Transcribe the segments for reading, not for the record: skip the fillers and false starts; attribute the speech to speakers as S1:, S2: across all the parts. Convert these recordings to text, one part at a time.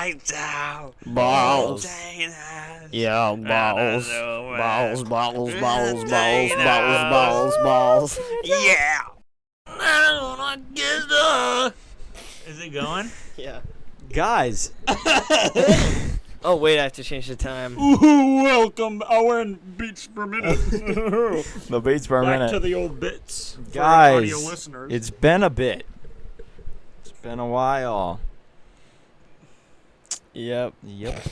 S1: Lights out.
S2: Balls.
S1: Containers.
S2: Yeah, balls.
S1: Balls,
S2: Balls, balls, balls, balls, balls, balls, balls.
S1: Yeah. I don't get Is it going?
S2: Yeah.
S3: Guys,
S2: Oh, wait, I have to change the time.
S1: Welcome. Oh, we're in beats per minute.
S3: the beats per
S1: Back
S3: minute.
S1: to the old bits. For
S3: Guys,
S1: audio listeners.
S3: it's been a bit. It's been a while.
S2: Yep.
S3: Yep.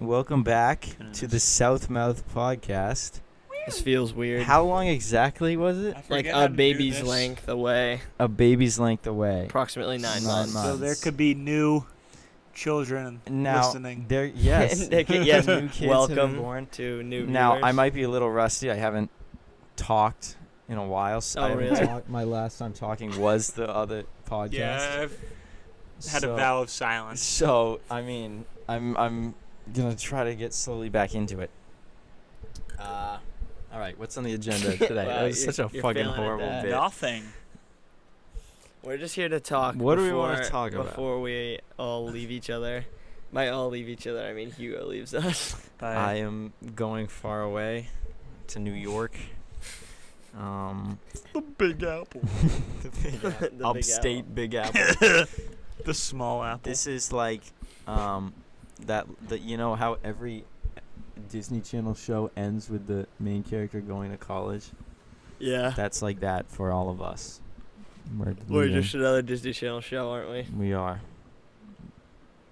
S3: Welcome back to the Southmouth podcast.
S2: This feels weird.
S3: How long exactly was it?
S1: I
S2: Like
S1: forget how
S2: a
S1: to do
S2: baby's
S1: this.
S2: length away.
S3: A baby's length away.
S2: Approximately 9
S3: 9
S2: months.
S3: months.
S1: So there could be new children
S3: Now,
S1: listening.
S3: there, yes,
S2: Yes,
S3: new kids have
S2: welcome
S3: been born.
S2: to new
S3: Now,
S2: viewers.
S3: I might be a little rusty. I haven't talked in a while. So
S2: Oh,
S3: I haven't
S2: really?
S3: talked. My last time talking was the other podcast.
S1: Yeah, I've had
S3: So-
S1: a vow of silence.
S3: So, I mean, I'm gonna try to get slowly back into it. All right, what's on the agenda today?
S2: Wow,
S3: That was such a
S2: you're
S3: fucking
S2: failing at
S3: horrible
S2: that.
S3: bit.
S1: Nothing.
S2: We're just here to talk.
S3: What do we wanna
S2: before-
S3: talk about?
S2: Before we all leave each other. By all leave each other, I mean Hugo leaves us.
S3: I am going far away to New York.
S1: The Big Apple.
S3: The Big
S2: The Big
S3: upstate
S2: Apple.
S3: Big Apple.
S1: The small apple.
S3: This is like that you know how every Disney Channel show ends with the main character going to college?
S2: Yeah.
S3: That's like that for all of us. We're
S2: We're
S3: leaving.
S2: just another Disney Channel show, aren't we?
S3: We are.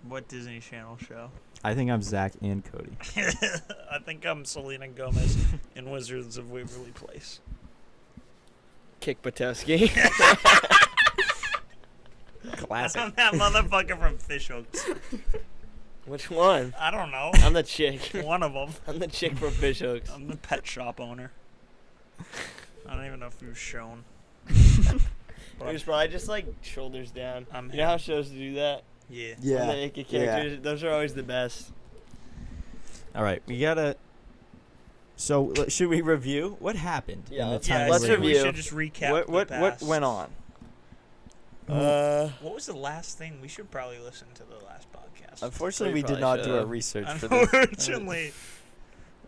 S1: What Disney Channel show?
S3: I think I'm Zach and Cody.
S1: I think I'm Selena Gomez in Wizards of Waverly Place.
S2: Kick Patowski.
S3: Classic.
S1: I'm that motherfucker from Fishhooks.
S2: Which one?
S1: I don't know.
S2: I'm the chick.
S1: One of them.
S2: I'm the chick from Fishhooks.
S1: I'm the pet shop owner. I don't even know if you was shown.
S2: It was probably just like shoulders down.
S1: I'm
S2: You know how shows do that?
S1: Yeah.
S2: When they make a character, those are always the best.
S3: All right, we gotta. So should we review what happened?
S2: Yeah,
S3: in the
S2: let's-
S3: time
S1: Yeah,
S2: let's
S1: I
S3: we
S1: think
S2: review.
S1: we should just recap
S3: What
S1: the
S3: what
S1: past.
S3: went on?
S1: What was the last thing? We should probably listen to the last podcast.
S3: Unfortunately,
S2: We
S3: we did
S2: probably
S3: not do our
S2: should've.
S3: research for this.
S1: Unfortunately.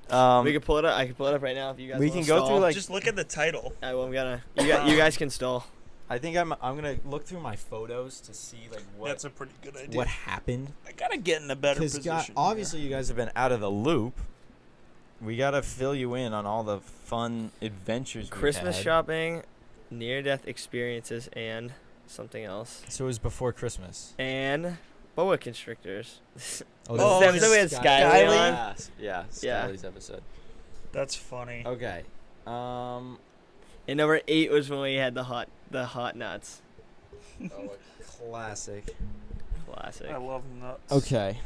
S2: We can pull it up. I can pull it up right now if you guys.
S3: We
S2: wanna
S3: can go through,
S2: stall.
S3: like-
S1: Just look at the title.
S2: Well, I'm gonna. You guys can stall.
S3: I think I'm gonna look through my photos to see like
S1: That's a pretty good idea.
S3: what happened.
S1: I gotta get in a better
S3: Because
S1: position.
S3: obviously you guys have been out of the loop. We gotta fill you in on all the fun adventures. we
S2: Christmas
S3: had.
S2: shopping, near-death experiences, and something else.
S3: So it was before Christmas.
S2: And boa constrictors.
S1: Oh,
S2: that was the way it's Skyly on.
S3: Yeah, yeah,
S2: Yeah.
S3: Skyly's episode.
S1: That's funny.
S3: Okay.
S2: And number 8 was when we had the hot nuts.
S3: Classic.
S2: Classic.
S1: I love nuts.
S3: Okay.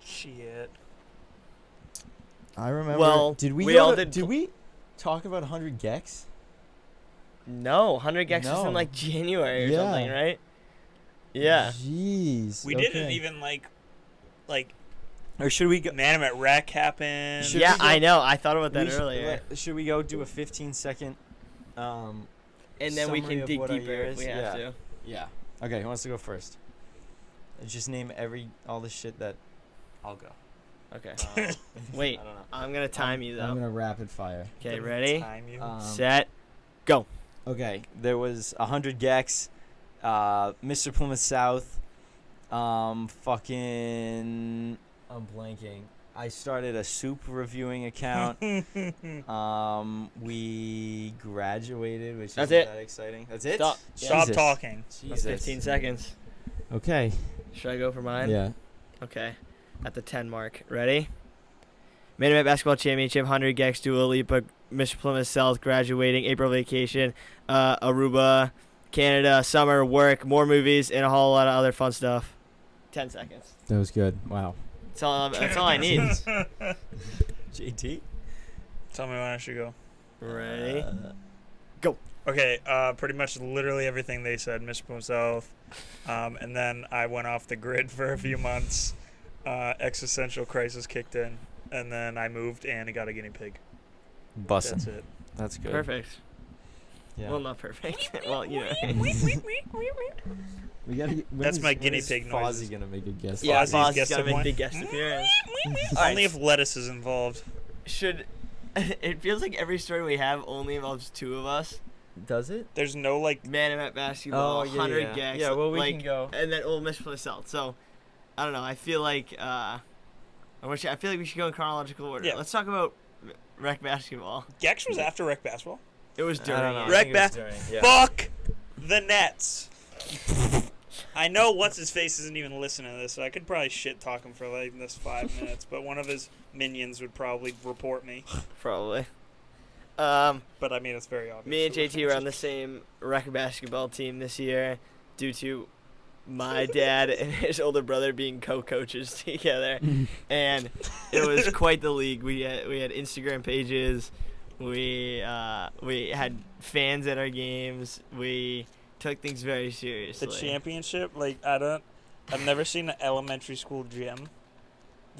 S1: Shit.
S3: I remember.
S2: Well,
S3: did we
S2: we
S3: go
S2: all
S3: to-
S2: did
S3: Did
S2: pl-
S3: we talk about 100 Gex?
S2: No, 100 Gex was
S3: No.
S2: in like January or
S3: Yeah.
S2: something, right? Yeah.
S3: Jeez.
S1: We didn't even like
S3: Or should we go?
S1: Inanimate Wreck happened.
S3: Should
S2: Yeah,
S3: we go-
S2: I know. I thought about that
S3: we should-
S2: earlier.
S3: Should we go do a 15-second?
S2: And then we
S3: summary
S2: can
S3: of
S2: dig
S3: what our
S2: deeper
S3: year
S2: if
S3: is?
S2: we have to.
S3: Yeah. Okay. Who wants to go first? Just name all the shit that. I'll go.
S2: Okay.
S3: Uh,
S2: Wait,
S3: I don't know.
S2: I'm gonna time you though.
S3: I'm gonna rapid fire.
S2: Okay,
S1: Gonna
S2: ready?
S1: time you.
S2: Set.
S3: Okay, there was 100 Gex, Mr. Plymouth South, fucking, I'm blanking. I started a soup reviewing account. We graduated, which
S2: That's
S3: isn't
S2: it.
S3: that exciting. That's it?
S2: Stop.
S1: Stop
S3: Jesus.
S1: talking.
S2: That's
S3: Jesus.
S2: 15 seconds.
S3: Okay.
S2: Should I go for mine?
S3: Yeah.
S2: Okay. At the 10 mark. Ready? Main Event Basketball Championship, 100 Gex, Dua Lipa, Mr. Plymouth South, graduating, April vacation, Aruba, Canada, summer, work, more movies, and a whole lot of other fun stuff. 10 seconds.
S3: That was good. Wow.
S2: That's all I need.
S3: JT?
S1: Tell me when I should go.
S2: Ready?
S1: Okay, pretty much literally everything they said, Mr. Plymouth South. And then I went off the grid for a few months. Existential crisis kicked in. And then I moved and I got a guinea pig.
S3: Bussin'.
S1: That's it.
S3: That's good.
S2: Perfect.
S3: Yeah.
S2: Well, not perfect. Well, you know.
S3: We gotta.
S1: That's my guinea pig
S3: Fozzie
S1: noises.
S3: gonna make a guest?
S2: Yeah,
S1: Fozzie's
S2: Fozzie's
S1: guest
S2: gotta make
S1: appoint-
S2: the guest appearance.
S1: Only if lettuce is involved.
S2: Should it feels like every story we have only involves two of us.
S3: Does it?
S1: There's no like.
S2: Man at basketball,
S3: Oh, yeah,
S2: 100
S3: yeah.
S2: gags.
S3: Yeah, well, we
S2: like,
S3: can go.
S2: and then Ole Miss plus South. So, I don't know. I feel like I feel like we should go in chronological order.
S1: Yeah.
S2: Let's talk about rec basketball.
S1: Gex was after rec basketball.
S2: It was
S3: I
S2: during.
S3: don't know.
S2: it.
S3: I
S1: Rec
S3: think it was
S1: ba-
S3: during, yeah.
S1: Fuck the Nets. I know what's his face isn't even listening to this, so I could probably shit talk him for like this 5 minutes, but one of his minions would probably report me.
S2: Probably.
S1: But I mean, it's very obvious.
S2: Me and JT were on the same rec basketball team this year due to my dad and his older brother being co-coaches together, and it was quite the league. We had Instagram pages, we had fans at our games. We took things very seriously.
S1: The championship, like I've never seen an elementary school gym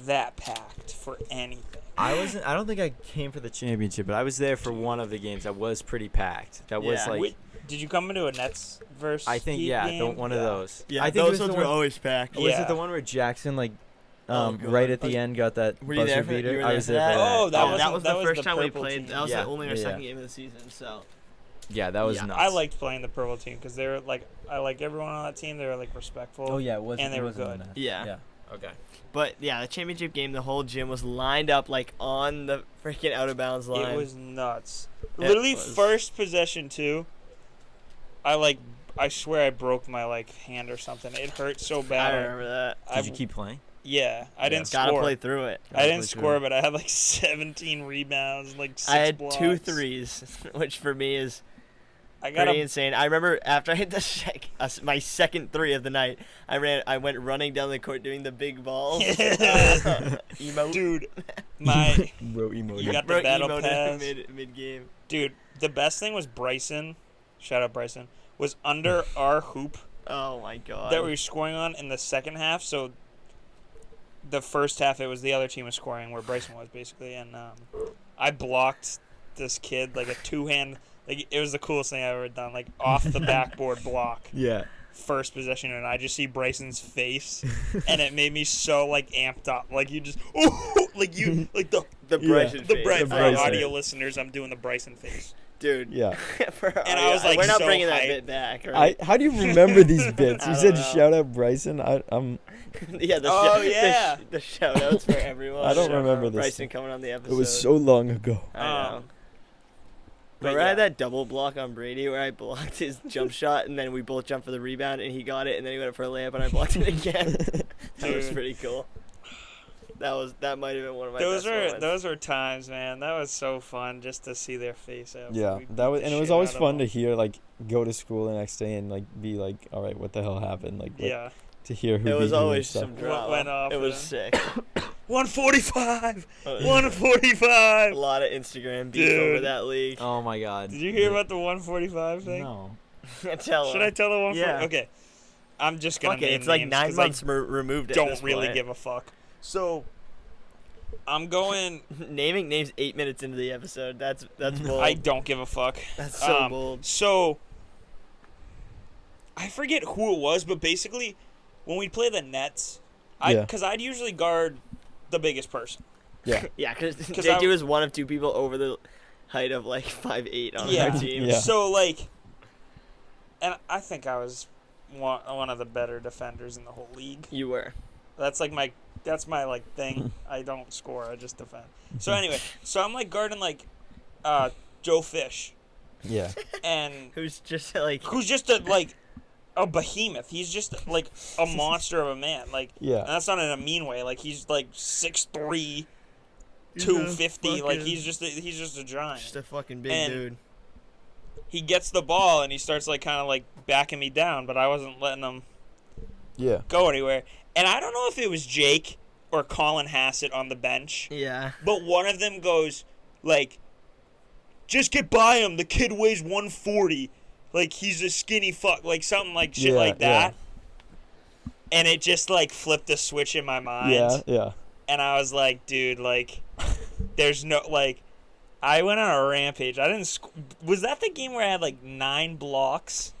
S1: that packed for anything.
S3: I don't think I came for the championship, but I was there for one of the games that was pretty packed. That was
S2: Yeah.
S3: like.
S1: Wait, did you come into a Nets versus?
S3: I think
S1: Heat game?
S3: one of those.
S2: Yeah,
S3: I think
S2: those
S3: it was
S2: ones
S3: the
S2: were
S3: one.
S2: always packed.
S3: Was
S1: Yeah.
S3: it the one where Jackson
S2: Oh, God.
S3: right at the end got that
S2: Were you
S3: buzzer
S2: there for that?
S3: beater?
S2: You were
S3: I
S2: there
S3: was
S2: for
S3: there
S2: that?
S3: for that.
S1: Oh, that
S2: that
S1: was
S2: was the
S1: the
S2: first time we
S1: purple
S2: played.
S1: team.
S2: That was
S3: Yeah.
S2: the only our
S3: Yeah.
S2: second game of the season. So
S3: Yeah, that was
S2: Yeah.
S3: nuts.
S1: I liked playing the purple team because they're like I like everyone on that team. They were like respectful.
S3: Oh yeah, it was.
S1: And they
S3: it
S1: were
S3: wasn't
S1: good.
S3: on that.
S2: yeah.
S3: Okay.
S2: But yeah, the championship game, the whole gym was lined up like on the freaking out of bounds line.
S1: It was nuts.
S2: It
S1: Literally
S2: was.
S1: first possession too. I swear I broke my like hand or something. It hurt so
S2: I
S1: bad.
S2: remember that.
S3: Did you keep playing?
S1: Yeah, I didn't
S2: Gotta
S1: score.
S2: play through it.
S1: I didn't
S3: play through
S1: score,
S3: it.
S1: but I had like 17 rebounds, and, like 6
S2: I had
S1: blocks.
S2: 2 threes, which for me is
S1: I got
S2: pretty
S1: a
S2: insane. I remember after I hit my second 3 of the night, I went running down the court doing the big balls. Emo.
S1: dude. My
S3: Bro, emo.
S1: You got
S2: Bro,
S1: the battle
S2: emoted
S1: pass.
S2: mid game.
S1: dude. The best thing was Bryson. Shout out Bryson. Was under our hoop
S2: Oh my god.
S1: that we were scoring on in the second half. So the first half, it was the other team was scoring where Bryson was basically, and I blocked this kid like a 2-hand. Like it was the coolest thing I've ever done. Like off the backboard block,
S3: Yeah.
S1: first possession, and I just see Bryson's face, and it made me so like amped up. Like you just, like you, like the
S2: Bryson face.
S1: Bryson.
S3: The
S1: For our
S3: Bryson.
S1: audio listeners, I'm doing the Bryson face.
S2: Dude.
S3: Yeah.
S1: And I was, like,
S2: we're not
S1: so
S2: bringing that
S1: hyped.
S2: bit back, right?
S3: How do you remember these bits?
S2: I
S3: You
S2: don't
S3: said
S2: know.
S3: shout out Bryson. I'm.
S2: Yeah,
S1: Oh, yeah.
S2: the shout outs for everyone.
S3: I don't
S2: Shout out
S3: remember this
S2: Bryson
S3: thing.
S2: coming on the episode.
S3: It was so long ago.
S2: I know.
S1: Um,
S2: Remember
S1: but
S2: I had
S1: yeah.
S2: that double block on Brady where I blocked his jump shot and then we both jumped for the rebound and he got it and then he went up for a layup and I blocked it again. That was
S1: Dude.
S2: pretty cool. That might have been one of my
S1: Those
S2: best
S1: were
S2: moments.
S1: those were times, man. That was so fun just to see their face. After
S3: Yeah,
S1: we
S3: that was,
S1: beat
S3: and
S1: the
S3: it was
S1: shit
S3: always
S1: out of
S3: fun to
S1: them.
S3: hear, like, go to school the next day and like be like, all right, what the hell happened? Like, what-
S1: Yeah,
S3: to hear who
S2: It
S3: beat
S2: was
S3: who and
S2: always
S3: stuff.
S2: some
S1: What
S2: drama.
S1: went off
S2: It
S1: of
S2: was
S1: them?
S2: sick.
S1: 145,
S2: A
S1: 145.
S2: lot of Instagram beef over
S1: Dude.
S2: that league.
S3: Oh my god.
S1: Did you hear about the 145 thing?
S3: No.
S2: Tell
S1: Should I tell the 145?
S2: Yeah.
S1: Okay, I'm just gonna
S2: Fuck it,
S1: name
S2: it's like
S1: names
S2: 9
S1: 'cause
S2: months removed
S1: I
S2: at
S1: don't
S2: this
S1: really
S2: point.
S1: give a fuck. So I'm going.
S2: Naming names 8 minutes into the episode. That's bold.
S1: I don't give a fuck.
S2: That's so
S1: um,
S2: bold.
S1: So I forget who it was, but basically, when we play the Nets,
S3: Yeah.
S1: because I'd usually guard the biggest person.
S3: Yeah.
S2: Yeah, because
S1: 'Cause
S2: JT
S1: I-
S2: was one of 2 people over the height of like 5'8" on
S1: Yeah.
S2: our team.
S3: Yeah.
S1: So like, and I think I was one of the better defenders in the whole league.
S2: You were.
S1: That's my like thing. I don't score. I just defend. So anyway, so I'm like guarding like Joe Fish,
S3: Yeah.
S1: and
S2: Who's just like
S1: who's just a behemoth. He's just like a monster of a man. Like, and
S3: Yeah.
S1: that's not in a mean way. Like he's like 6'3",
S2: He's a
S1: 250. Like
S2: fucking-
S1: he's just a giant.
S2: just a fucking big
S1: And-
S2: dude.
S1: He gets the ball and he starts like kind of like backing me down, but I wasn't letting him
S3: Yeah.
S1: go anywhere. And I don't know if it was Jake or Colin Hassett on the bench,
S2: Yeah.
S1: but one of them goes like, "Just get by him. The kid weighs 140. Like he's a skinny fuck. Like something like shit
S3: Yeah,
S1: like that." And it just like flipped a switch in my mind.
S3: Yeah. Yeah.
S1: And I was like, dude, like, there's no like, I went on a rampage. I didn't. Was that the game where I had like 9 blocks?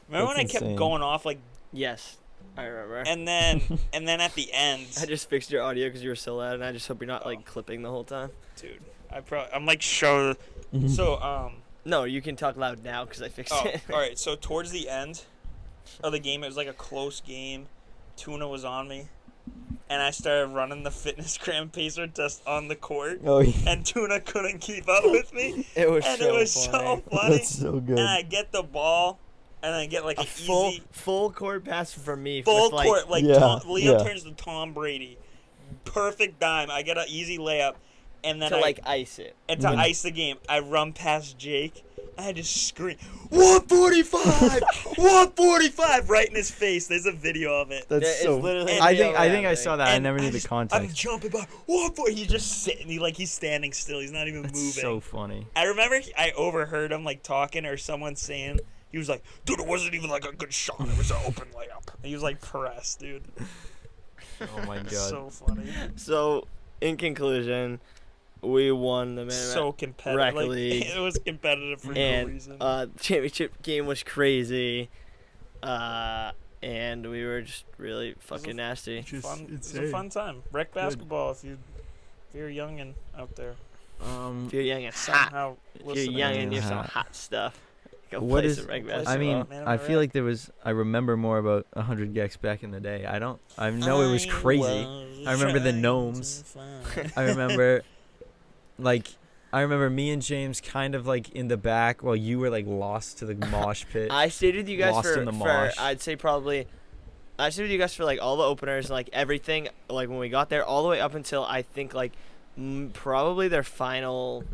S1: Remember when I
S3: That's
S1: kept
S3: insane.
S1: going off like,
S2: Yes, I remember.
S1: and then at the end,
S2: I just fixed your audio because you were so loud, and I just hope you're not like
S1: Oh.
S2: clipping the whole time.
S1: dude, I'm like show. So
S2: No, you can talk loud now because I fixed
S1: Oh,
S2: it.
S1: all right. So towards the end of the game, it was like a close game. Tuna was on me, and I started running the fitness gram pacer test on the court,
S3: Oh, yeah.
S1: and Tuna couldn't keep up with me,
S2: It was
S1: and
S2: so
S1: it was
S2: funny.
S1: so funny.
S3: That's so good.
S1: And I get the ball, and I get like
S2: A
S1: an
S2: full
S1: easy
S2: court pass from me.
S1: full
S2: with, like,
S1: court, like
S3: Yeah,
S1: Leo
S3: yeah.
S1: turns to Tom Brady, perfect dime. I get an easy layup, and then
S2: to
S1: I
S2: like ice it.
S1: and to
S3: When-
S1: ice the game, I run past Jake. I just scream, 145, 145, right in his face. There's a video of it.
S3: That's
S2: It's
S3: so.
S2: literally
S3: I
S2: video
S3: think I
S2: happening.
S3: saw that. I
S1: And
S3: never knew the
S1: just-
S3: context.
S1: I'm jumping by. 140. He's just sitting. He's standing still. He's not even
S3: That's
S1: moving.
S3: so funny.
S1: I remember I overheard him like talking or someone saying he was like, dude, it wasn't even like a good shot. It was an open layup. And he was like pressed, dude.
S3: Oh my god.
S1: So funny.
S2: So, in conclusion, we won the minute.
S1: So competitive.
S2: Rec
S1: Like,
S2: League.
S1: it was competitive for no
S2: and
S1: reason.
S2: championship game was crazy. And we were just really fucking nasty.
S3: Just
S1: Fun. It was a
S3: insane.
S1: fun time. Rec basketball. If you're young and out there,
S2: If you're young and hot,
S1: somehow
S2: if you're
S1: listening.
S2: young and you're some
S3: Hot.
S2: hot stuff, go
S3: What
S2: play
S3: is-
S2: some reg
S1: I
S2: basketball.
S3: I mean,
S1: Man,
S3: I
S1: am I
S3: feel
S1: right?
S3: like there was. I remember more about 100 gex back in the day. I know it was crazy. I remember the gnomes. I remember, like, I remember me and James kind of like in the back while you were like lost to the mosh pit.
S2: I stayed with you guys
S3: Lost
S2: for,
S3: in the
S2: for
S3: mosh.
S2: I'd say probably I stayed with you guys for like all the openers and like everything, like when we got there all the way up until I think like probably their final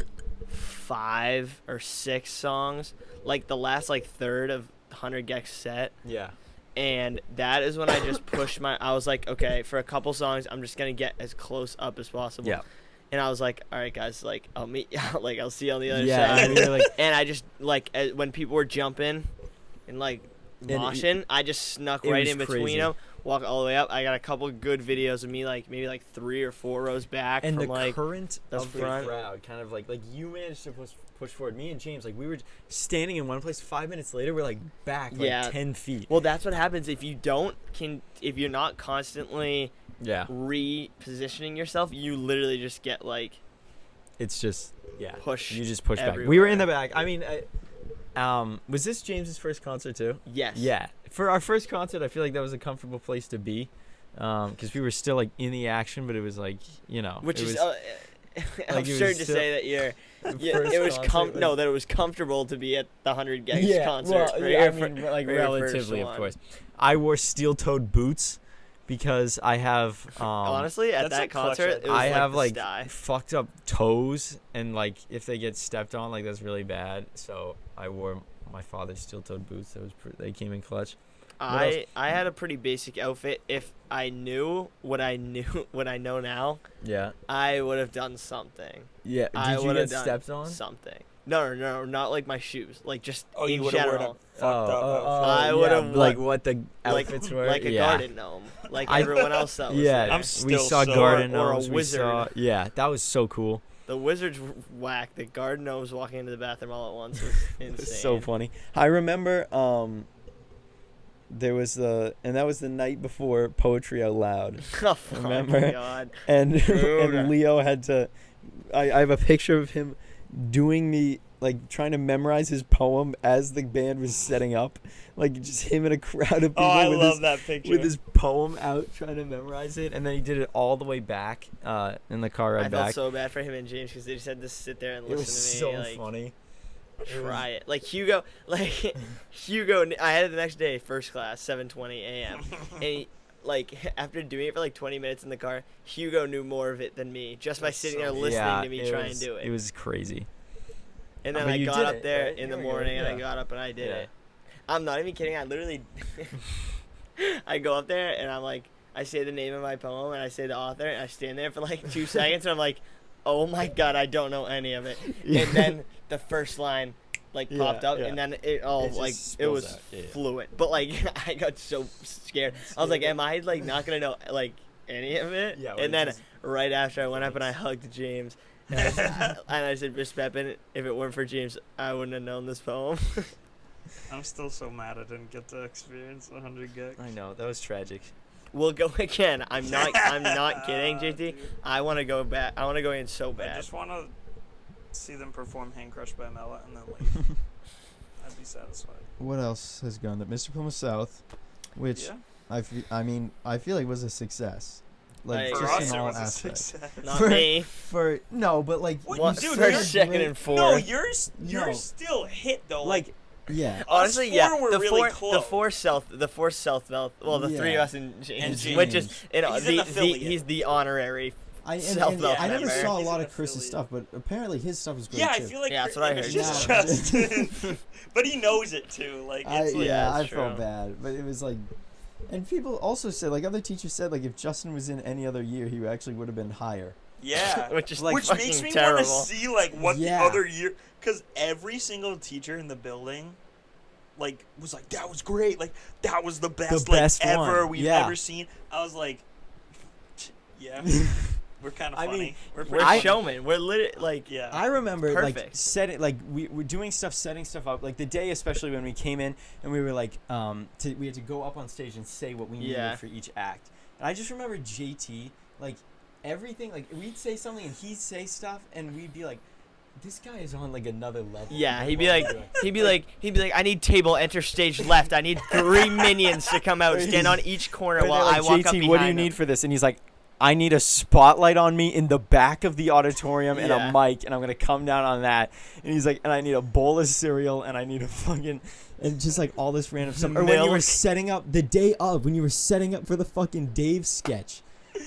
S2: 5 or 6 songs, like the last like third of 100 gex set.
S3: Yeah.
S2: And that is when I just pushed I was like, okay, for a couple songs I'm just gonna get as close up as possible.
S3: Yeah.
S2: And I was like, all right, guys, like I'll meet like I'll see you on the other
S3: Yeah.
S2: side.
S3: And we were like,
S2: And I just like when people were jumping and like
S3: And it-
S2: moshing, I just snuck
S3: it
S2: right
S3: was
S2: in between
S3: crazy.
S2: them, walk all the way up. I got a couple good videos of me like maybe like 3 or 4 rows back
S3: and
S2: from
S3: the
S2: like
S3: current
S2: the
S3: of the
S2: front.
S3: crowd kind of like you managed to push forward. Me and James, like we were standing in one place. 5 minutes later, we're like back like
S2: Yeah.
S3: 10 feet.
S2: Well, that's what happens if you're not constantly
S3: Yeah.
S2: repositioning yourself. You literally just get like
S3: It's just
S2: pushed.
S3: You just push back. We were in
S2: everywhere.
S3: the back. I mean, was this James's first concert too?
S2: Yes.
S3: Yeah. For our first concert, I feel like that was a comfortable place to be, because we were still like in the action, but it was like
S2: Which
S3: it
S2: is
S3: was,
S2: I'm
S3: like, it was
S2: sure to
S3: still-
S2: say that you're.
S3: the
S2: Yeah,
S3: first
S2: it was
S3: concert
S2: no, that it was comfortable to be at the 100 Gex concert.
S3: Well,
S2: for
S3: yeah,
S2: your
S3: I mean,
S2: fir-
S3: like
S2: for your first
S3: relatively, of
S2: one.
S3: course. I wore steel-toed boots because I have
S2: Honestly, at
S1: That's a
S2: that
S1: clutch
S2: concert,
S1: up.
S2: it was
S3: I have
S2: the
S3: like
S2: sty.
S3: fucked up toes, and like if they get stepped on, like that's really bad. So I wore my father's steel-toed boots. They came in clutch.
S2: I had a pretty basic outfit. If I knew what I know now,
S3: Yeah.
S2: I would have done something.
S3: Yeah.
S2: I
S3: Did you
S2: would've
S3: get
S2: done
S3: stepped on?
S2: Something. No, not like my shoes. Like just
S1: Oh,
S2: in
S1: you would have worn a
S2: general.
S1: fucked up outfit.
S2: I
S3: yeah,
S2: would've
S3: like
S2: wa-
S3: what the
S2: Like,
S3: outfits were.
S2: like a
S3: yeah.
S2: garden gnome, like
S3: I-
S2: everyone else that was
S3: Yeah,
S2: there.
S1: I'm
S3: we
S1: still
S3: saw
S1: so-
S3: garden
S2: or a
S3: gnomes. We
S2: wizard.
S3: saw, yeah, that was so cool.
S2: The wizards were whack. The garden gnomes walking into the bathroom all at once was insane.
S3: It's so funny. I remember there was and that was the night before Poetry Out Loud.
S2: Oh
S3: Remember?
S2: my god.
S3: And
S2: Dude.
S3: and Leo had to I have a picture of him doing like trying to memorize his poem as the band was setting up. Like just him in a crowd of people
S1: Oh, I
S3: with
S1: love
S3: his
S1: that picture.
S3: with his poem out trying to memorize it, and then he did it all the way back in the car ride
S2: I felt
S3: back.
S2: so bad for him and James because they just had to sit there and
S3: It
S2: listen
S3: was
S2: to
S3: so
S2: me. Like,
S3: funny.
S2: try it. Like Hugo, I had it the next day, first class, 7:20 a.m. and he, like after doing it for like 20 minutes in the car, Hugo knew more of it than me just by
S1: That's
S2: sitting
S1: so
S2: there
S1: cool.
S2: listening
S3: Yeah,
S2: to me
S3: it
S2: try
S3: was-
S2: and do it.
S3: It was crazy.
S2: And then
S3: But
S2: I
S3: you
S2: got
S3: did
S2: up
S3: it,
S2: there
S3: right?
S2: in the
S3: You were good,
S2: morning and I
S3: yeah.
S2: got up and I did
S3: Yeah.
S2: it. I'm not even kidding. I literally, I go up there and I'm like, I say the name of my poem and I say the author and I stand there for like 2 seconds and I'm like, oh my god, I don't know any of it.
S3: Yeah.
S2: And then the first line like
S3: Yeah,
S2: popped up
S3: yeah.
S2: and then it all
S3: It just
S2: like it
S3: spills
S2: was
S3: out, yeah.
S2: fluent. But like I got so scared. I was like, am I like not gonna know like any of it?
S3: Yeah,
S2: And then
S3: just-
S2: right after I went up and I hugged James And I said, Miss Pepin, if it weren't for James, I wouldn't have known this poem.
S1: I'm still so mad I didn't get to experience 100 gex.
S3: I know, that was tragic.
S2: We'll go again. I'm not kidding, JT.
S1: Dude.
S2: I want to go back. I want to go in so
S1: I
S2: bad.
S1: just want to see them perform Hand Crush by Mela and then leave. I'd be satisfied.
S4: What else has gone up? Mr. Plymouth South, which
S1: Yeah.
S4: I feel like was a success. Like
S2: Like,
S1: For
S4: just
S1: us,
S4: in
S1: it
S4: all
S1: was a
S4: aspects.
S1: success.
S2: Not
S4: for-
S2: me.
S4: For no, but like
S1: What?
S2: One,
S1: Dude,
S2: first,
S1: you're
S2: second,
S4: great.
S2: and four.
S1: No, you're
S4: No.
S1: still hit though.
S3: Like,
S4: yeah.
S2: Honestly,
S1: us
S2: yeah.
S1: four were
S2: The
S1: really
S2: four, the
S1: close.
S2: four South. Well, the three of
S4: Yeah.
S2: us and James,
S1: And James.
S2: which is
S1: He's an affiliate.
S2: he's the honorary.
S4: I
S2: Self-help
S4: I never
S2: member.
S4: saw a
S1: He's
S4: lot
S1: an
S4: of Chris's
S1: affiliate.
S4: stuff, but apparently his stuff was great
S1: Yeah, I
S4: too.
S1: feel like
S2: Yeah, that's what I
S1: it's
S2: heard.
S1: just
S4: Yeah.
S1: Justin, but he knows it too. Like it's like,
S4: Yeah, I
S2: that's
S4: felt
S2: true.
S4: bad, but it was like, and people also said, like other teachers said, like if Justin was in any other year, he actually would have been higher.
S1: yeah,
S2: Which is
S3: Like,
S1: which
S2: fucking
S1: makes me
S2: terrible.
S1: want to see like what
S4: Yeah.
S1: the other year, because every single teacher in the building, like was like that was great, like that was the best,
S3: best
S1: like ever
S3: one.
S1: we've
S3: Yeah.
S1: ever seen. I was like, yeah, we're kind of
S3: I
S1: funny.
S3: mean,
S1: we're
S2: We're
S1: pretty funny.
S2: showmen. We're lit like
S1: Yeah,
S3: I remember like
S2: Perfect.
S3: setting, like we were doing stuff, setting stuff up, like the day especially when we came in and we were like we had to go up on stage and say what we needed
S2: Yeah.
S3: for each act. And I just remember JT, like everything, like we'd say something and he'd say stuff and we'd be like, this guy is on like another level.
S2: Yeah,
S3: Like,
S2: he'd be
S3: what
S2: like,
S3: are you doing?
S2: he'd be like, I need table, enter stage left. I need 3 minions to come out, stand on each corner
S3: Or
S2: while
S3: they're
S2: I
S3: like,
S2: walk
S3: JT,
S2: up behind
S3: what do you
S2: them.
S3: need for this? And he's like, I need a spotlight on me in the back of the auditorium and
S2: Yeah.
S3: a mic, and I'm gonna come down on that. And he's like, and I need a bowl of cereal, and I need a fucking.
S4: And just like all this random stuff. Or when you were
S2: Milk.
S4: setting up the day of, when you were setting up for the fucking Dave sketch.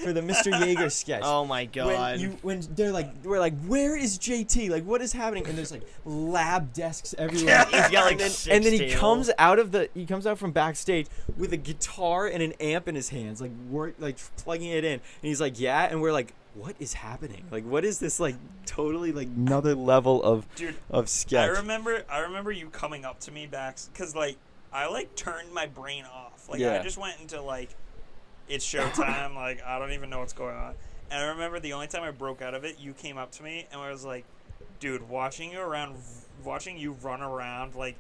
S3: For the Mr. Yeager sketch.
S2: Oh my god.
S3: When they're like, we're like, where is JT? Like, what is happening? And there's like lab desks everywhere.
S2: He's got like
S3: and then,
S2: 6
S3: and then he
S2: tables.
S3: comes out from backstage with a guitar and an amp in his hands, like plugging it in. And he's like, yeah. And we're like, what is happening? Like, what is this like totally like another level of
S1: dude.
S3: sketch?
S1: I remember you coming up to me back, because like I like turned my brain off. Like
S3: Yeah.
S1: I just went into like, it's showtime. Like I don't even know what's going on. And I remember the only time I broke out of it, you came up to me and I was like, dude, watching you run around, like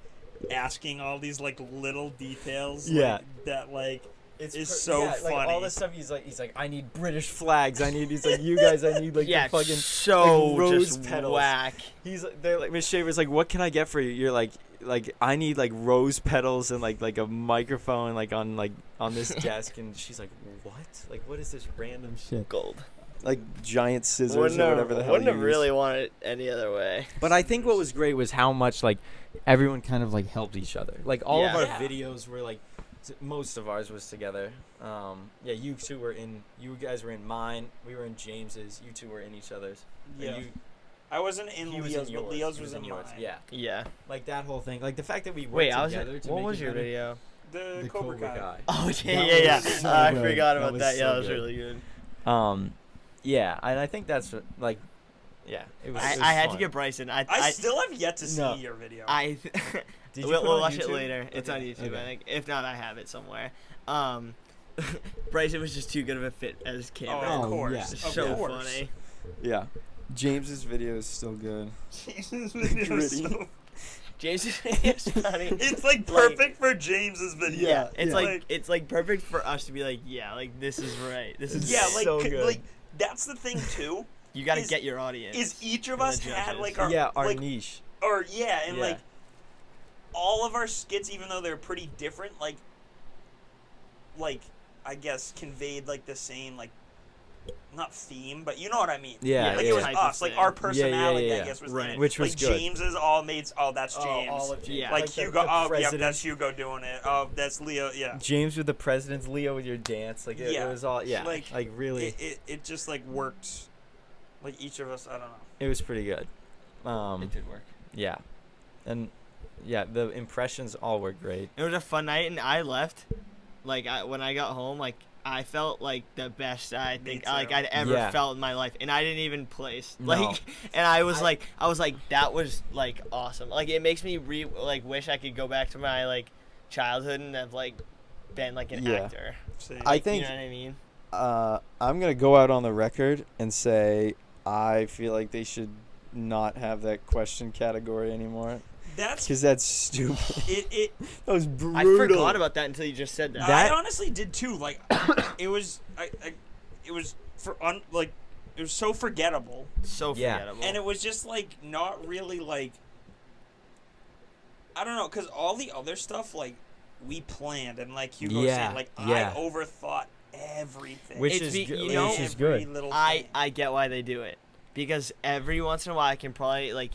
S1: asking all these like little details.
S3: Yeah.
S1: Like, that like
S3: It's
S1: is so
S3: Like all
S1: funny.
S3: this stuff, he's like, I need British flags. He's like, you guys, I need like
S2: yeah,
S3: the fucking.
S2: so
S3: like, rose
S2: just
S3: petals.
S2: whack.
S3: They're like, Miss Shaver's like, what can I get for you? You're like I need like rose petals and like a microphone like on this desk, and she's like, what? Like, what is this random shit?
S2: Gold.
S3: Like giant scissors or whatever the hell.
S2: Wouldn't
S3: you
S2: have
S3: use.
S2: really wanted it any other way.
S3: But I think what was great was how much like everyone kind of like helped each other. Like all of
S2: Yeah.
S3: our
S1: Yeah.
S3: videos were like, most of ours was together. Yeah, you guys were in mine. We were in James's. You two were in each other's. And
S1: Yeah.
S3: you,
S1: I wasn't in
S3: he was
S1: Leo's,
S3: in
S1: but
S3: yours.
S1: Leo's
S3: He
S1: was in
S3: yours.
S1: mine.
S3: Yeah,
S2: Yeah.
S3: like that whole thing. Like the fact that we worked
S2: Wait, I was.
S3: together to
S2: What
S3: make
S2: was
S3: it
S2: your
S3: better.
S2: video?
S1: The
S4: The
S1: Cobra
S4: Cobra
S1: Kai.
S4: Kai.
S2: Oh
S4: That
S2: yeah.
S4: was so
S2: I
S4: good.
S2: forgot
S4: That
S2: about
S4: was
S2: that. Yeah,
S4: so
S2: that was
S4: good.
S2: really good.
S3: Yeah, and I think that's like, yeah, it was. it was
S2: I had to
S3: fun.
S2: get Bryson.
S1: I still have yet to see
S3: No.
S1: your video.
S3: Did you
S2: we'll
S3: put it on
S2: watch it
S3: YouTube?
S2: later. It's on
S3: Okay.
S2: YouTube.
S4: Okay.
S2: I think. If not, I have it somewhere. Bryson was just too good of a fit as Cameron.
S1: Oh, of
S4: Oh,
S1: course.
S4: yeah.
S1: Of
S2: so
S1: course.
S2: funny.
S3: Yeah, James's video is still good.
S1: Jesus' video is
S3: Gritty.
S1: so-
S2: James is funny.
S1: It's like perfect for James's video.
S2: Yeah, it's
S4: yeah.
S2: like it's like perfect for us to be like, yeah, like this is right. This is
S1: Yeah, like
S3: So good.
S1: like that's the thing too.
S2: you got to
S1: is-
S2: get your audience.
S1: Is each of
S2: and
S1: us
S2: the
S1: had
S2: judges.
S1: like our
S3: Yeah, our
S1: like,
S3: niche.
S1: or yeah, and
S3: Yeah.
S1: like all of our skits, even though they're pretty different, like I guess conveyed like the same like not theme, but you know what I mean.
S3: Yeah,
S1: like
S3: yeah,
S1: it was
S2: type of
S1: us, like
S2: thing.
S1: our
S3: Yeah,
S1: personality,
S3: yeah,
S1: I
S3: yeah.
S1: guess was
S2: Right.
S1: the,
S3: Which was
S1: like
S3: good.
S1: James's all mates. Oh, that's James.
S3: all of James.
S2: Yeah.
S1: like
S3: the-
S1: Hugo.
S3: the
S1: Oh, yeah,
S3: president.
S1: that's Hugo doing it. Oh, that's Leo. Yeah.
S3: James with the presidents, Leo with your dance. Like it,
S1: Yeah.
S3: it was all
S1: Like,
S3: really.
S1: It just like worked. Like each of us, I don't know.
S3: It was pretty good.
S2: it did work.
S3: Yeah, and yeah, the impressions all were great.
S2: It was a fun night, and I left. Like when I got home, like I felt like the best I think
S1: too.
S2: like I'd ever
S3: Yeah.
S2: felt in my life, and I didn't even place.
S3: No.
S2: Like, and I was like that was like awesome. Like it makes me wish I could go back to my like childhood and have like been like an
S3: Yeah.
S2: actor.
S1: See,
S3: I
S2: You
S3: think
S2: know what I mean?
S3: I'm gonna go out on the record and say
S4: I feel like they should not have that question category anymore
S1: That's
S4: because that's stupid.
S1: it.
S4: That was
S2: I
S4: brutal.
S2: forgot about that until you just said that.
S1: I honestly did too. Like, it was it was it was so forgettable,
S2: So
S3: Yeah.
S2: forgettable.
S1: and it was just like not really like. I don't know, cause all the other stuff like we planned, and like Hugo was
S3: Yeah,
S1: saying, like
S3: yeah.
S1: I overthought everything.
S3: Which
S2: It's
S3: is
S2: be-
S3: good.
S2: you know-
S3: Which is
S1: Every
S3: good.
S1: little
S2: I
S1: thing.
S2: get why they do it, because every once in a while I can probably like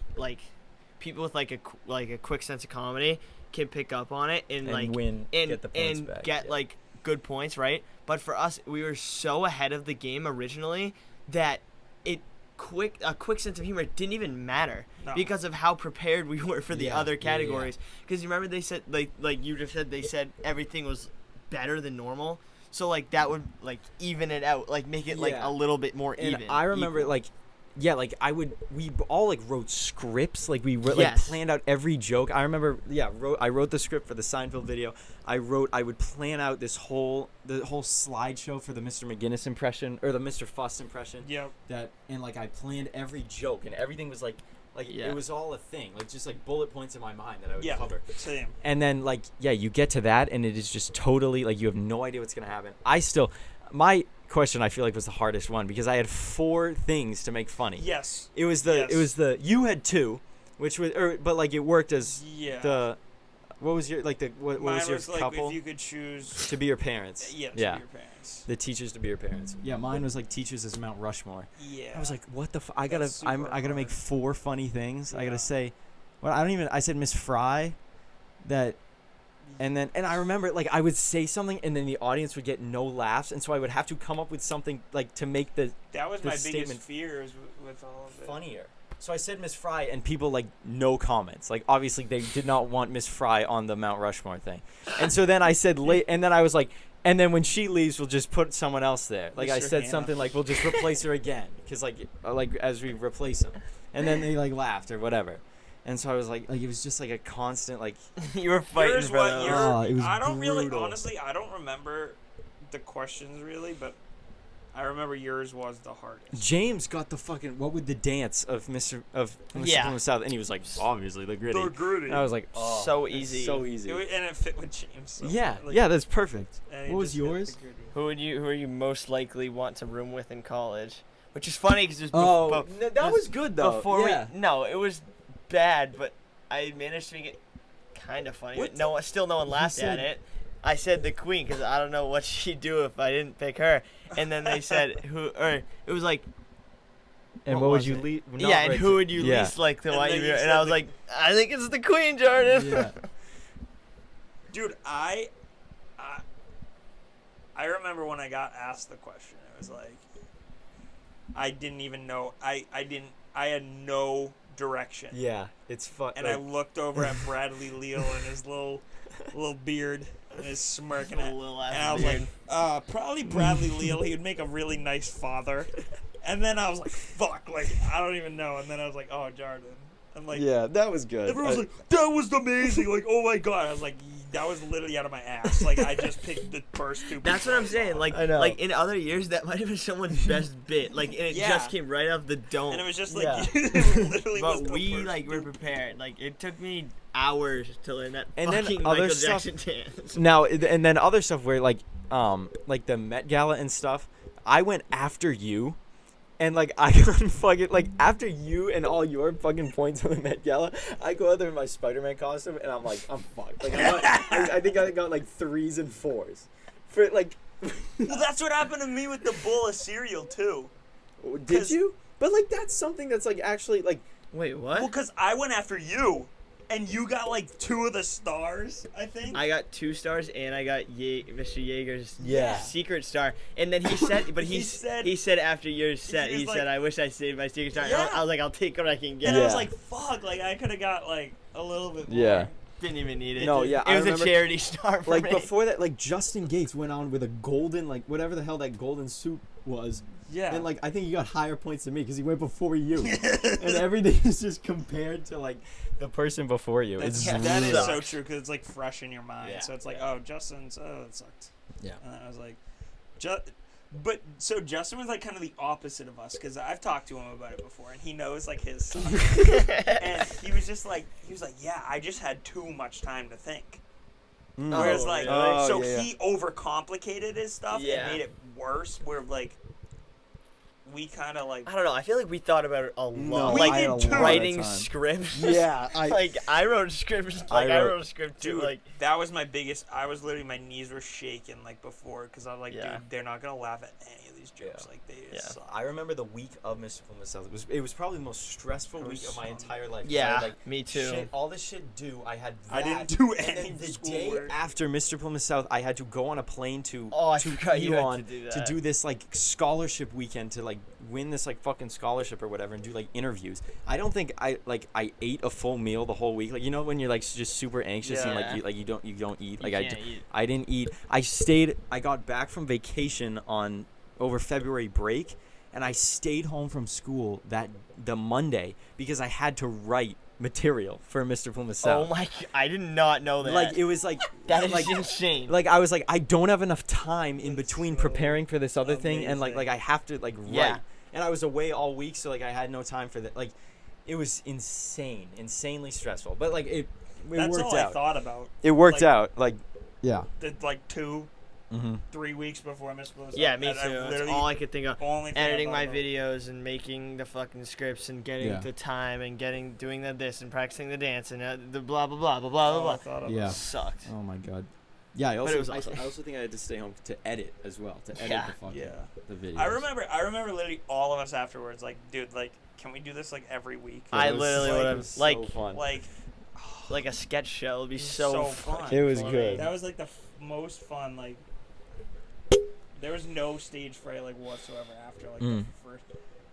S2: people with like a quick sense of comedy can pick up on it and like
S3: win,
S2: and
S3: get the points
S2: and
S3: back.
S2: get
S3: yeah.
S2: like good points, right? But for us, we were so ahead of the game originally that a quick sense of humor didn't even matter
S1: No.
S2: because of how prepared we were for the
S3: Yeah,
S2: other
S3: yeah, yeah.
S2: categories. Because you remember they said like you just said, they said everything was better than normal. So like that would like even it out, like make it like
S3: Yeah.
S2: a little bit more
S3: And
S2: even.
S3: I remember
S2: equal.
S3: like, yeah, like we all like wrote scripts, like we like
S2: Yes.
S3: planned out every joke. I remember, I wrote the script for the Seinfeld video. I would plan out the whole slideshow for the Mr. McGinnis impression or the Mr. Fuss impression.
S1: Yep.
S3: And like I planned every joke and everything was like
S2: Yeah.
S3: it was all a thing, like just like bullet points in my mind that I would
S1: Yeah.
S3: cover.
S1: Same.
S3: And then like you get to that and it is just totally like you have no idea what's gonna happen. My question I feel like was the hardest one because I had 4 things to make funny.
S1: Yes.
S3: It was
S1: Yes.
S3: you had 2, which was but like it worked as
S1: Yeah.
S3: the what was your like the what
S1: Mine
S3: was your
S1: like
S3: couple
S1: if you could choose.
S3: to be your parents?
S1: Yeah. To
S3: yeah.
S1: Your parents.
S3: The teachers to be your parents. Yeah, mine was like teachers as Mount Rushmore.
S1: Yeah.
S3: I was like, what the I
S1: That's
S3: gotta
S1: super
S3: I gotta make
S1: hard.
S3: 4 funny things. I
S1: Yeah.
S3: gotta say, well I said Miss Fry, that. And I remember like I would say something and then the audience would get no laughs and so I would have to come up with something like to make the
S1: that was
S3: the
S1: my biggest
S3: statement
S1: fears with all of it.
S3: funnier. So I said Miss Fry and people like no comments. Like obviously they did not want Miss Fry on the Mount Rushmore thing. And so then I said and then I was like, and then when she leaves we'll just put someone else there. Like I
S1: Mr.
S3: said
S1: Hannah.
S3: something like we'll just replace her again cuz like as we replace them. And then they like laughed or whatever. And so I was like it was just like a constant like
S2: you were fighting
S1: Yours,
S2: for
S1: what,
S2: those.
S1: your-
S3: Oh, it was
S1: I don't really,
S3: brutal.
S1: honestly, I don't remember the questions really, but I remember yours was the hardest.
S3: James got the fucking what would the dance of Mr.
S2: Yeah.
S3: Plymouth South and he was like obviously the gritty.
S1: gritty.
S3: And I was like oh,
S2: So
S3: it's
S2: easy.
S3: so easy.
S1: And it fit with James. So,
S3: yeah,
S1: like,
S3: yeah, that's perfect.
S1: and he
S3: What was
S1: just hit the
S3: yours?
S1: gritty.
S2: Who are you most likely want to room with in college? Which is funny because
S3: Oh, that was good though.
S2: before
S3: yeah.
S2: no, it was bad, but I managed to make it kind of funny.
S3: What
S2: But no one laughed
S3: said-
S2: at it. I said the queen because I don't know what she'd do if I didn't pick her. And then they said it was like
S3: And
S2: what
S3: what would
S2: was
S3: you
S2: it?
S3: lead?
S2: yeah, and who would you
S3: yeah.
S2: least like to
S1: And
S2: want
S1: then
S2: you?
S1: you
S2: And
S1: said
S2: I was
S1: the-
S2: like, I think it's the queen, Jordan.
S3: Yeah.
S1: Dude, I remember when I got asked the question, it was like, I didn't even know, I had no direction.
S3: Yeah, it's fun.
S1: And I looked over at Bradley Leal and his little beard and his smirk, and I was like, probably Bradley Leal. He would make a really nice father. And then I was like, fuck, like I don't even know. And then I was like, oh, Jordan. I'm like,
S4: Yeah, that was good.
S1: everyone was like, that was amazing. Like, oh my god. I was like, that was literally out of my ass. Like I just picked the first 2.
S2: That's what I'm saying. Like,
S3: I know.
S2: like in other years, that might have been someone's best bit. Like, and it
S1: Yeah.
S2: just came right off the dome.
S1: and it was just like,
S3: Yeah.
S1: it literally was
S2: But
S1: the
S2: we
S1: first
S2: like were
S1: 2.
S2: prepared. Like it took me hours to learn that
S3: And then
S2: fucking
S3: other
S2: Michael
S3: stuff-
S2: Jackson dance.
S3: now and then other stuff where like the Met Gala and stuff. I went after you. And like I got fucking like after you and all your fucking points on the Met Gala, I go out there in my Spider-Man costume and I'm like I'm fucked. Like I think I got like 3s and 4s for like.
S1: Well, that's what happened to me with the bowl of cereal too.
S3: Did
S1: 'Cause-
S3: you? But like that's something that's like actually like
S2: Wait, what?
S1: Well, because I went after you, and you got like 2 of the stars, I think.
S2: I got 2 stars and I got Mr. Yeager's
S3: Yeah.
S2: secret star. And then he said, but
S1: He
S2: he said after your set,
S1: was
S2: he
S1: like-
S2: said, I wish I saved my secret star. And
S1: Yeah.
S2: I was like, I'll take what I can get.
S1: and I was
S3: Yeah.
S1: like, fuck, like I could have got like a little bit more.
S3: Yeah.
S2: Didn't even need it.
S3: No, yeah,
S2: It
S3: I
S2: was
S3: remember-
S2: a charity star for
S3: like
S2: me.
S3: before that, like Justin Gates went on with a golden, like whatever the hell that golden suit was,
S1: Yeah.
S3: and like I think he got higher points than me because he went before you, and everything is just compared to like the person before you.
S1: That's,
S3: It's
S1: that is
S3: brutal.
S1: so true because it's like fresh in your mind.
S3: Yeah.
S1: So it's like, oh, Justin's, oh, that sucked.
S3: Yeah.
S1: And then I was like, But so Justin was like kind of the opposite of us because I've talked to him about it before, and he knows like his son. And he was like, yeah, I just had too much time to think.
S4: Mm.
S1: Whereas
S2: Oh,
S1: like,
S2: really?
S1: so
S4: yeah.
S1: he overcomplicated his stuff
S2: Yeah.
S1: and made it worse. Where like, we kind of like.
S2: I don't know. I feel like we thought about it a lot.
S4: No,
S1: We
S2: like
S1: did
S4: I had a
S1: too.
S4: lot of
S2: writing
S4: time.
S2: scripts.
S4: Yeah,
S2: like I wrote scripts. Like I wrote a script too.
S1: Dude,
S2: Like
S1: that was my biggest. I was literally, my knees were shaking like before because I was like,
S2: Yeah.
S1: dude, they're not gonna laugh at any of these jokes.
S3: Yeah.
S1: Like they
S2: Yeah.
S1: just suck.
S3: I remember the week of Mr. Plymouth South. It was probably the most stressful
S1: It
S3: week
S1: was
S3: of my
S1: so-
S3: entire life. 'cause
S2: yeah,
S3: I, like,
S2: me too.
S3: Shit, all this shit due. I had.
S1: I
S3: that,
S1: didn't do
S3: and
S1: any
S3: then the day
S1: schoolwork.
S3: after Mr. Plymouth South, I had to go on a plane to
S2: Oh, I
S3: to
S2: forgot you had
S3: Elon
S2: to do
S3: to
S2: that.
S3: do this like scholarship weekend to like win this like fucking scholarship or whatever and do like interviews. I don't think I ate a full meal the whole week. Like you know when you're like just super anxious and
S2: Yeah.
S3: like you don't eat.
S2: You
S3: Like
S2: can't eat.
S3: I didn't eat. I got back from vacation on over February break, and I stayed home from school the Monday because I had to write material for Mr. Plymouth South.
S2: Oh my! I did not know that.
S3: Like it was like
S2: that is
S3: like
S2: insane.
S3: like I was like I don't have enough time in
S1: That's
S3: between
S1: so
S3: preparing for this other thing and like
S1: amazing.
S3: I have to like write.
S2: Yeah.
S3: And I was away all week, so like I had no time for that. Like it was insanely stressful. But like it
S1: That's
S3: worked
S1: all
S3: out.
S1: I thought about.
S3: It worked
S1: Like-
S3: out. Like
S4: Yeah.
S1: The, like 2-3
S3: mm-hmm.
S1: weeks before Miss Blue.
S2: yeah, me too. That's
S1: literally
S2: all I could think of.
S1: only thing I
S2: Editing
S1: thought
S2: my
S1: about.
S2: videos and making the fucking scripts and getting
S4: Yeah.
S2: the time and doing this and practicing the dance and the blah blah blah blah blah
S1: All I
S2: blah.
S1: thought about.
S4: Yeah.
S2: Sucked.
S4: Oh my god. Yeah, I
S2: But
S4: also
S2: it was awesome.
S3: I also think I had to stay home to edit as well. To edit
S2: Yeah.
S3: the fucking
S1: Yeah.
S3: the videos.
S1: I remember literally all of us afterwards, like, dude, like, can we do this like every week?
S2: I
S3: It was
S2: literally
S3: like-
S2: would
S3: it
S2: have
S3: was so
S2: like
S3: fun.
S1: Like
S2: a sketch show. It'd be
S1: It was
S2: so
S1: so fun.
S2: fucking
S4: It was
S2: funny.
S4: good.
S1: that was like the most fun. Like, there was no stage fright like whatsoever after like
S3: Mm.
S1: the first.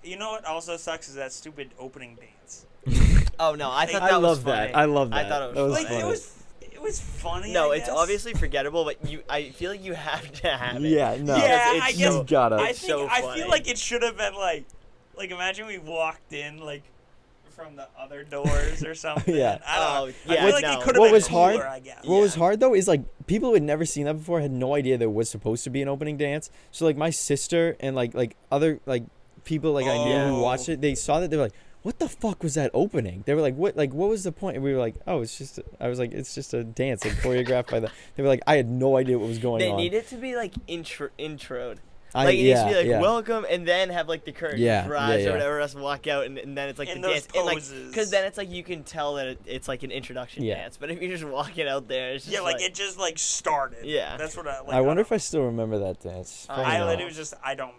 S1: You know what also sucks is that stupid opening dance.
S2: Oh no, I thought
S3: I
S2: that was
S3: love
S2: funny.
S3: that. I love that.
S2: I thought it was
S4: That was
S1: Like
S2: funny.
S4: funny.
S1: it was funny.
S2: No,
S1: I
S2: it's
S1: guess.
S2: obviously forgettable, but I feel like you have to have it.
S4: Yeah, no.
S1: Yeah,
S2: Because
S1: I
S2: it's
S1: guess-
S2: so-
S4: You gotta.
S1: I
S2: It's
S1: think
S2: so
S1: I
S2: funny.
S1: feel like it should have been like imagine we walked in like from the other doors or something.
S4: Yeah.
S1: I don't know.
S2: Oh,
S1: I
S2: yeah,
S1: feel like
S2: no.
S1: it could have
S4: What
S1: been
S4: was
S1: cooler,
S4: hard-
S1: I guess.
S4: What was hard though is like people who had never seen that before had no idea there was supposed to be an opening dance. So like my sister and like other like people like I knew who
S1: Oh.
S4: watched it, they saw that they were like, "What the fuck was that opening?" They were like, "What was the point?" And we were like, "Oh, it's just." I was like, "It's just a dance like choreographed by the." They were like, "I had no idea what was going
S2: They
S4: on."
S2: need it to be like introed.
S4: I,
S2: Like it needs to be like
S4: yeah.
S2: welcome, and then have like the curtain
S4: Yeah,
S2: rise
S4: yeah,
S2: or
S4: yeah.
S2: whatever else, walk out, and then it's like
S1: And
S2: the
S1: those
S2: dance, and like
S1: poses.
S2: because then it's like you can tell that it's like an introduction
S4: Yeah.
S2: dance. But if you're just walking out there, it's just
S1: Yeah, like it just like started.
S2: Yeah.
S1: That's what I like.
S4: I wonder if I still remember that dance.
S2: I
S4: Probably
S1: I
S2: don't
S4: not.
S1: it was just I don't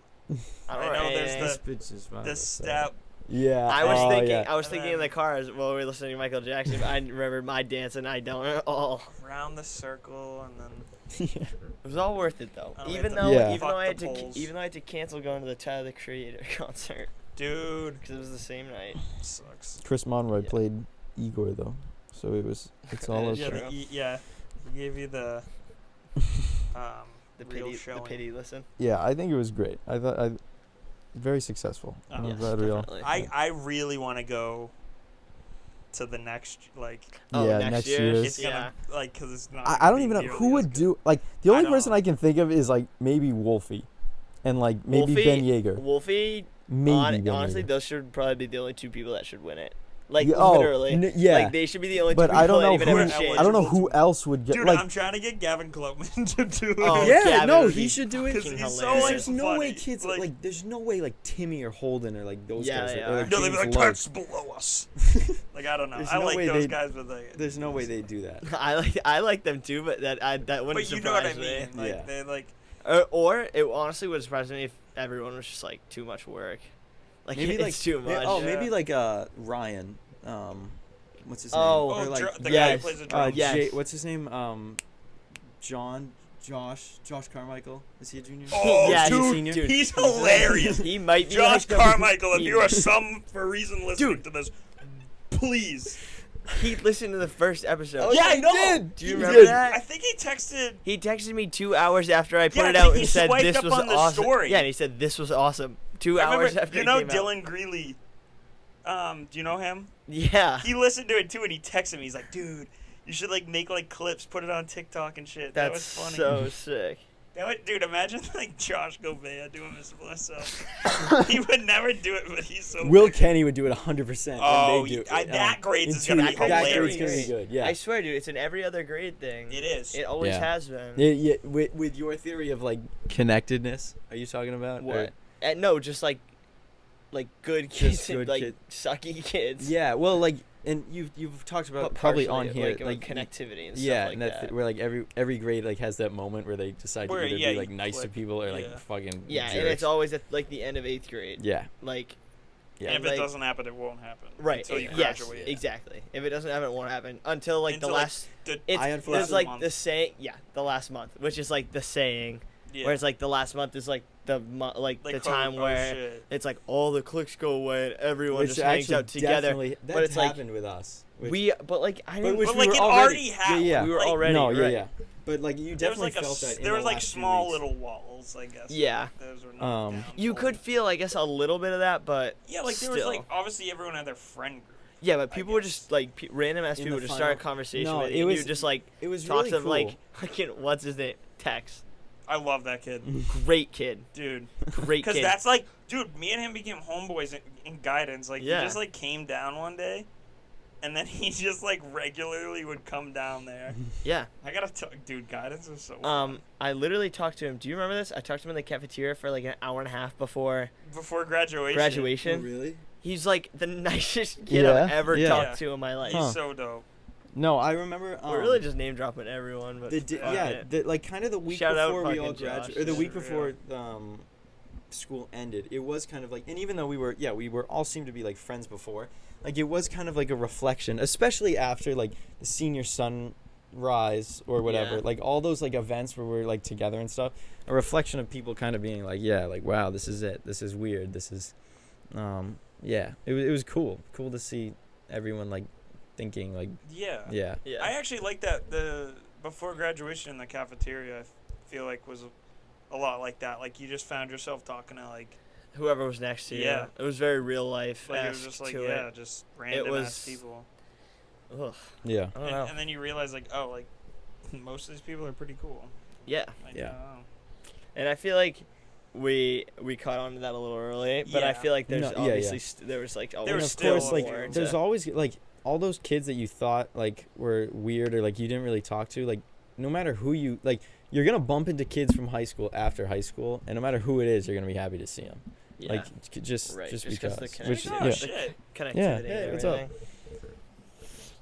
S2: I
S1: I
S2: don't
S1: know
S2: know.
S1: there's
S3: This bitch is fine.
S1: the step.
S4: Yeah.
S2: I was
S4: oh,
S2: thinking,
S4: yeah.
S2: I was
S1: And
S2: thinking
S1: then-
S2: in the cars while we were listening to Michael Jackson. I remember my dance, and I don't at all.
S1: Around the circle and then
S2: It was all worth it though.
S1: Oh,
S2: Even
S1: yeah.
S2: though,
S4: Yeah.
S2: even though I had
S1: Fuck
S2: to,
S1: the polls.
S2: even though I had to cancel going to the Tyler the Creator concert
S1: dude
S2: because it was the same night.
S1: sucks.
S4: Chris Monroy
S2: Yeah.
S4: played Igor though, so it's all
S2: That's
S1: Yeah,
S4: okay.
S2: true.
S1: he gave you the
S2: The
S1: real
S2: pity, the
S1: showing.
S2: pity. Listen,
S4: Yeah, I think it was great. I thought very successful.
S1: Oh,
S4: I'm
S2: yes,
S4: glad we all.
S2: definitely.
S1: I really want to go to the next like
S2: Oh,
S4: Yeah,
S2: next
S4: next
S2: year?
S4: year's.
S1: it's gonna like because it's not.
S4: I don't even know who would do like the
S1: I
S4: only
S1: don't
S4: person
S1: know.
S4: I can think of is like maybe Wolfie, and like maybe
S2: Wolfie-
S4: Ben Yeager.
S2: Wolfie.
S4: Maybe Ben
S2: Honestly,
S4: Yeager.
S2: those should probably be the only two people that should win it. Like
S4: Yeah, oh,
S2: literally,
S4: yeah.
S2: like they should be the only
S4: But
S2: two
S4: I
S2: people
S4: don't know
S2: that even
S4: who
S2: have a
S1: are
S2: chance.
S4: I don't know
S1: eligible
S4: who
S1: to-
S4: else would get
S1: Dude,
S4: like.
S1: I'm trying to get Gavin Cloutman to do it.
S2: Oh,
S3: Yeah,
S2: Gavin
S3: no,
S2: would
S3: he
S2: be
S3: should do it.
S1: Because
S2: fucking
S1: he's so
S2: hilarious.
S3: There's no way
S1: funny.
S3: kids
S1: like
S3: there's no way like Timmy or Holden or like those
S2: Yeah,
S3: guys
S2: they
S3: or,
S2: are.
S3: like
S1: no, they'd be
S3: James
S1: like
S3: Love.
S1: text below us. Like I don't know.
S3: There's
S1: I
S3: no
S1: like
S3: way
S1: those
S3: they'd-
S1: guys, but like
S3: There's no way they do that.
S2: I like them too, but that wouldn't
S1: But you know
S2: surprise
S1: what I
S2: me.
S1: mean? Like
S3: Yeah.
S1: they like.
S2: Or it honestly would surprise me if everyone was just like too much work. Like
S3: Maybe
S2: it's
S3: like
S2: too much.
S3: Oh,
S1: yeah.
S3: maybe like Ryan. What's his name?
S2: Oh,
S3: Or
S1: Oh,
S3: like
S1: the guy
S2: yes.
S1: who plays the
S3: uh,
S1: drums.
S2: Yes.
S3: what's his name? Josh Carmichael. Is he a junior?
S1: Oh,
S2: Yeah,
S3: Is he a
S1: dude,
S3: senior?
S2: dude.
S1: he's hilarious.
S2: He might be
S1: Josh
S2: like the-
S1: Carmichael, if
S2: he-
S1: you are some for reason listening to this, please.
S2: He listened to the first episode.
S3: Oh,
S1: Yeah, I know.
S4: did.
S2: Do you
S4: He
S2: remember
S4: did.
S2: that?
S1: I think he texted.
S2: He texted me 2 hours after I put
S1: Yeah,
S2: it
S1: I
S2: out
S1: think
S2: and
S1: he
S2: said
S1: swiped
S2: this
S1: up
S2: was
S1: on the
S2: awesome.
S1: story.
S2: Yeah, and he said this was awesome. 2
S1: I
S2: hours
S1: remember,
S2: after
S1: you
S2: it
S1: know
S2: came out.
S1: Dylan Greeley. Do you know him?
S2: Yeah.
S1: He listened to it too, and he texted me. He's like, "Dude, you should like make like clips, put it on TikTok and shit." That was
S2: That's
S1: funny.
S2: so sick.
S1: That would, dude, imagine like Josh Gobea doing this for himself. He would never do it, but he's so
S4: Will
S1: good.
S4: Kenny would do it 100%.
S1: Oh,
S4: and they do
S1: that grades
S4: in
S1: is gonna
S4: two-
S1: be
S4: That grade's
S1: hilarious.
S4: gonna be good. Yeah.
S2: I swear, dude, it's an every other grade thing.
S1: It is.
S2: It always
S4: Yeah.
S2: has been.
S4: Yeah, with your theory of like connectedness, are you talking about?
S2: What?
S4: Or-
S2: No, just like good kids,
S4: Just
S2: and,
S4: good
S2: like
S4: kid-
S2: sucky kids.
S4: Yeah, well, like, and you've talked about
S2: But
S4: probably
S2: partially,
S4: on here,
S2: like connectivity and
S4: yeah,
S2: stuff like
S4: and
S2: that.
S4: where like every grade like has that moment where they decide
S1: Where,
S4: to either
S1: yeah,
S4: be like
S1: you
S4: nice to
S1: click.
S4: people or like
S1: Yeah.
S4: fucking
S2: Yeah, and
S4: jerks.
S2: it's always at like the end of 8th grade.
S4: Yeah,
S2: Like,
S4: yeah.
S1: And if
S2: like-
S1: it doesn't happen, it won't happen.
S2: right?
S1: Until you
S2: yes,
S1: graduate.
S2: exactly. If it doesn't happen, it won't happen until like
S1: Until,
S2: the
S1: like,
S2: last.
S1: The,
S2: It's
S4: I
S2: there's
S4: unfortunately-
S2: like
S1: month.
S2: the saying, the last month, which is like the saying,
S1: yeah.
S2: where it's like the last month is like the like the time where
S1: shit.
S2: it's like all the cliques go away and everyone
S4: Which
S2: just hangs
S4: actually
S2: out together.
S4: definitely-
S2: but
S4: that's
S2: it's like-
S4: happened with us.
S2: But like I
S4: But
S2: didn't.
S4: which
S1: But,
S4: we
S1: like,
S4: were
S1: it
S4: already
S1: already happened.
S4: Yeah,
S2: we were
S1: like,
S2: already
S4: no,
S2: right.
S4: yeah. But like you
S1: There was
S4: definitely
S1: like
S4: felt that. in
S1: there
S4: the
S1: was like
S4: last few
S1: small
S4: weeks.
S1: little walls, I guess.
S2: Yeah.
S1: Like, those were not down
S2: You
S1: fully.
S2: could feel, I guess, a little bit of that, but
S1: Yeah, like there
S2: still.
S1: was like obviously everyone had their friend group.
S2: Yeah, but
S1: I
S2: people would
S1: guess.
S2: just like random ass
S4: In
S2: people
S4: the
S2: would just
S4: final-
S2: start a conversation
S4: No,
S2: with
S4: it
S2: you.
S4: was-
S2: You would just like
S4: It was
S2: talk
S4: really
S2: to them
S4: cool.
S2: like fucking what's his name? Tex.
S1: I love that kid,
S2: Great kid.
S1: dude.
S2: Great
S1: Because
S2: kid.
S1: that's like, dude, me and him became homeboys in guidance. Like
S2: Yeah.
S1: he just like came down one day, and then he just like regularly would come down there.
S2: Yeah.
S1: I gotta tell, dude, guidance is so. fun.
S2: I literally talked to him. Do you remember this? I talked to him in the cafeteria for like an hour and a half before
S1: Before graduation.
S2: graduation.
S4: really?
S2: He's like the nicest kid
S4: Yeah,
S2: I've ever
S4: yeah.
S2: talked to in my life.
S1: He's
S4: Huh.
S1: so dope.
S4: No, I remember.
S2: We're really just name dropping everyone, but fuck
S4: yeah,
S2: it.
S4: like kind of the week
S2: Shout out
S4: before we all
S2: fucking Josh.
S4: graduated, or the
S2: This
S4: week
S1: is
S4: before school ended, it was kind of like, and even though we were all seemed to be like friends before, like it was kind of like a reflection, especially after like the senior sunrise or whatever,
S2: Yeah.
S4: like all those like events where we're like together and stuff, a reflection of people kind of being like, yeah, like wow, this is it, this is weird, this is, yeah, it was cool to see everyone like thinking like,
S1: Yeah.
S4: yeah.
S2: Yeah.
S1: I actually like that the before graduation in the cafeteria. I feel like was a lot like that. Like you just found yourself talking to like
S2: Whoever was next to you.
S1: Yeah.
S2: It was very real life.
S1: it was just like
S2: to
S1: yeah,
S2: it.
S1: just random
S2: was-
S1: ass people.
S2: Ugh,
S4: Yeah.
S2: I don't know.
S1: And then you realize like oh like most of these people are pretty cool.
S2: Yeah.
S1: Like,
S4: Yeah.
S1: I don't know.
S2: And I feel like we caught on to that a little early, but I
S1: Yeah.
S2: feel like there's
S4: No, yeah,
S2: obviously
S4: yeah.
S2: there was like
S1: There
S2: always
S1: was
S4: of
S1: still
S4: course, like
S1: more
S4: there's
S2: to-
S4: always like all those kids that you thought like were weird or like you didn't really talk to, like no matter who you like, you're gonna bump into kids from high school after high school, and no matter who it is, you're gonna be happy to see them.
S2: yeah.
S4: Like just
S2: Right,
S4: just
S2: just 'cause
S4: because.
S2: the
S4: Which,
S2: connection.
S1: Oh,
S4: yeah.
S1: shit.
S2: connectivity
S4: Yeah.
S2: and
S4: Hey, what's up?
S2: everything.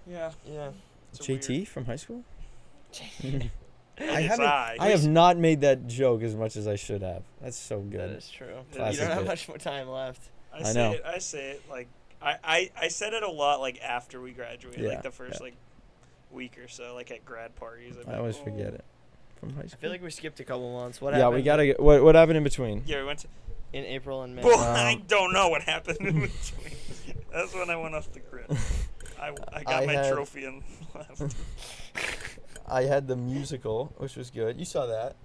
S1: Yeah.
S2: Yeah.
S1: It's a
S4: JT
S1: weird-
S4: from high school.
S1: I
S4: I have not made that joke as much as I should have. That's so
S2: That
S4: good.
S2: is true.
S1: Classic
S2: You don't have
S4: bit.
S2: much more time left.
S4: I know.
S1: I say it like I said it a lot like after we graduated,
S4: Yeah,
S1: like the first
S4: yeah.
S1: like week or so, like at grad parties. I'd be
S4: I
S1: like,
S4: always
S1: "Oh."
S4: forget it. From high school.
S2: I feel like we skipped a couple months. What
S4: yeah,
S2: happened
S4: we gotta get what happened in between.
S1: Yeah, we went to.
S2: in April and May?
S1: Well,
S4: Um,
S1: I don't know what happened in between. That's when I went off the grid. I got
S4: I
S1: my
S4: had-
S1: trophy and left.
S4: I had the musical, which was good. You saw that,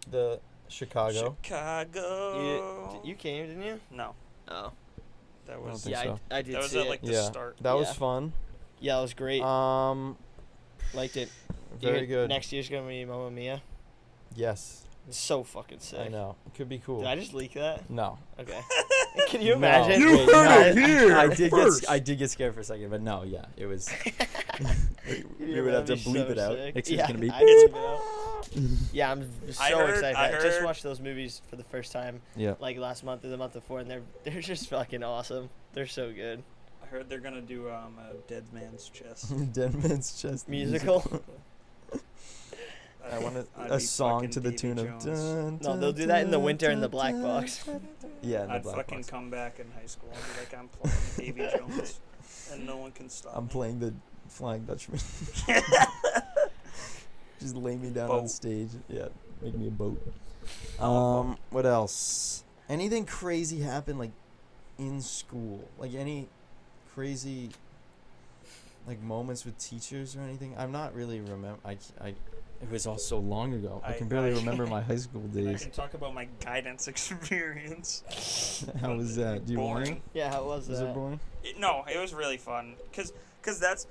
S4: the Chicago.
S1: Chicago.
S2: You came, didn't you?
S1: No,
S2: Oh.
S1: that
S4: don't
S1: was
S4: think
S2: Yeah,
S4: so.
S2: I did
S1: that was
S2: see
S1: at
S2: it.
S1: like the
S4: Yeah,
S1: start.
S4: that was
S2: Yeah.
S4: fun.
S2: Yeah, it was great. Liked it. Do you
S4: Very
S2: think
S4: good.
S2: Next year's gonna be Mamma Mia.
S4: Yes,
S2: It's so fucking sick.
S4: I know. It could be cool.
S2: Did I just leak that?
S4: No.
S2: Okay. Can you
S4: No.
S2: imagine?
S1: You
S4: Wait,
S1: heard
S4: no,
S1: it here
S4: I did
S1: first.
S4: get scared for a second, but no, yeah, it was.
S2: Yeah,
S4: would have to
S2: that'd be
S4: bleep
S2: so
S4: it out.
S2: sick.
S4: It's
S2: yeah,
S4: gonna be
S2: I'd bleep it out. Yeah, I'm so
S1: I heard-
S2: excited.
S1: I
S2: I just
S1: heard-
S2: watched those movies for the first time,
S4: Yeah.
S2: like last month or the month before, and they're just fucking awesome. They're so good.
S1: I heard they're gonna do a Dead Man's Chest.
S4: Dead Man's Chest
S2: Musical.
S4: I wanted
S1: I'd
S4: a
S1: be
S4: song
S1: fucking
S4: to the
S1: Davy
S4: tune of.
S1: Jones.
S4: Dun,
S2: No,
S4: dun,
S2: they'll do that in the
S4: dun,
S2: winter in the
S4: dun,
S2: black
S4: dun,
S2: box.
S4: dun. Yeah, in the
S1: I'd
S4: black
S1: fucking
S4: box.
S1: come back in high school and be like, I'm playing Davy Jones, and no one can stop
S4: I'm
S1: me.
S4: playing the Flying Dutchman. Just lay me down
S1: Boat.
S4: on stage. Yeah, make me a boat.
S1: boat.
S4: What else? Anything crazy happen like in school? Like any crazy like moments with teachers or anything? I'm not really remember. I it was all so long ago. I can barely remember my high school
S1: I
S4: days.
S1: can talk about my guidance experience.
S4: How was that? Do you want?
S1: Boring.
S2: Yeah, how was
S4: Was
S2: that?
S4: it boring?
S1: No, it was really fun. Cause that's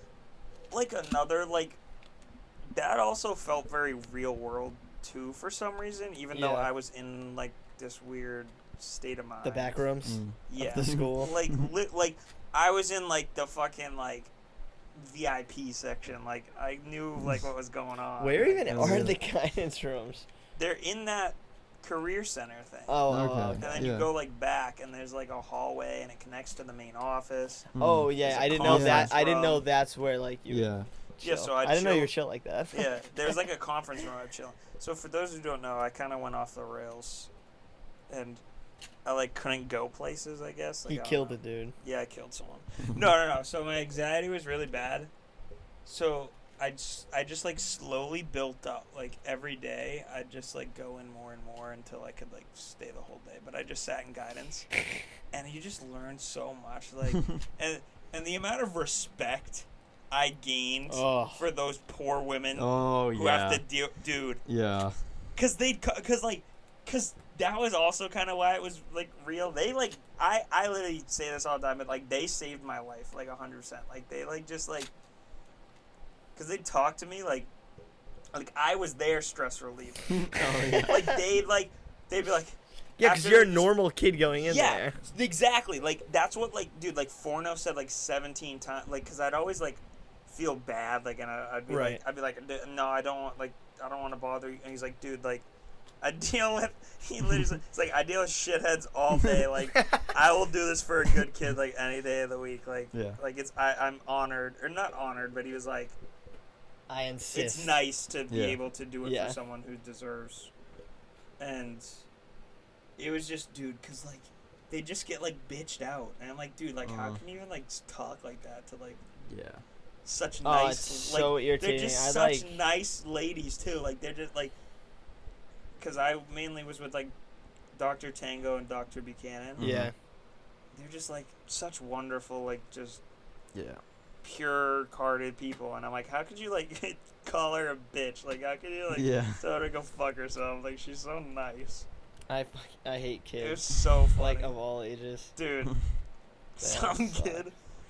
S1: like another like that also felt very real world too for some reason, even though
S2: Yeah.
S1: I was in like this weird state of mind.
S2: The back rooms
S1: Yeah.
S2: of the school.
S1: like I was in like the fucking like VIP section. Like I knew like what was going on.
S2: Where
S1: Like,
S2: even
S4: Yeah.
S2: are the guidance rooms?
S1: they're in that career center thing.
S2: Oh,
S4: Okay.
S1: And then
S4: Yeah.
S1: you go like back, and there's like a hallway, and it connects to the main office.
S2: Oh
S1: There's
S2: yeah,
S1: a
S2: I didn't know that.
S1: conference
S2: I didn't know
S1: room.
S2: that's where like you.
S4: Yeah.
S1: Yeah,
S2: chill.
S1: so I'd
S2: I didn't know you
S1: chill-
S2: were chill like that.
S1: Yeah, there's like a conference room I'm chilling. So for those who don't know, I kind of went off the rails, and I like couldn't go places. I guess like,
S2: He
S1: I don't
S2: killed
S1: know.
S2: a dude.
S1: Yeah, I killed someone. No. So my anxiety was really bad. So I just like slowly built up. Like every day, I'd just like go in more and more until I could like stay the whole day. But I just sat in guidance, and you just learn so much. Like and the amount of respect I gained
S2: Oh.
S1: for those poor women
S4: Oh
S1: who have to deal, dude.
S4: Yeah.
S1: Cause that was also kind of why it was like real. They like I literally say this all the time, but like they saved my life like 100%. Like they like just like, cause they'd talk to me like I was their stress reliever.
S4: Oh yeah.
S1: Like they'd be like.
S2: Yeah, because
S1: after
S2: you're a
S1: they-
S2: normal kid going in
S1: yeah,
S2: there.
S1: exactly. Like that's what like dude like Forno said like 17 times. Like cause I'd always like feel bad like and I'd be
S2: Right.
S1: like no I don't want to bother you, and he's like dude like I deal with he literally said, it's like I deal with shitheads all day, like I will do this for a good kid like any day of the week, like
S4: Yeah.
S1: like it's I'm honored, or not honored, but he was like
S2: I insist.
S1: it's nice to be
S4: Yeah.
S1: able to do it
S2: Yeah.
S1: for someone who deserves. And it was just dude because like they just get like bitched out, and I'm like dude like how can you even like talk like that to like
S4: Yeah.
S1: such
S2: Oh,
S1: nice
S2: it's
S1: like
S2: so
S1: they're
S2: irritating.
S1: just
S2: I
S1: such
S2: like.
S1: nice ladies too, like they're just like because I mainly was with like Dr. Tango and Dr. Buchanan.
S2: Yeah.
S1: They're just like such wonderful like just
S4: Yeah.
S1: pure hearted people, and I'm like how could you like call her a bitch, like how could you like
S4: Yeah.
S1: tell her to go fuck herself, like she's so nice.
S2: I hate
S1: It was
S2: kids.
S1: so funny.
S2: Like of all ages.
S1: Dude,
S2: That sucks.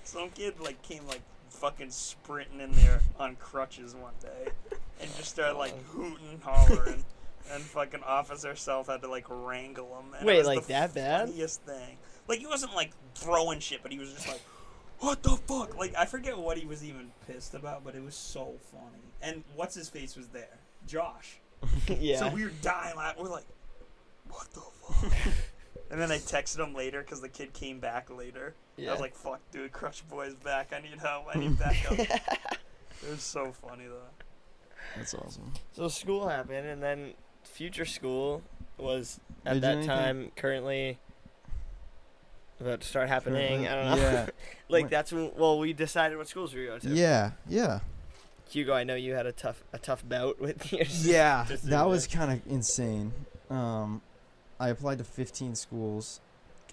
S1: some kid like came like fucking sprinting in there on crutches one day and just started like hooting and hollering, and fucking officer self had to like wrangle him. And it
S2: Wait,
S1: was
S2: like
S1: the
S2: that bad?
S1: funniest thing. Like he wasn't like throwing shit, but he was just like, what the fuck? Like I forget what he was even pissed about, but it was so funny. And what's his face was there, Josh.
S2: Yeah.
S1: So we were dying laughing. We're like, what the fuck? And then I texted him later because the kid came back later.
S2: Yeah.
S1: I was like, fuck, dude, Crush Boy's back. I need help. I need backup. It was so funny, though.
S4: That's awesome.
S2: So school happened, and then future school was at
S4: Did you
S2: that
S4: do anything?
S2: time currently about to start happening. I don't know.
S4: Yeah.
S2: Like
S4: What-
S2: that's when we decided what schools we were going to.
S4: Yeah. Yeah.
S2: Hugo, I know you had a tough bout with your
S4: Yeah.
S2: decision.
S4: That was kind of insane. I applied to 15 schools,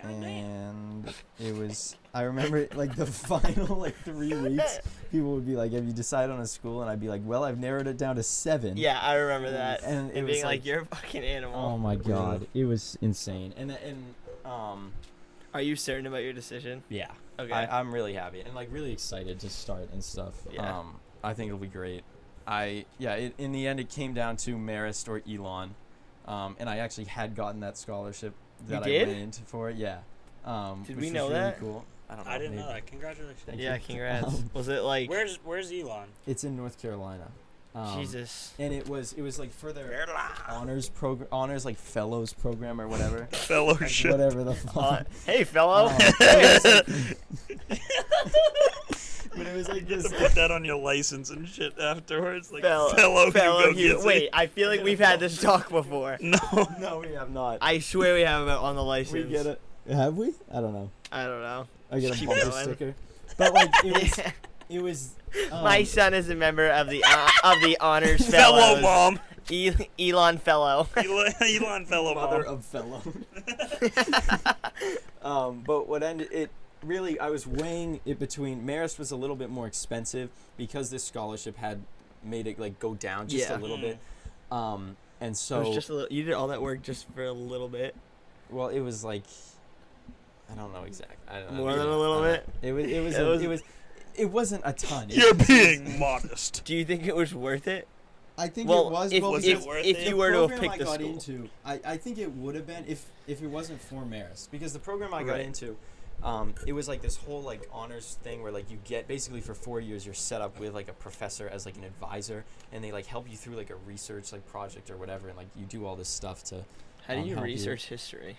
S4: and it was. I remember like the final like 3 weeks. People would be like, "Have you decided on a school?" And I'd be like, "Well, I've narrowed it down to 7."
S2: Yeah, I remember that.
S4: And it
S2: being
S4: was
S2: like,
S4: like-
S2: you're a fucking animal.
S4: Oh my god, it was insane. And
S2: Are you certain about your decision?
S4: yeah.
S2: Okay.
S4: I'm really happy and like really excited to start and stuff.
S2: Yeah.
S4: I think it'll be great. In the end it came down to Marist or Elon, and I actually had gotten that scholarship that
S2: You did?
S4: I went into for it. Yeah.
S2: Did
S4: which
S2: we
S4: was
S2: know
S4: really
S2: that?
S4: Cool. I don't know.
S1: I didn't know
S4: maybe.
S1: that. Congratulations.
S4: Thank
S2: Yeah,
S4: you.
S2: congrats. Was it like
S1: Where's Elon?
S4: It's in North Carolina.
S2: Jesus?
S4: And it was like for their honors like fellows program or whatever.
S1: Fellowship.
S4: Whatever the fuck.
S2: Hey, fellow.
S4: But it was like
S1: You have
S4: this.
S1: to put that on your license and shit afterwards. Like,
S2: fellow
S1: fellow
S2: Hugo.
S1: Hugo.
S2: Wait, I feel like we've had this talk before.
S1: No.
S4: No, we have not.
S2: I swear we have it on the license.
S4: We get it. Have we? I don't know.
S2: I don't know.
S4: I get a
S2: Keep
S4: bumper
S2: going.
S4: sticker. But like it was
S2: My son is a member of the honors
S1: Fellow
S2: fellows.
S1: mom.
S2: Elon fellow.
S1: Elon fellow
S4: mother
S1: mom.
S4: of fellow. But what ended it really I was weighing it between Marist was a little bit more expensive because this scholarship had made it like go down just
S2: Yeah.
S4: a little bit. And
S2: It was
S4: so
S2: just a little, you did all that work just for a little bit.
S4: well it was like I don't know exactly. I don't know.
S2: More than a little bit?
S4: It wasn't a ton.
S1: You're being modest.
S2: Do you think it was worth it?
S4: I think
S2: Well,
S4: it was.
S2: if,
S4: well,
S1: Was
S2: if,
S1: it worth
S2: if
S1: it?
S2: you
S4: the
S2: were to have
S4: program
S2: picked the
S4: I got
S2: school.
S4: into, I think it would have been if it wasn't for Marist, because the program I got
S2: Right.
S4: into, it was like this whole like honors thing where like you get basically for 4 years you're set up with like a professor as like an advisor, and they like help you through like a research like project or whatever, and like you do all this stuff to.
S2: How do you
S4: help
S2: research history?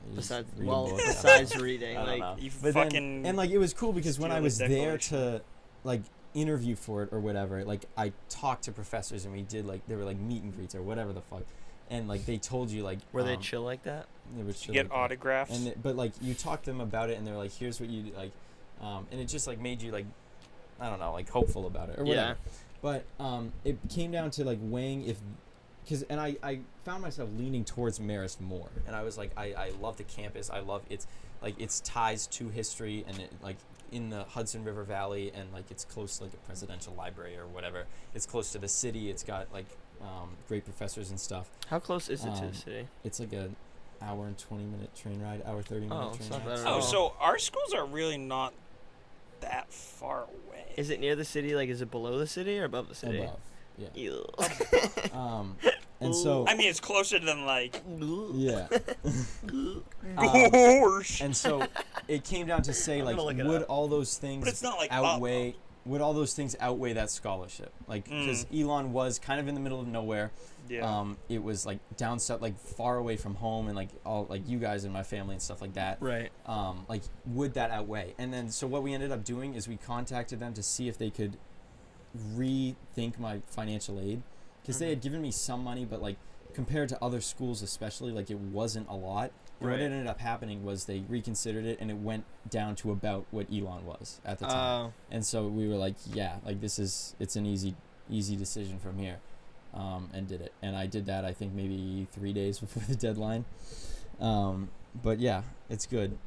S4: you just
S2: Besides,
S4: read a
S2: well,
S4: book.
S2: besides reading,
S4: I don't
S2: like,
S4: know.
S1: You
S4: But then-
S1: fucking
S4: and like it was cool because when
S1: steal
S4: I
S1: the
S4: was there
S1: declaration.
S4: to like interview for it or whatever, like I talked to professors and we did like there were like meet and greets or whatever the fuck, and like they told you like
S2: were they chill like that?
S4: It was
S1: you
S4: chill
S1: get
S4: like that.
S1: autographs.
S4: And but like you talk to them about it and they're like, here's what you like, and it just like made you like, I don't know, like hopeful about it or whatever. But it came down to like weighing if, and I found myself leaning towards Marist more, and I was like I love the campus, I love its ties to history, and it like in the Hudson River Valley, and like it's close to like a presidential library or whatever. It's close to the city. It's got like great professors and stuff.
S2: How close is it to
S4: Um,
S2: the city?
S4: It's like a hour and 20-minute train ride, hour 30-minute
S2: Oh,
S4: train
S2: it's not
S4: ride.
S2: bad at
S1: Oh,
S2: all.
S1: so our schools are really not that far away.
S2: Is it near the city? Like, is it below the city or above the city?
S4: Above, yeah.
S2: Ew.
S4: And so
S1: I mean, it's closer than like.
S4: yeah.
S1: Gosh.
S4: And so it came down to say
S2: I'm
S4: like,
S2: gonna look it
S4: would
S2: up.
S4: all those things
S1: But it's not like
S4: outweigh? Would all those things outweigh that scholarship? Like, because Elon was kind of in the middle of nowhere.
S1: Yeah.
S4: It was like down south, like far away from home, and like all like you guys and my family and stuff like that.
S2: Right.
S4: Like, would that outweigh? And then so what we ended up doing is we contacted them to see if they could rethink my financial aid, because they had given me some money, but like compared to other schools especially, like it wasn't a lot. And
S2: Right.
S4: what ended up happening was they reconsidered it, and it went down to about what Elon was at the time.
S2: Oh.
S4: And so we were like, yeah, like it's an easy decision from here, and did it. And I did that, I think maybe 3 days before the deadline. But yeah, it's good.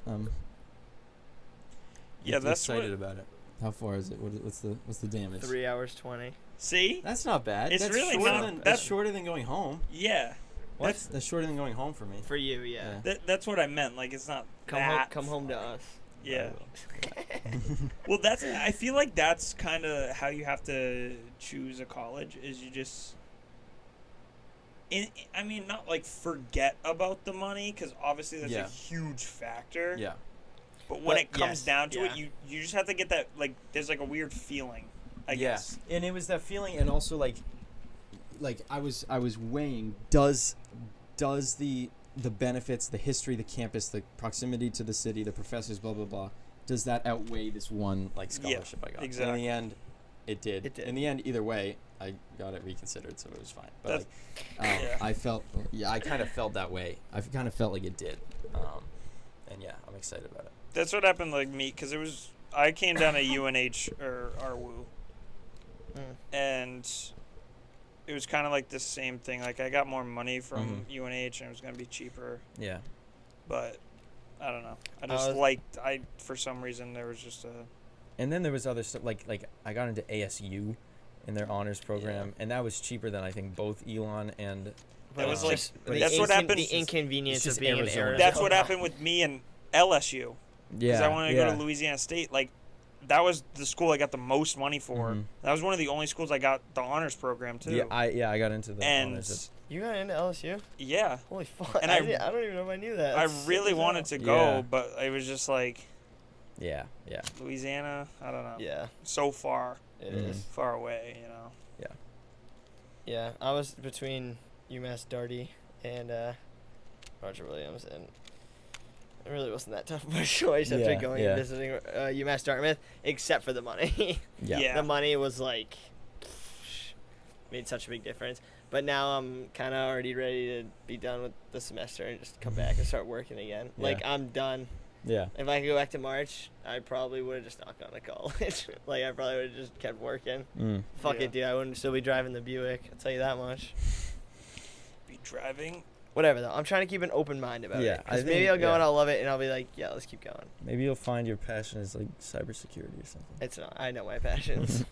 S1: Yeah, that's
S4: excited
S1: what-
S4: about it. How far is it? What's the damage?
S2: 3 hours 20.
S1: See?
S4: That's not bad.
S1: It's
S4: that's
S1: really
S4: shorter
S1: not-
S4: Than,
S1: that-
S4: that's shorter than going home.
S1: Yeah.
S2: What?
S4: That's shorter than going home for me.
S2: For you, yeah.
S1: That's what I meant. Like, it's not
S2: Come
S1: that.
S2: home to us.
S1: Yeah. Well, I feel like that's kind of how you have to choose a college. Is you just. I mean, not like forget about the money, because obviously that's
S4: Yeah.
S1: a huge factor.
S4: Yeah.
S1: But when
S2: But
S1: it comes
S2: yes,
S1: down to
S2: yeah.
S1: it, you just have to get that, like, there's like a weird feeling, I
S4: Yeah.
S1: guess.
S4: And it was that feeling, and also like I was weighing, does the benefits, the history, the campus, the proximity to the city, the professors, blah blah blah, does that outweigh this one like scholarship I got?
S1: exactly.
S4: And in the end, it did.
S2: It did.
S4: In the end, either way, I got it reconsidered, so it was fine. But
S1: That's- yeah.
S4: I kind of felt that way. I kind of felt like it did. And yeah, I'm excited about it.
S1: That's what happened, like me, because I came down to UNH or RWU, and it was kind of like the same thing. Like, I got more money from UNH, and it was going to be cheaper,
S4: Yeah.
S1: but I don't know. I just for some reason, there was just a.
S4: And then there was other stuff like I got into ASU in their honors program, and that was cheaper than I think both Elon and.
S2: But
S1: was
S2: it's
S1: like-
S2: just
S4: but
S2: the
S1: that's what happened-
S2: The inconvenience
S4: it's just
S2: of being
S4: Arizona.
S2: in Arizona.
S1: That's what happened with me and LSU. Because I wanted to go to Louisiana State. Like, that was the school I got the most money for.
S4: Mhm.
S1: That was one of the only schools I got the honors program too.
S4: Yeah, I got into the
S1: and
S4: honors.
S2: You got into LSU?
S1: yeah,
S2: Holy fuck!
S1: And
S2: I
S1: I
S2: don't even know if I knew that.
S1: I
S2: That's
S1: really
S2: sick as
S1: wanted
S2: hell.
S1: to go,
S4: Yeah.
S1: but it was just like
S4: Yeah.
S1: Louisiana. I don't know.
S2: Yeah,
S1: So far,
S2: it
S4: Mhm.
S2: is.
S1: far away. You know.
S2: Yeah, I was between UMass Darty and Roger Williams, and it really wasn't that tough of a choice after
S4: Yeah,
S2: going
S4: yeah.
S2: and visiting UMass Dartmouth, except for the money.
S1: Yeah.
S2: The money was like made such a big difference. But now I'm kind of already ready to be done with the semester and just come back and start working again.
S4: Yeah.
S2: Like, I'm done.
S4: Yeah.
S2: If I could go back to March, I probably would have just not gone to college. Like, I probably would have just kept working.
S4: Mm.
S2: Fuck
S1: Yeah.
S2: it, dude. I wouldn't still be driving the Buick. I'll tell you that much.
S1: Be driving.
S2: Whatever, though. I'm trying to keep an open mind about
S4: Yeah,
S2: it.
S4: I
S2: 'Cause maybe
S4: think-
S2: I'll go
S4: yeah.
S2: and I'll love it, and I'll be like, yeah, let's keep going.
S4: Maybe you'll find your passion is like cybersecurity or something.
S2: It's not. I know my passions.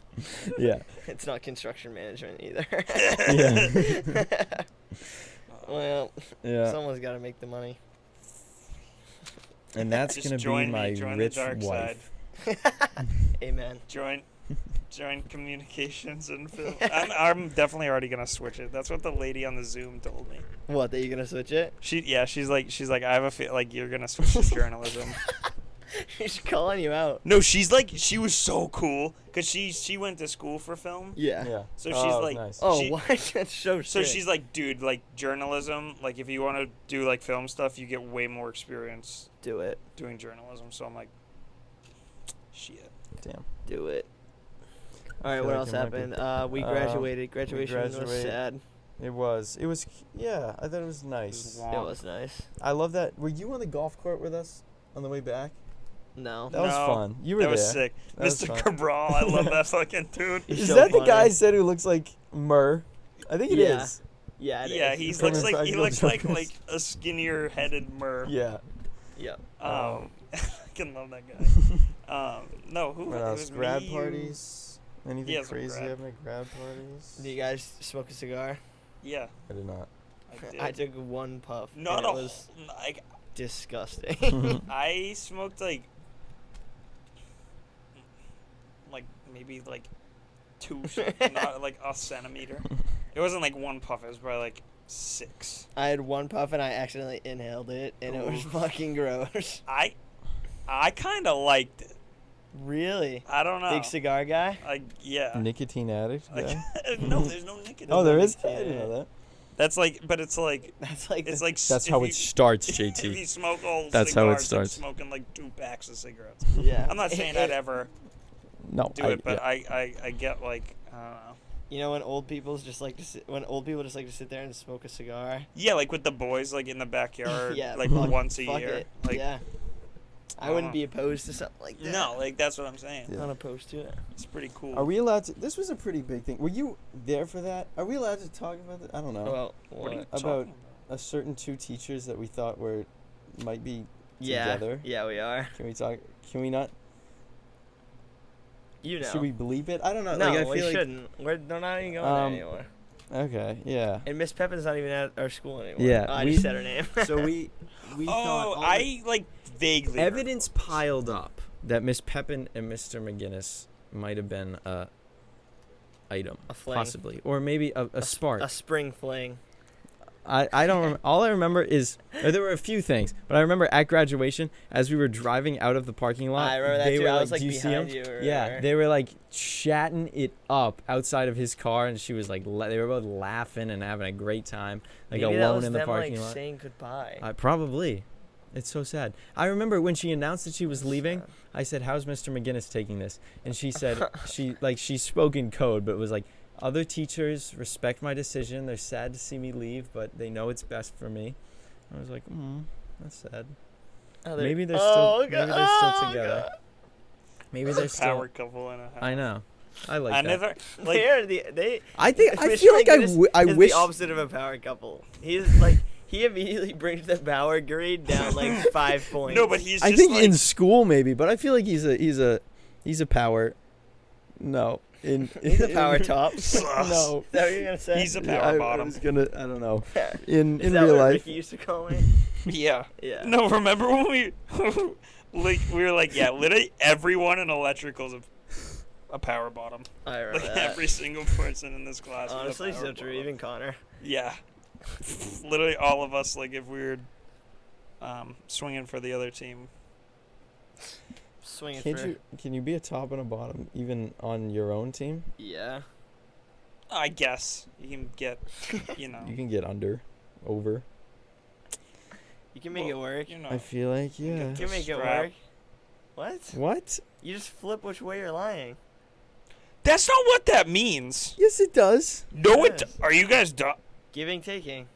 S4: Yeah.
S2: It's not construction management either.
S4: Yeah.
S2: Well,
S4: Yeah.
S2: someone's got to make the money.
S4: And that's
S1: Just
S4: gonna
S1: join
S4: be
S1: me,
S4: my
S1: join the
S4: rich
S1: dark
S4: wife.
S2: Amen.
S1: Join Join communications and film. I'm definitely already gonna switch it. That's what the lady on the Zoom told me.
S2: What? That you gonna switch it?
S1: She's like I have a feel like you're gonna switch to journalism.
S2: She's calling you out.
S1: No, she was so cool because she went to school for film.
S2: Yeah.
S4: Yeah.
S1: So she's
S4: Oh,
S1: like,
S4: nice.
S2: Oh,
S1: She-
S2: why? That's so.
S1: So
S2: sick.
S1: she's like, dude, like journalism. Like if you want to do like film stuff, you get way more experience
S2: do it.
S1: doing journalism. So I'm like, shit.
S4: Damn.
S2: Do it. All right.
S4: feel
S2: What
S4: like
S2: else
S4: it might be-
S2: happened? We graduated. Graduation was
S4: graduate-
S2: sad.
S4: It was. Yeah, I thought it was nice.
S2: It was nice.
S4: I love that. Were you on the golf court with us on the way back?
S2: No.
S4: That was
S1: No,
S4: fun. You were
S1: That
S4: there.
S1: was sick.
S4: That was
S1: Mr.
S4: fun.
S1: Cabral, I love that fucking dude.
S2: He's
S4: Is
S2: so
S4: that the
S2: funny.
S4: guy I said who looks like Mur? I think it
S2: Yeah.
S4: is.
S2: Yeah. It
S1: Yeah,
S2: is.
S1: he
S4: From
S1: looks like
S4: Impractical Jokers.
S1: a skinnier headed Mur.
S4: Yeah.
S2: Yeah.
S1: I can love that guy. No, who?
S4: What
S1: it
S4: else?
S1: was
S4: Grab
S1: me,
S4: parties? Anything
S1: Yeah, some
S4: crazy
S1: grab.
S4: happening at grab parties?
S2: Do you guys smoke a cigar?
S1: Yeah,
S4: I did not.
S1: I did.
S2: I took one puff.
S1: Not
S2: and
S1: a
S2: it was
S1: like
S2: disgusting.
S1: I smoked like maybe like not like a centimeter. It wasn't like one puff. It was probably like 6.
S2: I had one puff and I accidentally inhaled it, and it was
S1: Oof.
S2: fucking gross.
S1: I kind of liked it.
S2: Really?
S1: I don't know.
S2: Big cigar guy?
S1: Like yeah.
S4: Nicotine addict?
S1: Like,
S4: Yeah.
S1: no, there's no nicotine.
S4: Oh, there is? I
S2: nicotine.
S4: didn't know that.
S1: That's like, but it's like
S2: That's like
S1: it's
S2: the-
S1: like
S3: That's
S1: if
S3: how
S1: you-
S3: it starts,
S1: If you
S3: JT.
S1: smoke all
S3: That's how it
S1: cigars,
S3: starts.
S1: Like smoking like 2 packs of cigarettes.
S2: yeah.
S1: I'm not saying I'd ever
S4: No.
S1: do it, but I get like I don't know.
S2: You know when old people just like to sit there and smoke a cigar.
S1: Yeah, like with the boys, like in the backyard,
S2: Yeah,
S1: like
S2: fuck-
S1: once a
S2: Fuck
S1: year.
S2: it.
S1: Like
S2: yeah. I wouldn't be opposed to something like that.
S1: no, like that's what I'm saying.
S4: Yeah.
S2: Not opposed to it.
S1: It's pretty cool.
S4: Are we allowed to? This was a pretty big thing. Were you there for that? Are we allowed to talk about that? I don't know.
S2: Well,
S1: What are you
S4: About-
S1: talking
S4: A certain 2 teachers that we thought might be
S2: yeah.
S4: together.
S2: Yeah, we are.
S4: Can we talk? Can we not?
S2: You know.
S4: Should we bleep it? I don't know.
S2: No,
S4: like, I
S2: we
S4: feel
S2: shouldn't. We're not even going
S4: Um,
S2: there anymore.
S4: Okay. Yeah.
S2: And Miss Pepin's not even at our school anymore.
S4: Yeah,
S2: Oh, I
S4: we-
S2: just said her name.
S4: So we
S1: Oh, I like vaguely.
S3: Evidence piled up that Miss Pepin and Mr. McGinnis might have been a item,
S2: A fling.
S3: possibly, or maybe a spark.
S2: A spring fling.
S3: I don't remember. All I remember is there were a few things, but I remember at graduation as we were driving out of the parking lot,
S2: I remember that
S3: they
S2: too.
S3: were
S2: I
S3: like,
S2: was like
S3: "Do you see
S2: behind
S3: him?"
S2: you. Or
S3: Yeah,
S2: whatever.
S3: they were like chatting it up outside of his car, and she was like, they were both laughing and having a great time, like
S2: Maybe that
S3: alone
S2: was
S3: in the
S2: them,
S3: parking
S2: like,
S3: lot.
S2: saying goodbye.
S3: Probably. It's so sad. I remember when she announced that she was leaving,
S2: Sad.
S3: I said, "How's Mr. McGinnis taking this?" And she said, she spoke in code, but was like, "Other teachers respect my decision. They're sad to see me leave, but they know it's best for me." I was like, that's sad. Maybe they're still together.
S2: God.
S3: Maybe
S1: It's a
S3: they're still.
S1: power couple in a house.
S3: I know. I like
S1: I
S3: that.
S1: never like.
S2: They
S3: I think I
S2: Mr.
S3: feel like
S2: McGinnis
S3: I
S2: is
S3: wish.
S2: the opposite of a power couple. He's like he immediately brings the power grade down like 5 points.
S1: No, but he's
S3: I
S1: just
S3: think
S1: like.
S3: in school maybe, but I feel like he's a power. No,
S2: he's a power top. Is
S1: Sus.
S2: that what you're gonna say?
S1: He's a
S4: Yeah,
S1: power
S4: I
S1: bottom.
S4: was gonna. I don't know.
S2: Is
S4: In
S2: that
S4: real
S2: what
S4: life.
S2: Ricky used to call me?
S1: Yeah.
S2: Yeah.
S1: No, remember when we like we were like, yeah, literally everyone in electrical's a power bottom.
S2: I remember
S1: Like
S2: that.
S1: every single person in this class. was a
S2: Honestly,
S1: power
S2: so true.
S1: bottom.
S2: Even Connor.
S1: Yeah. Literally all of us, like if we were swinging for the other team.
S2: Swinging
S4: Can't
S2: for.
S4: can you be a top and a bottom even on your own team?
S2: Yeah.
S1: I guess you can get, you know.
S4: You can get under, over.
S2: You can make it work.
S1: You know.
S4: I feel like
S1: You
S4: yeah.
S1: get
S2: You can make it
S1: strap.
S2: work. What?
S4: What?
S2: You just flip which way you're lying.
S1: That's not what that means.
S4: Yes, it does.
S1: No,
S2: Yes.
S1: Are you guys done?
S2: Giving, taking.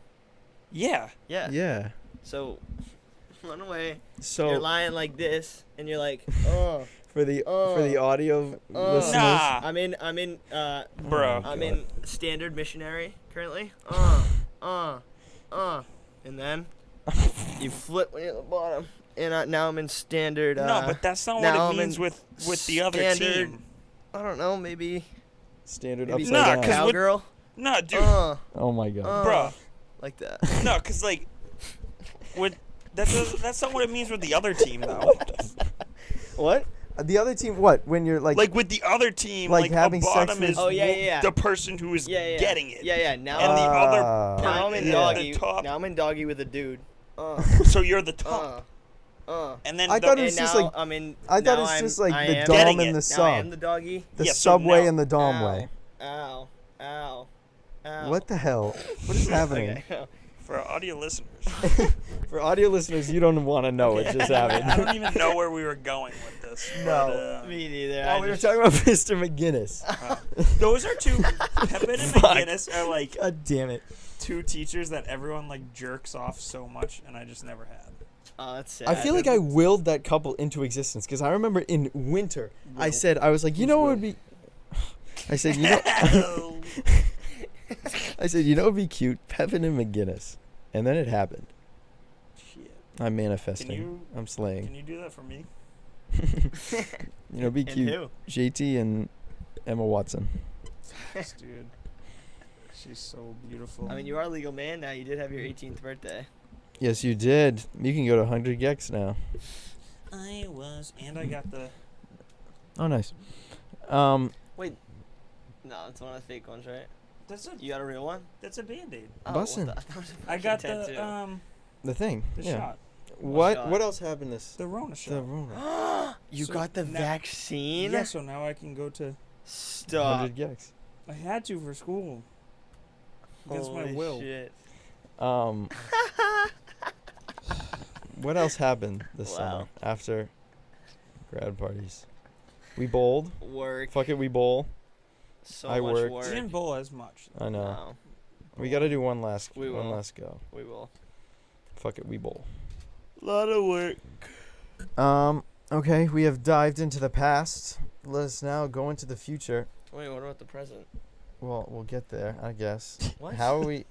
S1: Yeah.
S2: Yeah.
S4: Yeah.
S2: So, run away.
S4: So
S2: You're lying like this, and you're like, oh,
S4: for the audio listeners,
S1: Nah.
S2: I'm in,
S1: Bro.
S2: I'm in standard missionary currently. And then you flip when you're at the bottom, and now I'm in standard.
S1: No, but that's not
S2: now
S1: what
S2: I'm
S1: it means
S2: in
S1: with the other
S2: standard-
S1: team.
S2: I don't know, maybe
S4: standard
S2: maybe
S4: upside
S1: Nah,
S4: down.
S1: 'cause what-
S2: cowgirl.
S1: No, dude.
S4: Oh my god.
S1: Bro.
S2: Like that.
S1: No, because, like, that's not what it means with the other team, though.
S2: What?
S4: The other team, what? When you're like
S1: with the other team,
S4: like
S1: like
S4: having
S1: a
S4: sex
S1: bottom
S4: with-
S1: is
S2: Oh, yeah.
S1: the person who is
S2: Yeah.
S1: getting it.
S2: Yeah. Now,
S1: And the other
S2: now I'm in
S1: yeah.
S2: doggy.
S1: The top.
S2: Now I'm in doggy with a dude.
S1: So you're the top.
S2: And
S1: And then
S4: I thought it
S2: now
S4: was just like
S2: I'm in.
S4: I thought
S2: now
S4: it's
S2: I'm-
S4: just like
S2: I
S4: the
S2: am
S4: dom
S1: getting
S4: and
S1: it.
S4: the
S2: Now I am
S4: sub,
S2: the doggy.
S4: the
S1: Yeah, so
S4: subway
S1: now-
S4: and the dom
S2: Ow.
S4: way.
S2: Ow.
S4: What the hell? What is happening?
S2: Okay.
S1: for our audio listeners,
S4: For audio listeners, you don't want to know what just
S1: I
S4: happened.
S1: don't even know where we were going with this.
S4: No.
S1: But,
S2: Me neither.
S4: Oh,
S2: I
S4: we were
S2: just-
S4: talking about Mr. McGinnis.
S1: those are two. Pepin and
S4: Fuck.
S1: McGinnis are like
S4: God damn it.
S1: two teachers that everyone like jerks off so much, and I just never had.
S2: Oh, that's sad.
S4: I feel like I willed that couple into existence because I remember in winter I said I was like, you know what would be. I said, you know. I said, you know, it'd be cute, Pepin and McGinnis, and then it happened.
S1: Shit.
S4: I'm manifesting.
S1: Can you-
S4: I'm slaying.
S1: Can you do that for me?
S4: You know, it'd be
S2: And
S4: cute.
S2: who?
S4: JT and Emma Watson.
S1: Yes, dude. She's so beautiful.
S2: I mean, you are a legal man now. You did have your 18th birthday.
S4: Yes, you did. You can go to 100 Gex now.
S1: I was, and I got the.
S4: Oh, nice.
S2: No, it's one of the fake ones, right?
S1: That's a
S2: You got a real one?
S1: that's a Band-Aid.
S2: Oh,
S4: Bussin'.
S2: what the- that was a
S1: I
S2: fucking
S1: got
S2: tattoo.
S4: The thing.
S1: the
S4: yeah.
S1: shot,
S4: What?
S2: shot?
S4: What else happened this?
S1: the Rona shot.
S4: The Rona.
S2: You
S1: So
S2: got the
S1: now-
S2: vaccine?
S1: Yeah, so now I can go to.
S2: Stop.
S4: 100 Gex.
S1: I had to for school. Against my
S2: Holy
S1: will.
S2: Shit.
S4: What else happened this
S2: Wow.
S4: summer after grad parties? We bowled.
S2: Work.
S4: Fuck it, we bowl.
S2: So
S4: I
S2: much
S4: worked.
S2: work.
S1: Didn't bowl as much.
S4: I know.
S2: No,
S4: We got to do one last
S2: We
S4: one
S2: will.
S4: last go.
S2: we will.
S4: Fuck it, we bowl.
S2: Lot of work.
S4: Okay, we have dived into the past. Let us now go into the future.
S2: Wait, what about the present?
S4: Well, we'll get there, I guess.
S2: What?
S4: How are we?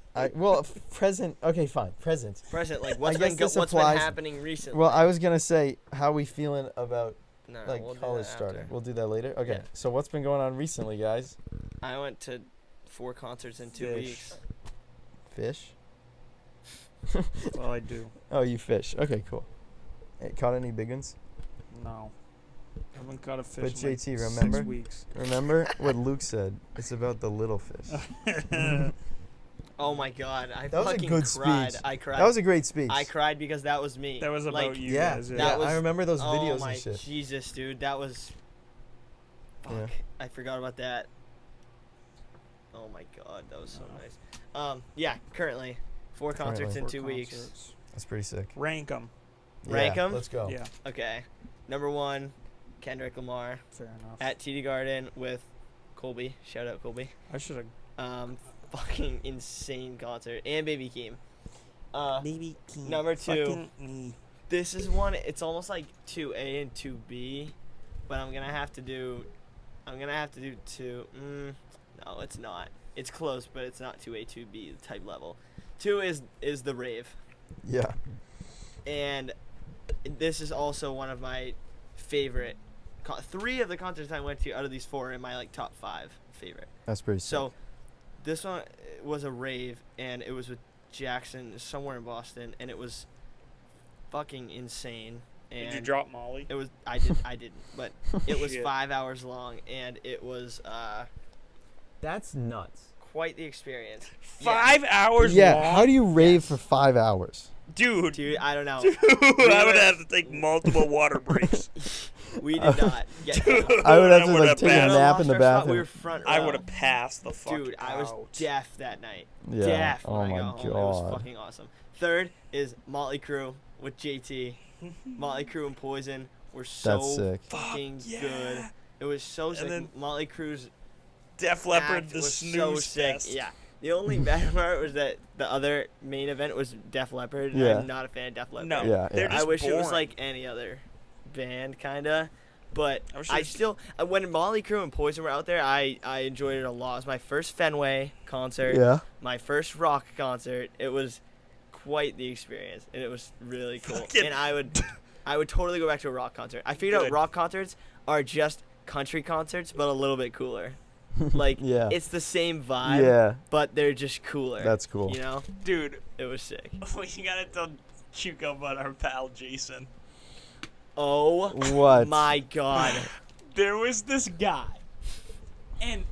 S4: Present. Okay, fine. Present.
S2: Present, like
S4: guess this
S2: what's been
S4: applies-
S2: happening recently?
S4: Well, I was gonna say, how we feeling about
S2: no,
S4: like
S2: we'll do
S4: college
S2: that
S4: starting?
S2: after.
S4: We'll do that later. Okay.
S2: Yeah.
S4: So what's been going on recently, guys?
S2: I went to 4 concerts in 2
S1: Fish.
S2: weeks.
S4: Fish.
S1: That's all I do.
S4: Oh, you fish. Okay, cool. Hey, caught any big ones?
S1: No. I haven't caught a fish
S4: But
S1: in like
S4: JT,
S1: 6
S4: remember?
S1: weeks.
S4: Remember what Luke said? It's about the little fish.
S2: Oh my god, I
S4: That was a
S2: fucking
S4: good
S2: cried.
S4: speech.
S2: I cried.
S4: That was a great speech.
S2: I cried because that was me.
S1: That was about
S2: like,
S1: you
S4: Yeah,
S1: guys.
S4: yeah.
S2: That was-
S4: I remember those
S2: Oh
S4: videos
S2: my
S4: and shit.
S2: Jesus, dude, that was. Fuck,
S4: Yeah.
S2: I forgot about that. Oh my god, that was so nice. Yeah, currently 4 concerts in
S4: Currently.
S2: 2 weeks.
S1: Concerts.
S4: That's pretty sick.
S1: Rank them.
S2: Rank
S4: Yeah,
S2: 'em?
S4: Let's go.
S1: Yeah,
S2: Okay, number 1, Kendrick Lamar
S1: fair enough.
S2: at TD Garden with Colby. Shout out Colby.
S1: I should have.
S2: Fucking insane concert, and Baby Keem.
S1: Baby
S2: number 2.
S1: fucking me.
S2: This is one. It's almost like 2A and 2B, but I'm gonna have to do 2. No, it's not. It's close, but it's not 2A 2B type level. 2 is the rave,
S4: Yeah.
S2: and this is also one of my favorite. 3 of the concerts I went to out of these 4 are in my like top 5 favorite.
S4: That's pretty sick.
S2: So, this one was a rave, and it was with Jackson somewhere in Boston, and it was fucking insane. And
S1: Did you drop Molly?
S2: It was I didn't, but it was
S1: Shit.
S2: 5 hours long, and it was
S3: That's nuts.
S2: quite the experience.
S1: 5 hours
S4: yeah.
S1: long?
S4: How do you rave
S2: Yes.
S4: for 5 hours?
S1: Dude,
S2: Dude, I don't know.
S1: I would have to take multiple water breaks.
S2: We did not get.
S1: Dude,
S4: I would have to
S1: would've
S4: like take a
S1: passed.
S4: nap in the
S2: We
S4: bathroom.
S2: were front row.
S1: I would have passed the fuck
S2: Dude, I was
S1: out.
S2: deaf that night.
S4: Yeah.
S2: Deaf
S4: Oh
S2: when
S4: my
S2: I got home. It
S4: god.
S2: was fucking awesome. 3rd is Motley Crue with JT. Motley Crue and Poison were so
S4: That's sick.
S2: fucking
S1: Fuck yeah.
S2: good. It was so sick.
S1: then
S2: Motley Crue's
S1: Def Leppard,
S2: act
S1: the
S2: was
S1: snooze
S2: so sick.
S1: fest.
S2: Yeah. The only bad part was that the other main event was Def Leppard.
S4: Yeah.
S2: I'm not a fan of Def Leppard.
S1: No,
S4: Yeah,
S1: they're
S4: yeah.
S1: just
S2: I wish it was
S1: boring.
S2: like any other band, kinda. But
S1: I wish
S2: I
S1: it was-
S2: still, when Motley Crue and Poison were out there, I enjoyed it a lot. It was my first Fenway concert,
S4: Yeah.
S2: my first rock concert. It was quite the experience, and it was really cool.
S1: Fucking-
S2: And I would totally go back to a rock concert. I figured out
S1: Good.
S2: rock concerts are just country concerts, but a little bit cooler. Like,
S4: Yeah.
S2: it's the same vibe,
S4: Yeah.
S2: but they're just cooler.
S4: That's cool.
S2: You know?
S1: Dude,
S2: It was sick.
S1: we gotta tell Cuco about our pal Jason.
S2: Oh
S4: What?
S2: my god.
S1: There was this guy, and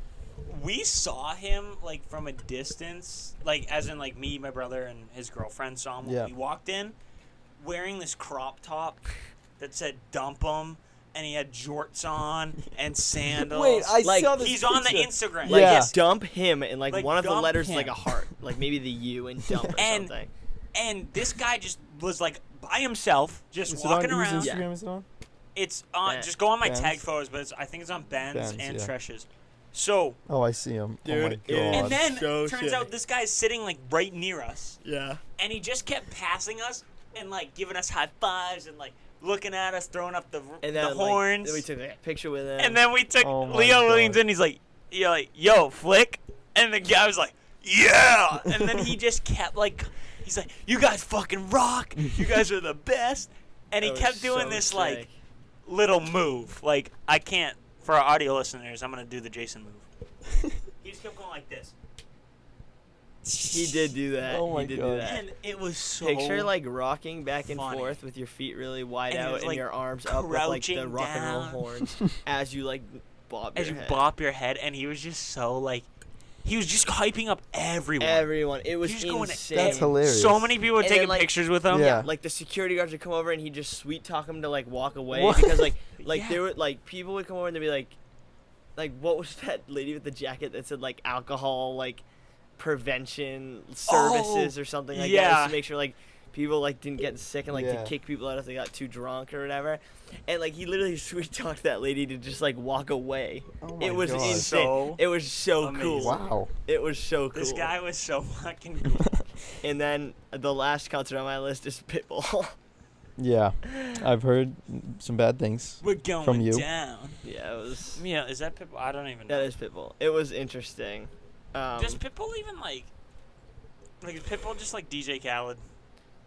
S1: we saw him like from a distance, like as in like me, my brother, and his girlfriend saw him when
S4: Yeah.
S1: we walked in, wearing this crop top that said "dump 'em," and he had jorts on and sandals.
S4: Wait, I
S2: Like,
S4: saw this
S1: he's on the
S4: picture.
S1: Instagram.
S2: Like,
S4: Yeah.
S2: dump him, and like one of the
S1: dump
S2: letters is
S1: him.
S2: like a heart, like maybe the U and dump or
S1: And-
S2: something.
S1: And this guy just was like by himself, just
S4: Is it on
S1: walking
S4: whose
S1: around.
S4: Instagram is it on?
S1: It's on.
S2: Ben.
S1: Just go on my
S4: Ben's?
S1: tag photos, but I think it's on Ben's
S4: Ben's,
S1: and
S4: yeah.
S1: Tresh's. So,
S4: Oh, I see him.
S2: Dude,
S4: oh my
S2: it
S4: god.
S2: is-
S1: and then
S2: so
S1: turns
S2: sick.
S1: out this guy's sitting like right near us,
S2: Yeah.
S1: and he just kept passing us and like giving us high fives and like looking at us, throwing up the
S2: And
S1: the
S2: then
S1: horns.
S2: then we took like, a picture with him.
S1: And then we took
S4: Oh my
S1: Leo
S4: God.
S1: leans in. He's like, yo, flick. And the guy was like, yeah. And then he just kept like, he's like, you guys fucking rock. You guys are the best. And he
S2: That was
S1: kept doing
S2: so
S1: this
S2: sick.
S1: like little move. Like I can't, for our audio listeners, I'm gonna do the Jason move. He just kept going like this,
S2: He did do that.
S4: Oh my
S2: he did
S4: God.
S2: do that.
S1: and it was so.
S2: Picture like rocking back and
S1: funny.
S2: forth with your feet really wide
S1: And he
S2: out
S1: was,
S2: and
S1: like,
S2: your arms up with like the
S1: crouching
S2: rock and roll
S1: down.
S2: horns as you like bob
S1: as
S2: your
S1: you
S2: head.
S1: bop your head, and he was just so like, he was just hyping up everyone.
S2: Everyone. It was
S1: He's going-
S2: insane.
S4: That's hilarious.
S1: So many people were
S2: And then,
S1: taking
S2: like-
S1: pictures with him.
S4: Yeah.
S2: Like the security guards would come over and he'd just sweet talk him to like walk away
S4: What?
S2: because like
S1: Yeah.
S2: there were like people would come over and they'd be like what was that lady with the jacket that said like alcohol like prevention services or something like that
S1: yeah.
S2: just to make sure like people like didn't get sick and like
S4: Yeah.
S2: to kick people out if they got too drunk or whatever. And like he literally sweet talked that lady to just like walk away.
S4: Oh my
S2: It was
S4: God.
S2: insane.
S1: So
S2: It was so
S1: amazing.
S2: cool.
S4: Wow.
S2: It was so cool.
S1: This guy was so fucking cool.
S2: And then the last concert on my list is Pitbull.
S4: Yeah, I've heard some bad things.
S1: We're going
S4: From you.
S1: down.
S2: Yeah, it was.
S1: Yeah, is that Pitbull? I don't even know.
S2: That is Pitbull. It was interesting.
S1: Does Pitbull even like is Pitbull just like DJ Khaled?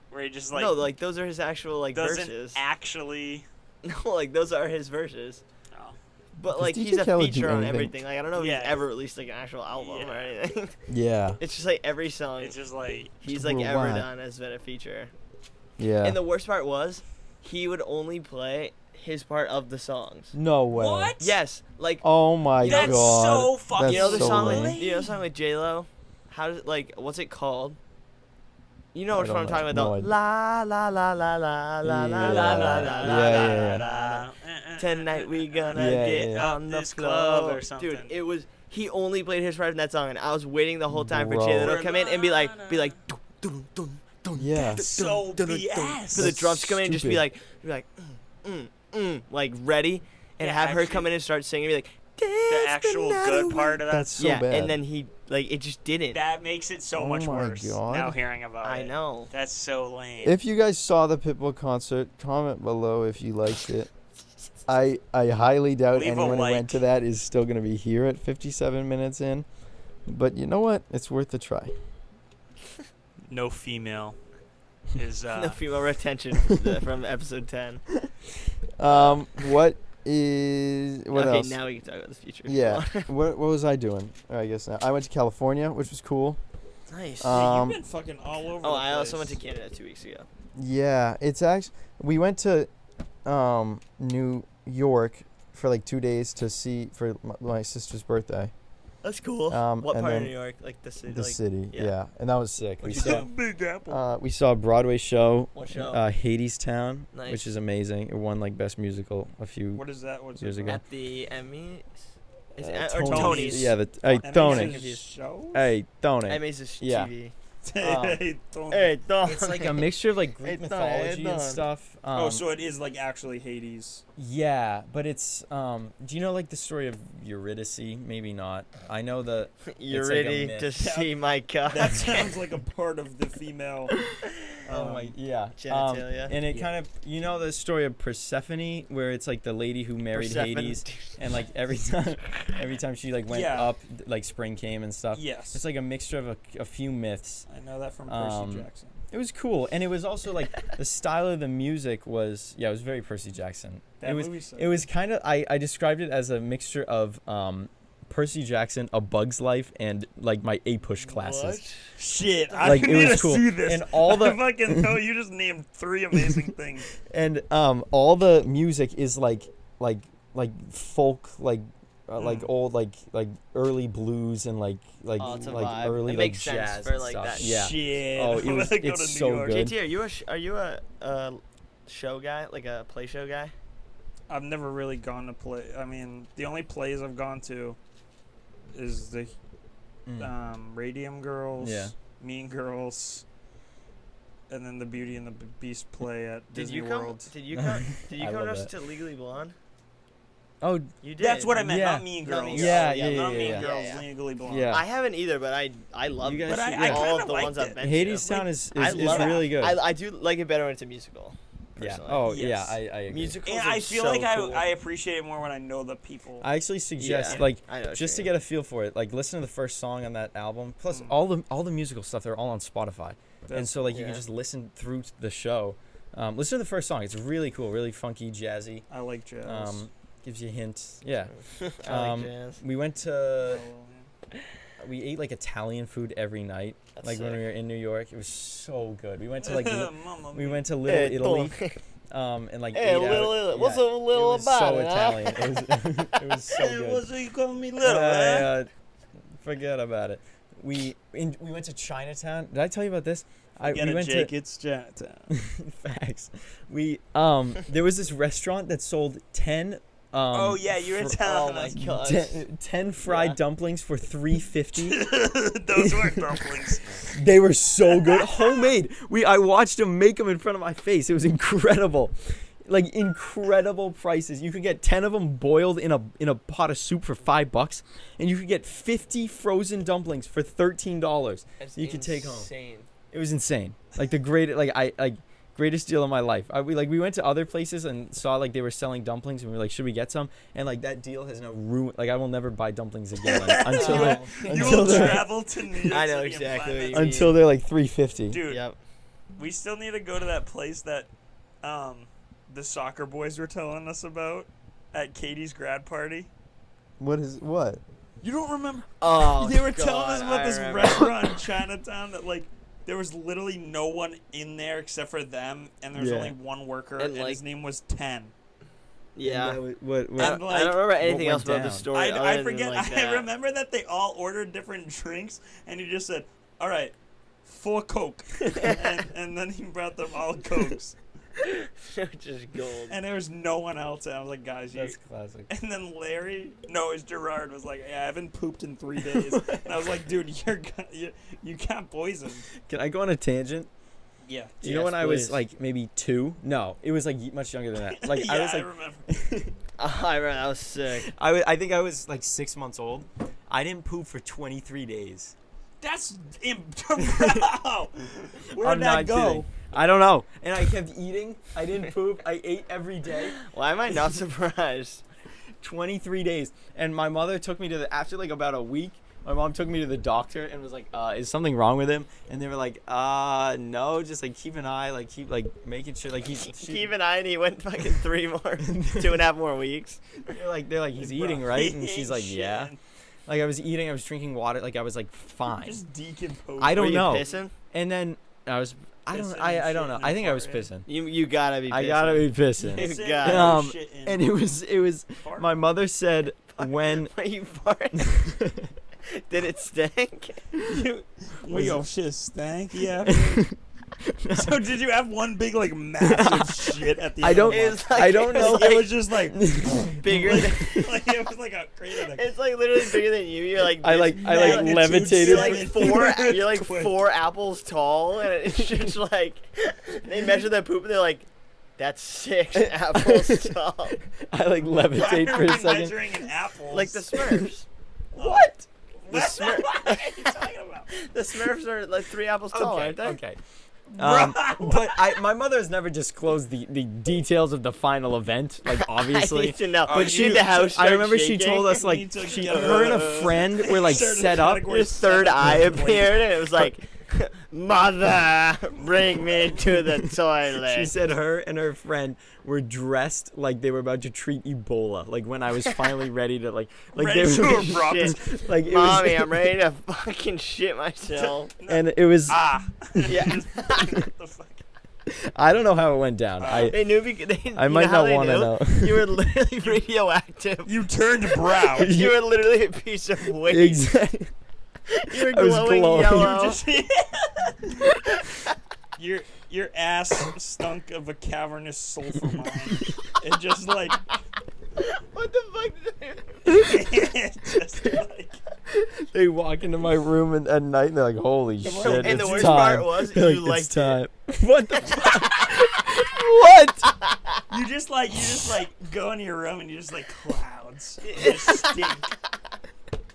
S1: Where he just like
S2: no, like those are his actual like
S1: doesn't
S2: verses.
S1: actually.
S2: No, like those are his verses.
S1: Oh.
S2: But
S4: Does
S2: like
S4: DJ
S2: he's a
S4: Khaled do
S2: feature on
S4: anything?
S2: everything. Like I don't know if
S1: Yeah.
S2: he's ever released like an actual album or
S1: Yeah.
S2: anything.
S4: Yeah.
S2: It's just like every song
S1: It's just like
S2: he's like ever
S4: Worldwide.
S2: done has been a feature.
S4: Yeah.
S2: And the worst part was he would only play his part of the songs.
S4: No way.
S1: what?
S2: Yes, like
S4: Oh my
S1: That's
S4: god.
S1: so fucking.
S4: That's
S2: you know the
S4: so
S2: song
S4: lame.
S2: with you know the song with J Lo? How does it like what's it called? You know
S4: I
S2: which one I'm
S4: don't
S2: talking
S4: know.
S2: about?
S4: No
S2: though? La la la la la la la
S4: Yeah.
S2: la la la
S4: Yeah,
S2: la.
S4: yeah,
S2: Tonight we gonna
S4: Yeah,
S2: get
S4: yeah.
S2: on the
S1: This club
S2: floor.
S1: or something.
S2: Dude, it was he only played his part in that song, and I was waiting the whole time for J Lo
S1: Bro.
S2: to come in and be like, dun, dun, dun,
S4: Yeah.
S1: So
S2: dun, dun,
S1: BS.
S2: dun, for the
S4: That's
S2: drums to come in and just be
S4: stupid.
S2: like, like ready, and
S1: Yeah,
S2: have her
S1: actually-
S2: come in and start singing, and be like,
S1: The actual good part of that.
S4: That's so
S2: yeah,
S4: bad.
S2: and then he like it just didn't.
S1: That makes it so
S4: Oh
S1: much
S4: my
S1: worse.
S4: God.
S1: Now hearing about
S2: I
S1: it.
S2: know.
S1: That's so lame.
S4: If you guys saw the Pitbull concert, comment below if you liked it. I highly doubt
S1: Leave a
S4: anyone who
S1: like.
S4: went to that is still going to be here at 57 minutes in. But you know what? It's worth a try.
S1: No female is
S2: No female retention from episode 10.
S4: What
S2: okay,
S4: else?
S2: now we can talk about the future. if you
S4: Yeah.
S2: want.
S4: what was I doing? I guess now. I went to California, which was cool.
S2: Nice.
S4: Um,
S1: You've been fucking all over.
S2: Oh,
S1: the
S2: I also
S1: place.
S2: went to Canada 2 weeks ago.
S4: Yeah, it's actually we went to New York for like 2 days to see for my sister's birthday.
S2: That's cool. What
S4: and
S2: part of
S4: then
S2: New York? Like the city?
S4: The
S2: like,
S4: city,
S2: yeah.
S4: yeah, and that was sick.
S2: What'd
S4: We
S2: you
S4: saw
S2: do?
S1: Big Apple.
S4: we saw a Broadway show,
S2: What show?
S4: Hades Town,
S2: Nice.
S4: which is amazing. It won like best musical a few.
S1: What is that? What's
S4: years
S1: it
S4: ago.
S2: At the Emmys? Is
S4: uh,
S2: it, or
S1: Tony's.
S2: Tony's?
S4: Yeah, hey
S1: called?
S4: Tony.
S1: Amazing Shows?
S4: Hey Tony.
S2: Emmys is
S4: Yeah.
S2: TV.
S1: Hey, Tony.
S2: Hey, Tony.
S3: It's like a mixture of like Greek
S2: Hey, Don,
S3: mythology
S2: hey,
S3: and
S2: Don.
S3: stuff.
S1: Oh, so it is like actually Hades.
S3: Yeah, but it's do you know like the story of Eurydice? Maybe not. I know the
S2: You're
S3: It's like a
S2: ready
S3: myth.
S2: to see my cock.
S1: That sounds like a part of the female.
S3: oh my yeah
S2: genitalia.
S3: and it
S1: Yeah.
S3: kind of you know the story of Persephone where it's like the lady who married
S2: Persephone.
S3: Hades and like every time she like went
S1: Yeah.
S3: up like spring came and stuff.
S1: Yes.
S3: It's like a mixture of a few myths.
S1: I know that from Percy
S3: Um,
S1: Jackson.
S3: It was cool, and it was also like the style of the music was it was very Percy Jackson.
S1: That
S3: it was
S1: movie sucked.
S3: it was kind of I described it as a mixture of Percy Jackson, A Bug's Life, and like my A-Push classes.
S1: Shit, I
S3: Like, it
S1: need
S3: was
S1: to
S3: cool.
S1: see this.
S3: And all the-
S1: I fucking know you just named 3 amazing things.
S3: And all the music is like folk, like old like early blues and like
S2: Oh, it's a vibe.
S3: early
S2: It makes
S3: like
S2: sense
S3: jazz
S2: for,
S3: and
S2: like,
S3: stuff.
S2: that.
S3: Yeah.
S1: Shit.
S3: Oh,
S1: I'm
S3: it's
S1: gonna go to New
S3: so
S1: York.
S3: good.
S2: JT, are you a show guy, like a play show guy?
S1: I've never really gone to play. I mean, the only plays I've gone to is the Radium Girls,
S3: Yeah.
S1: Mean Girls, and then the Beauty and the Beast play at Disney World.
S2: Did you come? Did you
S3: I
S2: come
S3: love
S2: to us
S3: that.
S2: to Legally Blonde?
S3: Oh,
S2: You did.
S1: That's what I meant,
S3: Yeah.
S1: not Mean
S2: Not
S1: Girls.
S2: Mean
S3: Yeah,
S2: Girls.
S3: yeah,
S1: not
S3: yeah,
S1: Mean
S3: yeah.
S1: Girls,
S2: Yeah.
S1: Legally Blonde.
S3: Yeah.
S2: I haven't either, but I love
S3: You guys
S1: But I,
S3: should
S1: I
S3: go.
S2: all
S1: kind
S2: of
S1: of
S2: the
S1: liked
S2: ones I've
S1: it.
S2: been
S3: Hades
S2: to.
S3: Town is
S2: I love it.
S3: really good.
S2: I do like it better when it's a musical.
S3: Yeah.
S2: Personally.
S3: Oh
S1: Yes.
S3: yeah, I agree.
S2: Musicals
S1: And
S2: are
S1: I feel
S2: so
S1: like
S2: cool.
S1: I appreciate it more when I know the people.
S3: I actually suggest
S2: Yeah.
S3: like
S2: I know what
S3: just to
S2: you
S3: get a feel for it, like listen to the first song on that album. Plus
S1: Mm.
S3: all the musical stuff, they're all on Spotify, and so like you
S2: Yeah.
S3: can just listen through the show. Listen to the first song. It's really cool, really funky, jazzy.
S1: I like jazz.
S3: Gives you hints. Yeah.
S2: I
S3: Um,
S2: like jazz.
S3: We went to we ate like Italian food every night.
S2: That's
S3: Like when
S2: sick.
S3: we were in New York, it was so good. We went to like
S1: Mamma
S3: we
S1: mia.
S3: went to Little
S2: Hey,
S3: Italy.
S2: Tom.
S3: And like
S2: Hey,
S3: ate
S2: Little
S3: out.
S2: Italy.
S3: Yeah.
S2: What's a little
S3: it was
S2: about
S3: so
S2: it, huh?
S3: Italian. It was it was so
S1: Hey,
S3: good.
S1: what's it you call me little, eh?
S3: Forget about it. We went to Chinatown. Did I tell you about this?
S1: Get
S3: we
S1: it,
S3: went
S1: Jake. It's Chinatown.
S3: to facts. We there was this restaurant that sold 10
S1: Oh yeah, you were telling
S2: Oh my
S1: us.
S2: god.
S3: 10 fried
S2: Yeah.
S3: dumplings for $3.50.
S1: Those weren't dumplings.
S3: They were so good, homemade. I watched them make them in front of my face. It was incredible, like incredible prices. You could get 10 of them boiled in a pot of soup for $5, and you could get 50 frozen dumplings for $13.
S2: That's
S3: You could take home.
S2: insane.
S3: It was insane. Like the greatest deal of my life. We went to other places and saw like they were selling dumplings, and we were like, should we get some? And like that deal has now ruined. Like I will never buy dumplings again until
S2: Oh.
S3: they're
S1: You
S3: until
S1: will
S3: they're
S1: travel to New York
S2: I know
S1: City and
S2: exactly
S1: find
S2: what you
S1: that-
S2: mean.
S3: until they're like $3.50.
S1: Dude,
S2: Yep.
S1: we still need to go to that place that the soccer boys were telling us about at Katie's grad party.
S4: What?
S1: You don't remember?
S2: Oh,
S1: They were
S2: God,
S1: telling us about
S2: I
S1: this
S2: remember.
S1: restaurant in Chinatown that like there was literally no one in there except for them, and there was
S3: Yeah.
S1: only one worker,
S2: And,
S1: and
S2: like-
S1: his name was 10.
S2: Yeah.
S3: What?
S1: And,
S2: I
S1: like,
S2: don't remember anything
S3: went
S2: else about the
S3: down?
S2: story. other
S1: I
S2: than,
S1: forget.
S2: like,
S1: I
S2: that.
S1: remember that they all ordered different drinks, and he just said, "All right, 4 Coke," and then he brought them all Cokes,
S2: Just gold.
S1: and there was no one else. And I was like, "Guys, you."
S3: That's classic.
S1: And then Larry, no, it's Gerard, was like, "Hey, I haven't pooped in 3 days," and I was like, "Dude, you got poisoned."
S3: Can I go on a tangent?
S1: Yeah.
S3: Do you know when
S2: Yes,
S3: I was
S2: please.
S3: like maybe 2? No, it was like much younger than that. Like
S1: yeah,
S3: I was like
S1: remember.
S2: I remember that was sick.
S3: I think I was like 6 months old. I didn't poop for 23 days.
S1: That's bro. Where'd
S3: I'm
S1: that
S3: not
S1: go?
S3: kidding. I don't know. And I kept eating. I didn't poop. I ate every day.
S2: Why am I not surprised?
S3: 23 days. And my mother took me to after like about a week, my mom took me to the doctor and was like, is something wrong with him? And they were like, no, just like keep an eye, like keep like making sure like
S2: Keep an eye, and he went fucking 2.5 more weeks.
S3: they're like he's eating, right? And she's like, yeah. Like I was eating, I was drinking water, like I was like fine.
S1: Just decomposed.
S3: I don't
S2: Were you
S3: know.
S2: pissing?
S3: And then I was I
S1: Pissing
S3: don't know.
S1: and
S3: I think I was
S1: farting.
S3: pissing.
S2: You gotta be pissing.
S3: I gotta be pissing.
S2: Pissing.
S3: Um,
S1: Shitting.
S3: And it was
S1: Fart.
S3: my mother said when
S2: Why you farting? Did it stink?
S1: Wait, your shit stank? Yeah. So did you have one big like massive shit at the end?
S3: I don't
S2: It was like,
S3: I don't know.
S1: It was just like
S2: bigger than.
S1: like it was like a crater. Like,
S2: It's like literally bigger than you. You're like
S3: I
S2: this
S3: like
S2: big.
S3: levitated.
S2: You're like
S1: Magnitude.
S2: you're like
S1: Twitch.
S2: 4 apples tall, and it's just like they measure the poop, and they're like, "That's 6 apples tall."
S3: I like levitate
S1: why
S3: for
S1: are
S3: a
S1: we
S3: second.
S1: measuring in apples?
S2: Like the Smurfs.
S3: What?
S2: The Smurf.
S1: What are you talking about?
S2: The Smurfs are like 3 apples tall, aren't they?
S3: Okay. But my mother has never disclosed the details of the final event. Like
S2: I
S3: obviously,
S2: need to know.
S1: Oh,
S2: But
S1: you-
S2: she the house.
S3: I remember
S2: started
S3: she
S2: shaking.
S3: told us like
S1: Need to
S3: she,
S1: get
S3: her and a
S1: a-
S3: friend were like
S1: Certain
S3: set up.
S1: category.
S2: His third eye appeared, and it was like, Mother, bring me to the toilet.
S3: She said her and her friend were dressed like they were about to treat Ebola. Like when I was finally ready to like
S1: Ready
S3: they
S1: to
S3: were
S2: Shit.
S3: like it
S2: Mommy,
S3: was,
S2: I'm ready to fucking shit myself.
S3: and it was
S2: Yeah.
S1: What the fuck?
S3: I don't know how it went down.
S2: They knew because
S3: I might not
S2: want to
S3: know.
S2: You were literally radioactive.
S1: You turned brown.
S2: You were literally a piece of waste.
S3: Exactly.
S2: You were
S3: I was
S2: glowing
S3: glowing.
S2: yellow.
S1: Your ass stunk of a cavernous sulfur mine. It just like
S2: What the fuck did I
S1: just like
S3: They walk into my room at night and they're like, "Holy shit,
S2: And
S3: it's
S2: the worst
S3: time."
S2: part was
S3: They're
S2: you
S3: like,
S2: liked
S3: it's time. What the fuck? What?
S1: you just go into your room and you just like clouds. You just stink.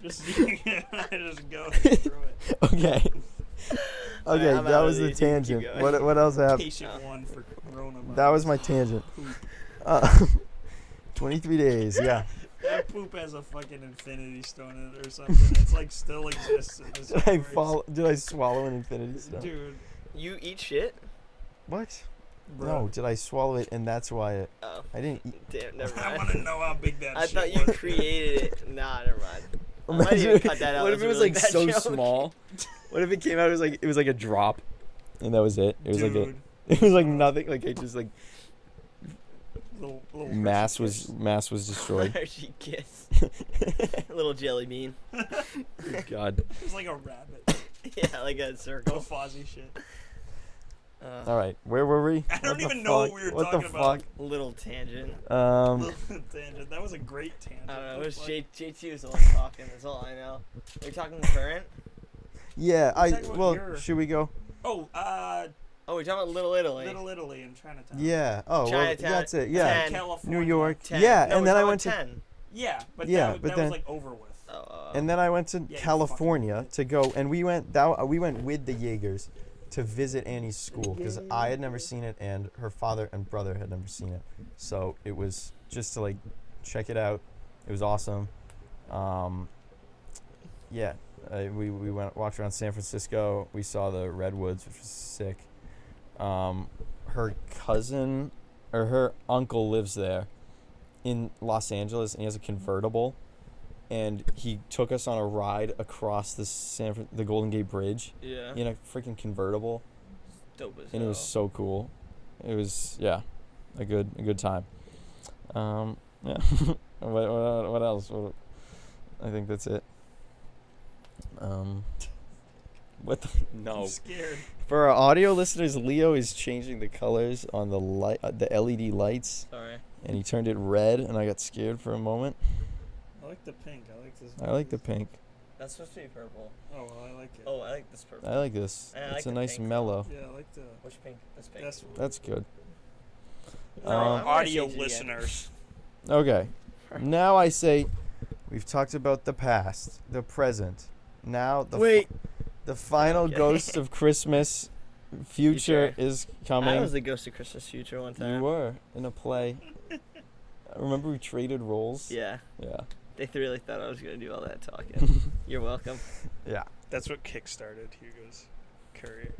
S1: Just just go through it.
S3: Okay. Okay,
S2: I'm
S3: that
S2: out
S3: was
S2: of
S3: the
S2: these. You can
S3: tangent.
S2: keep going.
S3: What else happened?
S1: Patient one for coronavirus.
S3: That was my tangent. 23 days, yeah.
S1: That poop has a fucking infinity stone in it or something. It's like still exists in this universe.
S3: Did I swallow an infinity stone?
S1: Dude,
S2: You eat shit?
S3: What?
S1: bro.
S3: No, did I swallow it and that's why
S2: Oh,
S3: I didn't eat.
S2: damn, never
S1: I
S2: mind.
S1: want to know how big that
S2: I
S1: shit
S2: thought you
S1: was.
S2: created it. Nah, never mind. I might even
S3: Imagine-
S2: cut that out.
S3: what
S2: That's
S3: if it
S2: a
S3: was
S2: really
S3: like
S2: bad
S3: so
S2: joke.
S3: small? What if it came out it was like a drop and that was it? It was like a
S1: Dude,
S3: it was like nothing, like it just like
S1: little
S3: mass
S1: Hershey
S3: was destroyed.
S2: Hershey kiss. Little jelly bean.
S3: God.
S1: Kiss. It was like a rabbit.
S2: Yeah, like a
S1: Go
S2: circle.
S1: Fozzie shit.
S3: All right, where were we?
S1: I don't
S3: What the
S1: even know what
S3: fuck?
S1: we were
S3: What
S1: talking
S3: the
S1: about.
S3: fuck?
S2: Little tangent.
S1: Tangent. That was a great tangent.
S2: I don't know. It
S1: What
S2: was
S1: the fuck?
S2: JT was the one talking. That's all I know. Are we talking current?
S3: Yeah,
S1: We're talking about your-
S3: should we go?
S1: Oh,
S2: Oh, we're talking about Little Italy.
S1: Little Italy in Chinatown.
S3: Yeah. Oh, well,
S2: Chinatown,
S3: that's it. Yeah.
S2: 10.
S1: California.
S3: New York.
S2: 10.
S3: Yeah,
S2: No,
S3: and
S2: we're
S3: then I
S2: talking
S3: went to
S2: 10.
S1: Yeah, but
S3: Yeah,
S1: that,
S3: but
S1: that
S3: then-
S1: was like over with.
S3: and then I went to
S1: you
S3: California to go, and we went with the Jaegers to visit Annie's school because I had never seen it, and her father and brother had never seen it. So it was just to like check it out. It was awesome. Yeah, we walked around San Francisco. We saw the redwoods, which was sick. Her cousin or her uncle lives there in Los Angeles, and he has a convertible. And he took us on a ride across the Golden Gate Bridge
S2: Yeah.
S3: in a freaking convertible,
S2: Dope as
S3: and it was so cool. It was a good time. Yeah. what else? I think that's it. What the no?
S1: I'm scared.
S3: For our audio listeners, Leo is changing the colors on the light, the LED lights,
S2: Sorry.
S3: and he turned it red, and I got scared for a moment.
S1: I like the pink. I like this.
S3: I like the pink.
S2: That's supposed to be purple.
S1: Oh, well, I like it.
S2: Oh, I like this purple.
S3: I like this.
S2: I like
S3: It's a
S2: the
S3: nice
S2: pink.
S3: mellow.
S1: Yeah, I like the.
S2: Which pink? This pink.
S1: That's
S3: That's good.
S2: No, I wanna
S1: audio
S2: change it again.
S1: listeners.
S3: Okay. Now I say we've talked about the past, the present. Now the final
S2: Okay.
S3: ghost of Christmas future
S2: Future.
S3: is
S2: I
S3: coming.
S2: was the ghost of Christmas future one time.
S3: You were in a play. Remember we traded roles?
S2: Yeah.
S3: Yeah.
S2: They really thought I was gonna do all that talking. You're welcome.
S3: Yeah.
S1: That's what kickstarted Hugo's career.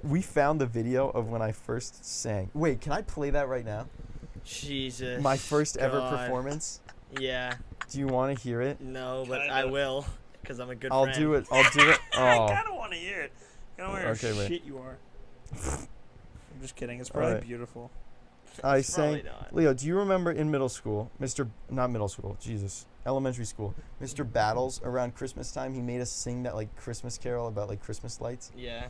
S3: We found the video of when I first sang. Wait, can I play that right now?
S2: Jesus.
S3: My first ever
S2: God.
S3: performance.
S2: Yeah.
S3: Do you want to hear it?
S2: No, but
S1: Kinda.
S2: I will, because I'm a good
S3: I'll
S2: friend.
S3: do it. I'll do it.
S1: I
S3: Oh.
S1: kind of want to hear it. I don't know
S3: Okay,
S1: how
S3: wait.
S1: shit you are. I'm just kidding. It's probably
S3: Alright.
S1: beautiful.
S3: I
S2: It's probably
S3: sang.
S2: not.
S3: Leo, do you remember in middle school, not middle school, Jesus, elementary school, Mr. Battles around Christmas time, he made us sing that like Christmas carol about like Christmas lights?
S2: Yeah.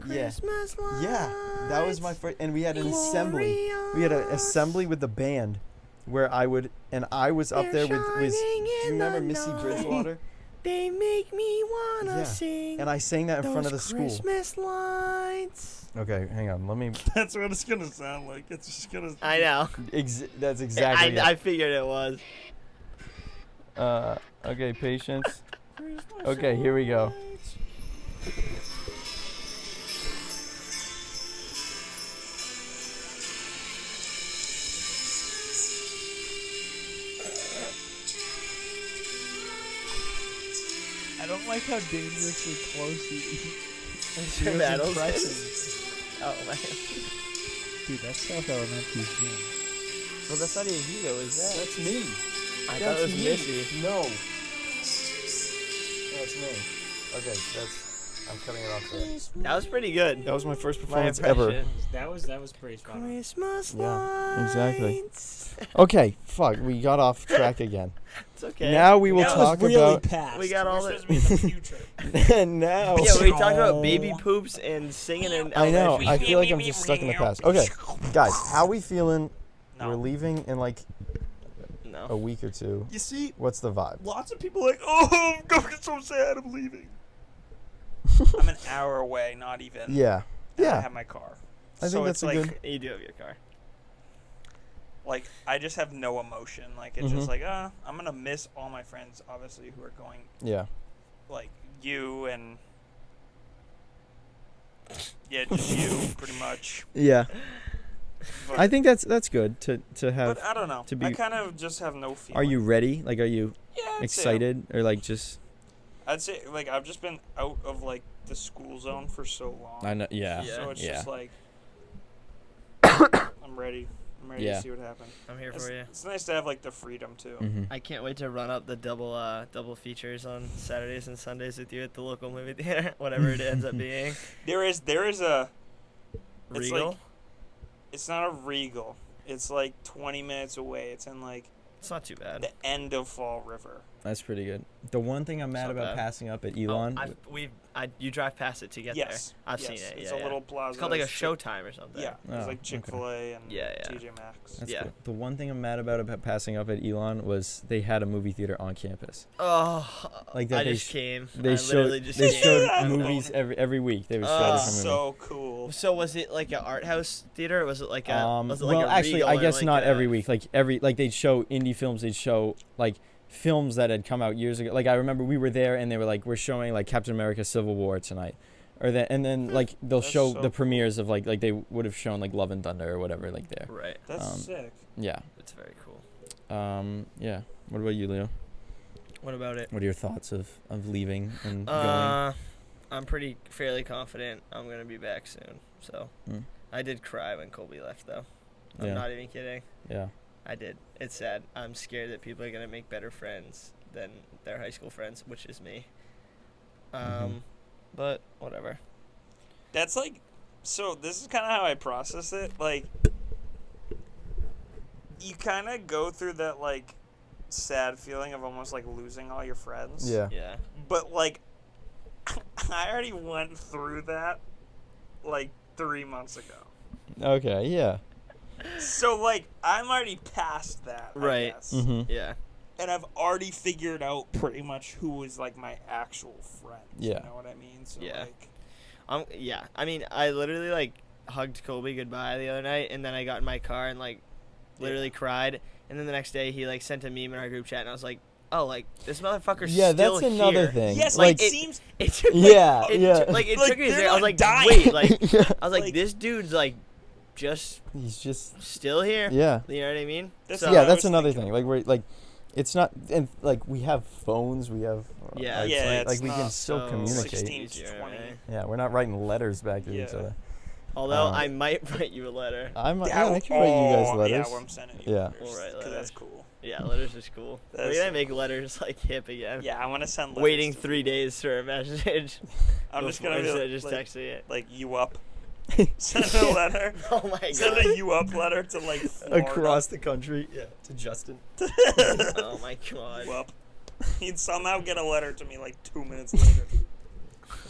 S3: Yeah.
S2: Christmas lights.
S3: Yeah, that was my first, and we had an assembly. We had an assembly with the band, where I was up there with. Do you remember Missy Bridgewater?
S2: They make me wanna
S3: Yeah.
S2: sing.
S3: And I sang that in front of the school.
S2: Christmas lights.
S3: Okay, hang on. Let me.
S1: That's what it's gonna sound like. It's just gonna.
S2: I know.
S3: That's exactly.
S2: I figured it was.
S3: it. Okay, patience. Okay, here we go.
S1: I don't like how dangerously close he.
S2: Your
S4: was
S2: battles.
S4: impressive.
S2: Oh man.
S5: Dude, that's South Elementary's gym.
S2: Well, that's not even Hugo, is that?
S4: That's me.
S2: I thought
S4: That's
S2: it was
S4: me.
S2: Missy.
S4: No. That's me. Okay, I'm cutting it off there.
S2: That was pretty good.
S4: That was my first
S2: My
S4: performance ever.
S2: impression.
S5: That was pretty spot on.
S2: Christmas
S4: Yeah, exactly.
S2: lights.
S4: Okay, fuck, we got off track again.
S2: It's okay.
S4: Now we will
S5: That
S4: talk
S5: was really
S4: about.
S5: past.
S2: We got all
S1: We're
S2: the.
S1: supposed to be in the future.
S4: And now.
S2: Yeah, we talked about baby poops and singing in
S4: I know.
S2: elementary
S4: I
S2: school.
S4: feel like I'm just stuck in the past. Okay, guys, how we feeling?
S1: No.
S4: We're leaving in like a
S2: No.
S4: week or two.
S1: You see,
S4: What's the vibe?
S1: lots of people are like, oh, I'm going so sad, I'm leaving. I'm an hour away, not even.
S4: Yeah.
S1: And I
S4: Yeah.
S1: have my car.
S4: I
S1: so
S4: think
S1: it's
S4: that's a
S1: like,
S4: good.
S2: You do have your car.
S1: like I just have no emotion. Like it's
S4: Mhm.
S1: just like, I'm gonna miss all my friends, obviously, who are going,
S4: Yeah.
S1: like you and just you, pretty much.
S4: Yeah.
S1: But,
S4: I think that's good to have.
S1: but I don't know.
S4: to be-
S1: I kind of just have no feeling.
S4: Are you ready? Like, are you
S1: Yeah, I'd say I'm-
S4: excited or like just?
S1: I'd say like I've just been out of like the school zone for so long.
S4: I know. Yeah.
S2: Yeah.
S1: So it's
S4: Yeah.
S1: just like I'm ready. I'm ready
S4: Yeah.
S1: to see what happens.
S2: I'm here
S1: It's,
S2: for you.
S1: it's nice to have like the freedom too.
S4: Mm-hmm.
S2: I can't wait to run up the double features on Saturdays and Sundays with you at the local movie theater, whatever it ends up being.
S1: There is a It's
S2: Regal.
S1: like- it's not a Regal. It's like 20 minutes away. It's in like
S2: It's not too bad.
S1: the end of Fall River.
S4: That's pretty good. The one thing I'm mad
S2: not
S4: about
S2: bad.
S4: passing up at
S2: Oh,
S4: Elon.
S2: you drive past it to get
S1: Yes.
S2: there. I've
S1: yes.
S2: seen it.
S1: It's
S2: Yeah,
S1: a
S2: yeah.
S1: little plaza.
S2: It's called like a
S1: It's Chick-
S2: Showtime or something.
S1: Yeah.
S4: Oh,
S1: It's like
S4: okay.
S1: Chick-fil-A and
S2: Yeah, yeah.
S1: TJ Maxx.
S4: That's
S2: Yeah.
S4: cool. The one thing I'm mad about passing up at Elon was they had a movie theater on campus.
S2: Oh,
S4: Like that
S2: I
S4: they
S2: just
S4: sh-
S2: came.
S4: They
S2: I
S4: showed
S2: literally just
S4: they
S2: came.
S4: showed
S1: Yeah.
S4: movies every week. They would show
S2: Oh.
S4: a different movie.
S1: So cool.
S2: So was it like an art house theater? Or was it like a? Was it like
S4: well,
S2: a
S4: actually,
S2: Regal
S4: I
S2: or
S4: guess
S2: like
S4: not
S2: a-
S4: every week. Like they'd show indie films. They'd show like films that had come out years ago. Like I remember we were there and they were like, we're showing like Captain America: Civil War tonight, or that, and then like they'll
S1: That's
S4: show
S1: so
S4: the
S1: cool.
S4: premieres of like they would have shown like Love and Thunder or whatever like there.
S2: Right.
S1: That's
S4: Um,
S1: sick.
S4: Yeah.
S2: It's very cool.
S4: Yeah. What about you, Leo?
S2: What about it?
S4: What are your thoughts of leaving and
S2: I'm fairly confident I'm gonna be back soon. So
S4: going?
S2: I did cry when Colby left, though. I'm
S4: Yeah.
S2: not even kidding.
S4: Yeah.
S2: I did. It's sad. I'm scared that people are gonna make better friends than their high school friends, which is me.
S4: Mhm.
S2: But whatever.
S1: That's like, so this is kind of how I process it. Like, you kind of go through that like sad feeling of almost like losing all your friends.
S4: Yeah.
S2: Yeah.
S1: But like, I already went through that like 3 months ago.
S4: Okay. Yeah.
S1: So like, I'm already past that. I
S2: Right.
S1: guess.
S4: Mm-hmm.
S2: Yeah.
S1: And I've already figured out pretty much who is like my actual friends.
S4: Yeah.
S1: You know what I mean? So
S2: Yeah.
S1: like,
S2: Yeah. I mean, I literally like hugged Colby goodbye the other night, and then I got in my car and like literally cried. And then the next day, he like sent a meme in our group chat, and I was like, "Oh, like this motherfucker's
S4: Yeah,
S2: still
S4: that's another
S2: here."
S4: thing.
S1: yes,
S2: Like,
S1: like, it
S2: it-
S1: seems
S2: It took,
S4: Yeah,
S2: it
S4: yeah.
S2: Took, like it
S1: Like,
S2: took me a
S1: they're
S2: second. I was
S1: not
S2: like,
S1: dying.
S2: "Wait, like."
S4: Yeah.
S2: I was like,
S1: Like-
S2: "This dude's like just
S4: He's just.
S2: still here."
S4: Yeah.
S2: You know what I mean?
S1: That's
S2: So-
S1: what
S4: Yeah,
S1: I
S4: that's
S1: was
S4: another
S1: thinking.
S4: thing. Like we're like, it's not, and like we have phones. We have.
S2: Yeah.
S4: it's
S1: Yeah,
S4: like
S1: it's
S4: we can
S1: not
S4: still
S2: so
S4: communicate.
S1: 16
S2: easier,
S1: 20.
S2: right?
S4: Yeah, we're not writing letters back to each
S1: Yeah.
S4: other.
S2: Although
S4: Um,
S2: I might write you a letter.
S4: I can write you guys letters.
S1: Yeah, I'm sending you
S4: Yeah.
S1: letters.
S2: We'll write
S1: 'cause
S2: letters.
S1: that's cool.
S2: Yeah, letters is cool.
S1: That's
S2: We're gonna
S1: so
S2: make letters like hip again.
S1: Yeah, I want to send letters.
S2: Waiting
S1: to
S2: 3
S1: people.
S2: days for a message.
S1: I'm just
S2: before-
S1: gonna be
S2: instead
S1: like,
S2: of just texting it.
S1: like you up. Send a letter.
S2: Oh my
S1: Send
S2: god.
S1: a you up letter to like Florida.
S4: Across the country. Yeah, to Justin.
S2: Oh my god.
S1: You up. He'd somehow get a letter to me like 2 minutes later.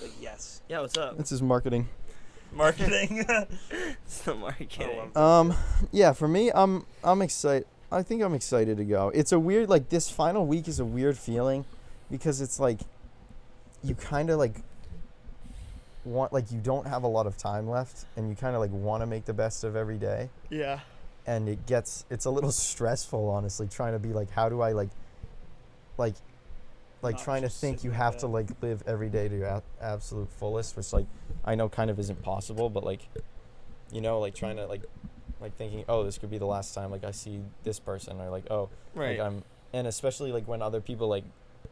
S1: Like yes.
S2: Yeah, what's up?
S4: This is marketing.
S1: Marketing.
S2: It's the marketing.
S4: Yeah, for me, I'm excited. I think I'm excited to go. It's a weird, like, this final week is a weird feeling because it's like you kind of like want, like, you don't have a lot of time left and you kind of like want to make the best of every day.
S2: Yeah.
S4: And it's a little stressful, honestly, trying to be like, how do I like
S1: Not
S4: trying to
S1: just
S4: think
S1: sitting
S4: you
S1: in
S4: have
S1: bed.
S4: to like live every day to your absolute fullest, which like I know kind of isn't possible, but like, you know, like trying to like thinking, oh, this could be the last time like I see this person, or like, oh,
S2: Right.
S4: like and especially like when other people like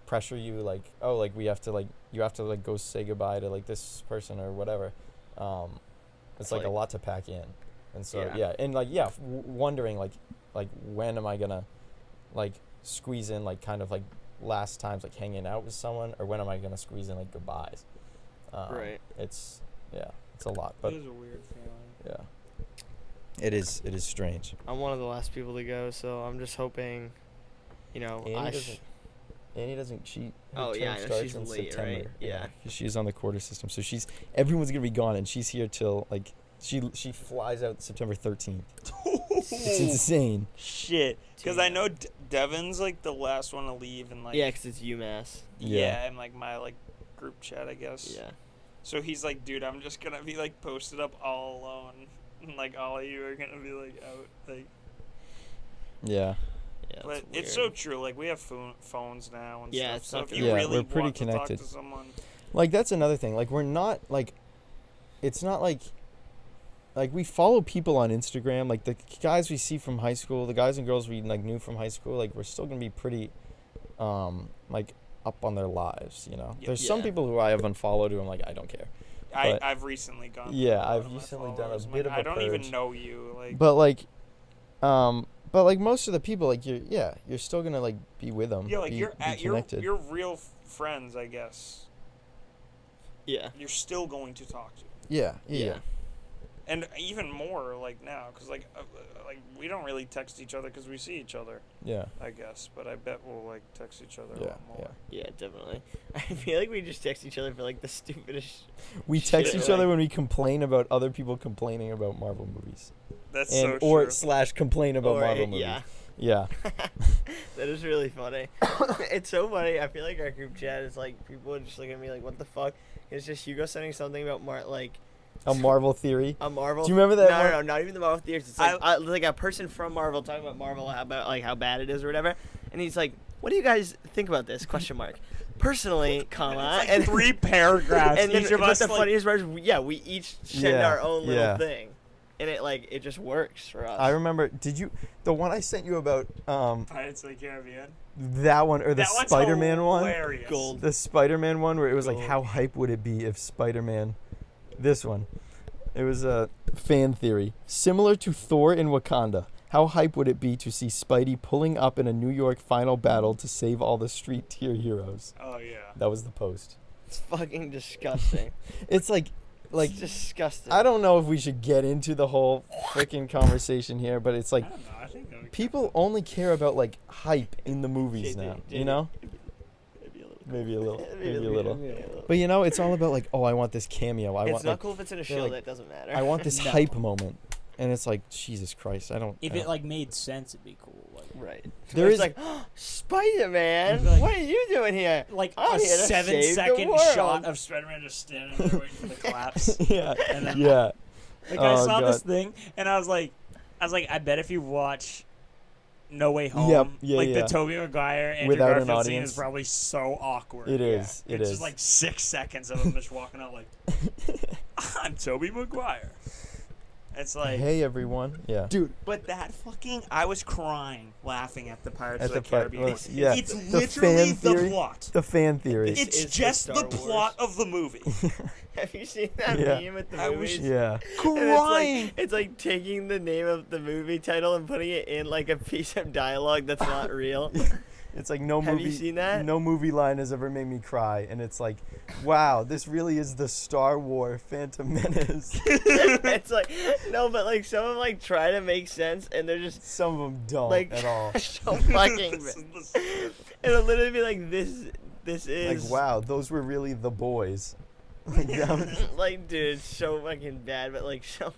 S4: pressure you like, oh, like we have to like you have to like go say goodbye to like this person or whatever. It's like a lot to pack in, and so and like wondering like when am I gonna like squeeze in like kind of like last times like hanging out with someone, or when am I gonna squeeze in like goodbyes?
S2: Right.
S4: It's it's a lot, but
S1: It is a weird feeling.
S4: yeah, it is strange.
S2: I'm one of the last people to go, so I'm just hoping, you know,
S4: Annie doesn't cheat.
S2: Oh, yeah, I know, she's late, right? Yeah.
S4: 'Cause she's on the quarter system, so everyone's gonna be gone, and she's here till like she flies out September 13th. It's insane.
S1: Shit. Because I know Devin's like the last one to leave, and like
S2: Yeah, 'cause it's UMass.
S1: yeah, and like my like group chat, I guess.
S2: Yeah.
S1: So he's like, dude, I'm just gonna be like posted up all alone, and like all of you are gonna be like out, like.
S4: Yeah.
S2: Yeah,
S1: But
S2: that's
S1: it's
S2: weird.
S1: so true. Like we have phones now and
S2: Yeah,
S1: stuff.
S2: it's
S1: So
S2: not
S1: if
S2: gonna
S1: you
S2: be-
S1: really
S4: we're pretty
S1: want
S4: connected.
S1: to talk to someone,
S4: Like that's another thing. Like we're not like, it's not like we follow people on Instagram. Like the guys we see from high school, the guys and girls we like knew from high school. Like we're still gonna be pretty, like up on their lives. You know,
S1: Yeah.
S4: there's some
S2: Yeah.
S4: people who I have unfollowed who I'm like I don't care. But-
S1: I've recently gone. through
S4: Yeah,
S1: a lot
S4: I've
S1: of my
S4: recently done a
S1: followers. I'm
S4: bit
S1: like,
S4: of a
S1: I don't even
S4: purge.
S1: know you. Like,
S4: But like most of the people, like you're still gonna like be with them.
S1: yeah, like
S4: be,
S1: you're
S4: be
S1: at
S4: connected.
S1: you're real friends, I guess.
S2: Yeah.
S1: You're still going to talk to,
S4: yeah.
S1: and even more like now, because like we don't really text each other because we see each other,
S4: Yeah.
S1: I guess. But I bet we'll like text each other a
S4: Yeah.
S1: lot more.
S2: Yeah, definitely. I feel like we just text each other for like the stupidest.
S4: We text
S2: Shit,
S4: each other
S2: like-
S4: when we complain about other people complaining about Marvel movies,
S1: That's
S4: and
S1: so
S4: or
S1: true.
S4: / complain about
S2: Or
S4: Marvel
S2: it-
S4: movies.
S2: yeah.
S4: Yeah.
S2: That is really funny. It's so funny. I feel like our group chat is like people would just look at me like, "What the fuck?" It's just Hugo sending something about like
S4: A Marvel theory.
S2: a Marvel.
S4: Do you remember that
S2: No,
S4: one?
S2: no, not even the Marvel theories. It's like a person from Marvel talking about Marvel, about like how bad it is or whatever. And he's like, "What do you guys think about this?" Question mark. Personally, comma,
S1: It's like 3 paragraphs.
S2: and then
S1: each of
S2: but
S1: us
S2: the
S1: like,
S2: funniest part is, we each send
S4: Yeah,
S2: our own little
S4: yeah.
S2: thing, and it just works for us.
S4: I remember. Did you the one I sent you about
S1: Pirates of the Caribbean.
S4: that one or the
S1: That one's
S4: Spider-Man one?
S1: hilarious.
S2: Gold.
S4: The Spider-Man one where it was like,
S2: Gold.
S4: how hype would it be if Spider-Man, this one, it was a fan theory. Similar to Thor in Wakanda, how hype would it be to see Spidey pulling up in a New York final battle to save all the street tier heroes?
S1: Oh yeah.
S4: That was the post.
S2: It's fucking disgusting.
S4: It's like,
S2: It's disgusting.
S4: I don't know if we should get into the whole freaking conversation here, but it's like,
S1: I don't know. I think that would
S4: people only care about like hype in the movies
S2: JD,
S4: now,
S2: JD.
S4: you know?
S2: Maybe a little.
S4: Maybe a little. But you know, it's all about like, oh, I want this cameo. I
S2: It's
S4: want
S2: not
S4: like,
S2: cool if it's in a
S4: they're
S2: show
S4: like,
S2: that doesn't matter.
S4: I want this
S5: No.
S4: hype moment, and it's like, Jesus Christ, I don't.
S5: If
S4: I
S5: it
S4: don't-
S5: like made sense, it'd be cool. Like,
S2: right.
S4: There
S2: It's
S4: is-
S2: like Spider-Man.
S5: Like-
S2: What are you doing here?
S1: like
S2: I'm
S1: a
S2: here to
S1: 7-second
S2: save the world.
S1: shot of Spider-Man just standing there waiting for the collapse.
S4: yeah,
S1: And then
S4: yeah.
S1: like I
S4: Oh,
S1: saw this
S4: God.
S1: thing and I was like, I bet if you watch No Way Home,
S4: Yep, yeah,
S1: like
S4: yeah.
S1: the Tobey Maguire Andrew
S4: Without an
S1: Garfield scene
S4: audience.
S1: is probably so awkward.
S4: It is. It
S1: it's
S4: is.
S1: just like 6 seconds of him just walking out like, I'm Tobey Maguire. It's like,
S4: Hey everyone. Yeah.
S1: dude, but that fucking, I was crying laughing at the Pirates
S4: At
S1: of the
S4: the pi-
S1: Caribbean.
S4: well, yeah.
S1: It's
S4: The
S1: literally
S4: fan theory.
S1: the plot.
S4: The fan theory.
S2: This
S1: It's
S2: is the
S1: just the
S2: Star Wars.
S1: plot of the movie.
S2: Have you seen that
S4: Yeah.
S2: meme with the
S1: I
S2: movies?
S1: wish-
S4: yeah.
S2: And
S1: Crying.
S2: it's like taking the name of the movie title and putting it in like a piece of dialogue that's not real.
S4: It's like no
S2: Have
S4: movie.
S2: you seen that?
S4: No movie line has ever made me cry, and it's like, wow, this really is the Star Wars Phantom Menace.
S2: It's like no, but like some of them like try to make sense and they're just
S4: Some of them don't
S2: like
S4: at all.
S2: so fucking.
S1: This is the-
S2: It'll literally be like this is
S4: Like, wow, those were really the boys. Like, that was
S2: like dude, it's so fucking bad, but like so.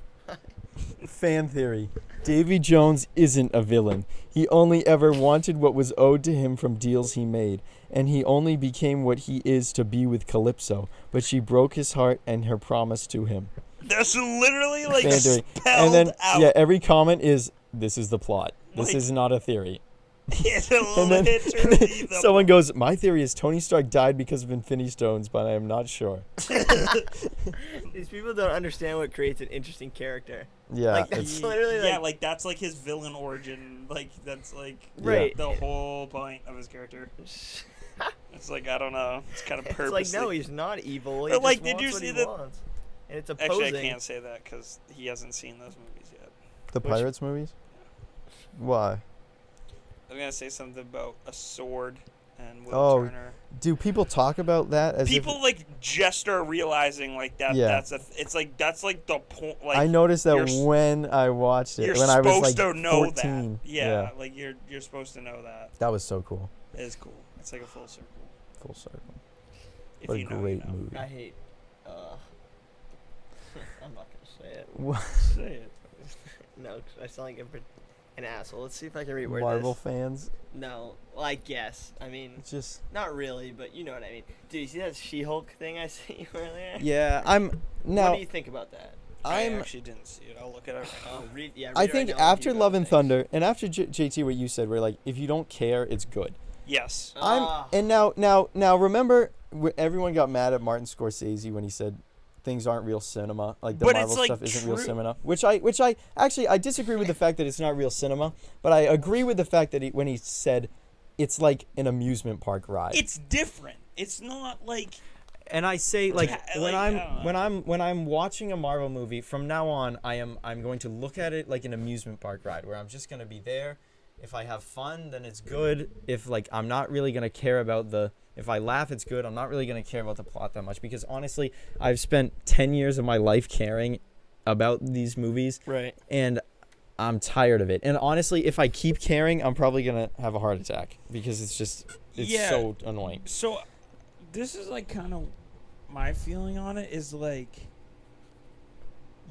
S4: fan theory. Davy Jones isn't a villain. He only ever wanted what was owed to him from deals he made, and he only became what he is to be with Calypso. But she broke his heart and her promise to him.
S1: That's literally like
S4: Fan theory.
S1: spelled
S4: And then,
S1: out.
S4: yeah, every comment is, "This is the plot. This
S1: Like-
S4: is not a theory."
S1: It's
S4: And then,
S1: literally the
S4: someone goes, "My theory is Tony Stark died because of Infinity Stones, but I am not sure."
S2: These people don't understand what creates an interesting character.
S4: Yeah,
S2: Like,
S4: it's,
S2: that's literally
S1: yeah,
S2: like,
S1: like that's like his villain origin. Like that's like
S2: Right.
S1: the whole point of his character. It's like, I don't know. It's kind of purposely.
S2: It's like, no, he's not evil. He
S1: But,
S2: just
S1: like, did
S2: wants
S1: you
S2: what
S1: see
S2: he
S1: the-
S2: wants. And it's opposing.
S1: Actually, I can't say that because he hasn't seen those movies yet.
S4: The
S2: Which-
S4: Pirates movies? Why?
S1: I was gonna say something about a sword and Will
S4: Oh,
S1: Turner.
S4: Do people talk about that as
S1: People like just are realizing like that.
S4: Yeah.
S1: It's like that's like the point. Like
S4: I noticed that
S1: you're s-
S4: when I watched it,
S1: you're
S4: when I was
S1: supposed
S4: like
S1: to know
S4: 14.
S1: that. Yeah, like you're supposed to know that.
S4: That was so cool.
S1: It is cool. It's like a full circle.
S4: Full circle.
S1: If
S4: What a
S1: you know,
S4: great
S1: you know.
S4: movie.
S2: I hate. I'm not gonna say it.
S4: What?
S1: Say it.
S2: No, 'cause I sound like an asshole. Let's see if I can reword
S4: Marvel
S2: this.
S4: fans,
S2: No, well, I guess. I mean,
S4: it's just
S2: not really, but you know what I mean. Dude, you see that She-Hulk thing I sent you earlier?
S4: yeah. I'm
S2: What
S4: now.
S2: do you think about that?
S1: I
S4: I'm.
S1: actually didn't see it. I'll look it up right now.
S2: Read
S4: I
S2: it right
S4: think
S2: now and
S4: after
S2: keep
S4: Love
S2: going,
S4: and
S2: thanks.
S4: Thunder and after JT, what you said, where like if you don't care, it's good.
S1: Yes.
S2: Ah.
S4: And now remember, everyone got mad at Martin Scorsese when he said things aren't real cinema, like the
S1: But
S4: Marvel
S1: it's, like,
S4: stuff isn't real
S1: true.
S4: cinema. Which I actually I disagree with the fact that it's not real cinema, but I agree with the fact that when he said it's like an amusement park ride.
S1: It's different. It's not like
S3: And I say like
S1: Yeah,
S3: when
S1: like, I don't know.
S3: when I'm watching a Marvel movie from now on, I'm going to look at it like an amusement park ride where I'm just going to be there. If I have fun, then it's good. If like I'm not really going to care about if I laugh, it's good. I'm not really going to care about the plot that much because honestly, I've spent 10 years of my life caring about these movies
S2: Right.
S3: and I'm tired of it. And honestly, if I keep caring, I'm probably going to have a heart attack because it's
S1: Yeah.
S3: so annoying.
S1: so. This is like kind of my feeling on it is like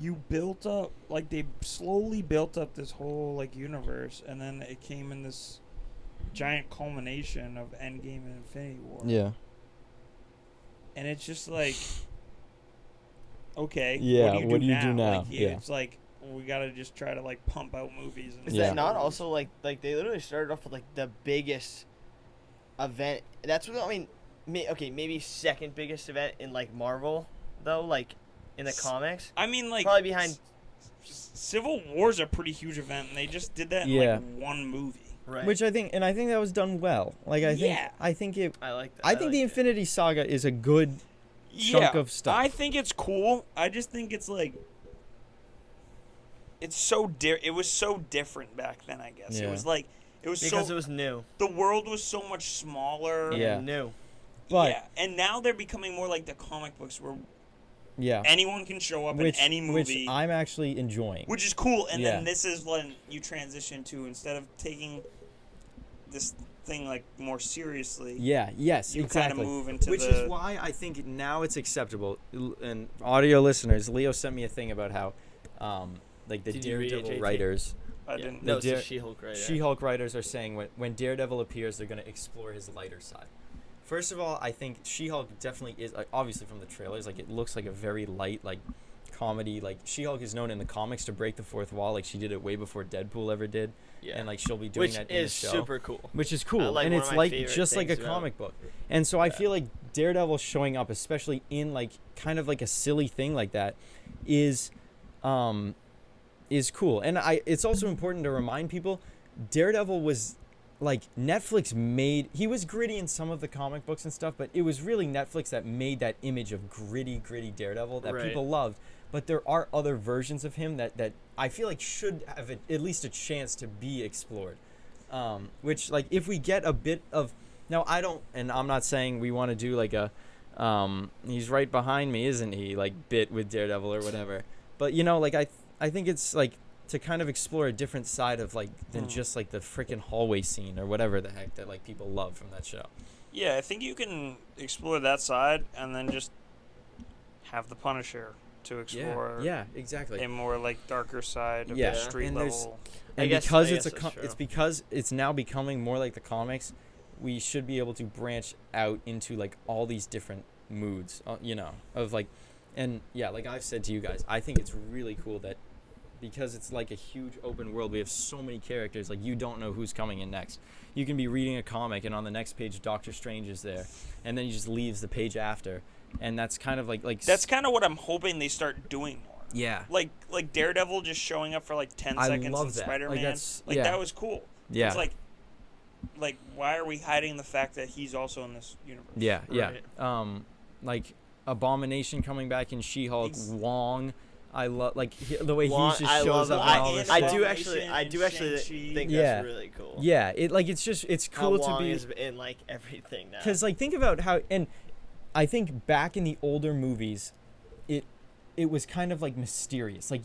S1: you built up like they slowly built up this whole like universe and then it came in this giant culmination of Endgame and Infinity War.
S4: yeah.
S1: And it's just like okay,
S4: Yeah,
S1: what do you do now?
S4: now?
S1: Like,
S4: Yeah.
S1: It's like we got to just try to like pump out movies and
S2: Is
S4: Yeah.
S2: that not also like they literally started off with like the biggest event? That's what I mean. Okay, maybe second biggest event in like Marvel though, like in the comics.
S1: I mean like
S2: Probably behind.
S1: Civil War's a pretty huge event and they just did that in
S3: Yeah.
S1: like one movie.
S2: Right.
S3: Which I think that was done well. Like
S1: Yeah.
S3: I think
S2: I like that.
S3: I think the Infinity Saga is a good chunk of stuff.
S1: I think it's cool. I just think it's like it's so it was so different back then, I guess.
S3: Yeah.
S1: It was like it was
S2: because
S1: so
S2: it was new.
S1: the world was so much smaller.
S3: Yeah.
S2: New.
S3: But-
S1: yeah, and now they're becoming more like the comic books where
S3: yeah.
S1: anyone can show up
S3: Which
S1: in any movie,
S3: which I'm actually enjoying.
S1: which is cool. And
S3: Yeah.
S1: then this is when you transition to instead of taking this thing like more seriously,
S3: Yeah, yes,
S1: you
S3: exactly.
S1: kind of move into
S3: Which
S1: the
S3: is why I think now it's acceptable. And audio listeners, Leo sent me a thing about how like the
S2: Did you read it,
S3: Daredevil
S2: JT?
S3: writers,
S1: I didn't.
S2: No, it's
S3: Dare-
S2: the She-Hulk right there.
S3: She-Hulk writers are saying when Daredevil appears, they're going to explore his lighter side. First of all, I think She-Hulk definitely is obviously from the trailers, like it looks like a very light like comedy. Like She-Hulk is known in the comics to break the fourth wall, like she did it way before Deadpool ever did,
S2: Yeah.
S3: and like she'll be doing
S2: Which
S3: that in the
S2: is
S3: show.
S2: super cool.
S3: Which is cool,
S2: like
S3: and
S2: one
S3: it's
S2: of my
S3: like
S2: favorite
S3: just like a
S2: things about it.
S3: comic book. And so I
S2: Yeah.
S3: feel like Daredevil showing up, especially in like kind of like a silly thing like that, is cool. And it's also important to remind people, Daredevil was like Netflix made. He was gritty in some of the comic books and stuff, but it was really Netflix that made that image of gritty Daredevil that
S2: Right.
S3: people loved. But there are other versions of him that I feel like should have at least a chance to be explored. Which like if we get a bit of now, I'm not saying we want to do like a he's right behind me, isn't he? Like bit with Daredevil or whatever. But you know, like I think it's like to kind of explore a different side of like than just like the freaking hallway scene or whatever the heck that like people love from that show.
S1: Yeah, I think you can explore that side and then just have the Punisher to explore
S3: Yeah, exactly.
S1: a more like darker side of
S3: Yeah,
S1: the street
S3: and there's-
S1: level.
S3: And
S2: I
S3: because
S2: guess
S3: it's
S2: that's true.
S3: it's because it's now becoming more like the comics, we should be able to branch out into like all these different moods, you know, of like, and yeah, like I've said to you guys, I think it's really cool that because it's like a huge open world, we have so many characters, like you don't know who's coming in next. You can be reading a comic and on the next page Doctor Strange is there, and then he just leaves the page after, and that's kind of like
S1: That's kind of what I'm hoping they start doing more.
S3: yeah.
S1: Like Daredevil just showing up for like 10
S3: I
S1: seconds
S3: love
S1: in
S3: that. Like,
S1: Spider-Man.
S3: that's-
S1: Like
S3: yeah.
S1: that was cool.
S3: Yeah.
S1: It's like like, why are we hiding the fact that he's also in this universe?
S3: Yeah, yeah.
S2: Right.
S3: Like Abomination coming back in She-Hulk,
S1: Ex-
S3: Wong. I love like the way
S2: Wong,
S3: he just
S2: I
S3: shows
S2: love
S3: up
S2: it.
S3: and all this
S2: I
S3: stuff.
S2: do
S1: Abomination
S2: actually
S1: and Shang-Chi.
S2: think
S3: Yeah.
S2: that's really cool.
S3: Yeah, it's
S2: How
S3: cool to
S2: Wong
S3: be
S2: is in like everything now.
S3: because like think about how, and I think back in the older movies, it was kind of like mysterious. Like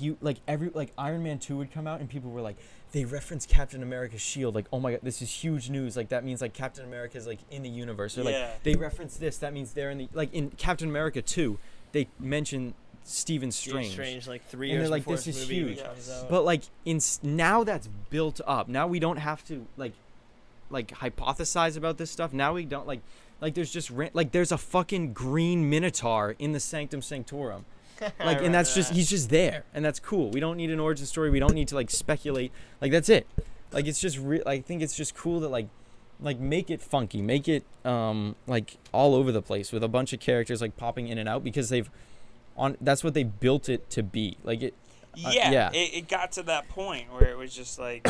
S3: Iron Man 2 would come out and people were like, they reference Captain America's shield, like, oh my god, this is huge news. Like that means like Captain America's like in the universe. Or
S1: Yeah.
S3: like they reference this, that means they're in the, like in Captain America 2, they mention Stephen Strange.
S2: Like 3
S3: And
S2: years
S3: they're like,
S2: before
S3: this
S2: this
S3: is
S2: movie
S3: huge.
S2: comes out.
S3: But like now that's built up. Now we don't have to like hypothesize about this stuff. Now we don't like there's just like there's a fucking green Minotaur in the Sanctum Sanctorum. Like, and that's just he's just there, and that's cool. We don't need an origin story. We don't need to like speculate. Like that's it. Like it's just I think it's just cool that like make it funky, make it like all over the place with a bunch of characters like popping in and out because that's what they built it to be. Like it.
S1: Yeah. It got to that point where it was just like,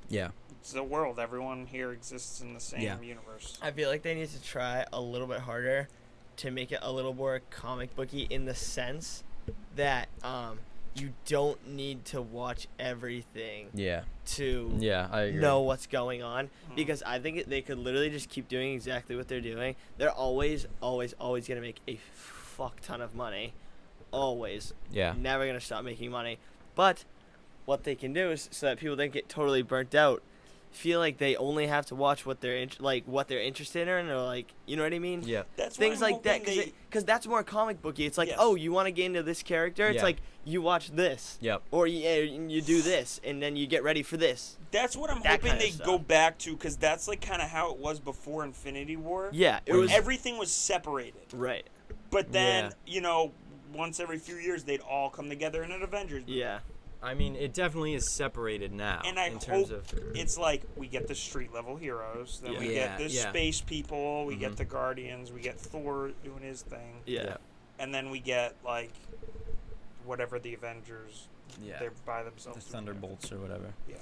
S3: Yeah.
S1: it's the world. Everyone here exists in the same
S3: Yeah.
S1: universe.
S2: I feel like they need to try a little bit harder to make it a little more comic booky in the sense that you don't need to watch everything
S3: Yeah.
S2: to
S3: Yeah. I agree.
S2: know what's going on, because I think they could literally just keep doing exactly what they're doing. They're always gonna make a fuck ton of money, always.
S3: Yeah.
S2: Never gonna stop making money. But what they can do is, so that people don't get totally burnt out, feel like they only have to watch what they're what they're interested in, or like, you know what I mean?
S3: Yeah.
S1: That's
S2: Things
S1: why I'm
S2: like that,
S1: hoping
S2: because that's more comic booky. It's like,
S1: Yes.
S2: oh, you want to get into this character? It's
S3: Yeah.
S2: like you watch this,
S3: Yep.
S2: or you do this, and then you get ready for this.
S1: That's what I'm
S2: That
S1: hoping
S2: kinda
S1: they
S2: stuff.
S1: go back to, because that's like kind of how it was before Infinity War.
S2: Yeah, it
S1: where
S2: was
S1: everything was separated.
S2: right.
S1: But then,
S3: Yeah.
S1: Once every few years, they'd all come together in an Avengers movie.
S2: Yeah,
S3: I mean, it definitely is separated now.
S1: And I
S3: in terms
S1: hope
S3: of
S1: it's like we get the street level heroes, then we
S3: Yeah.
S1: get the
S3: Yeah.
S1: space people, we get
S3: Mhm.
S1: the Guardians, we get Thor doing his thing,
S2: yeah.
S1: and then we get like whatever the Avengers
S3: yeah.
S1: they're by
S3: The
S1: themselves. doing
S3: Thunderbolts or whatever.
S1: Yeah.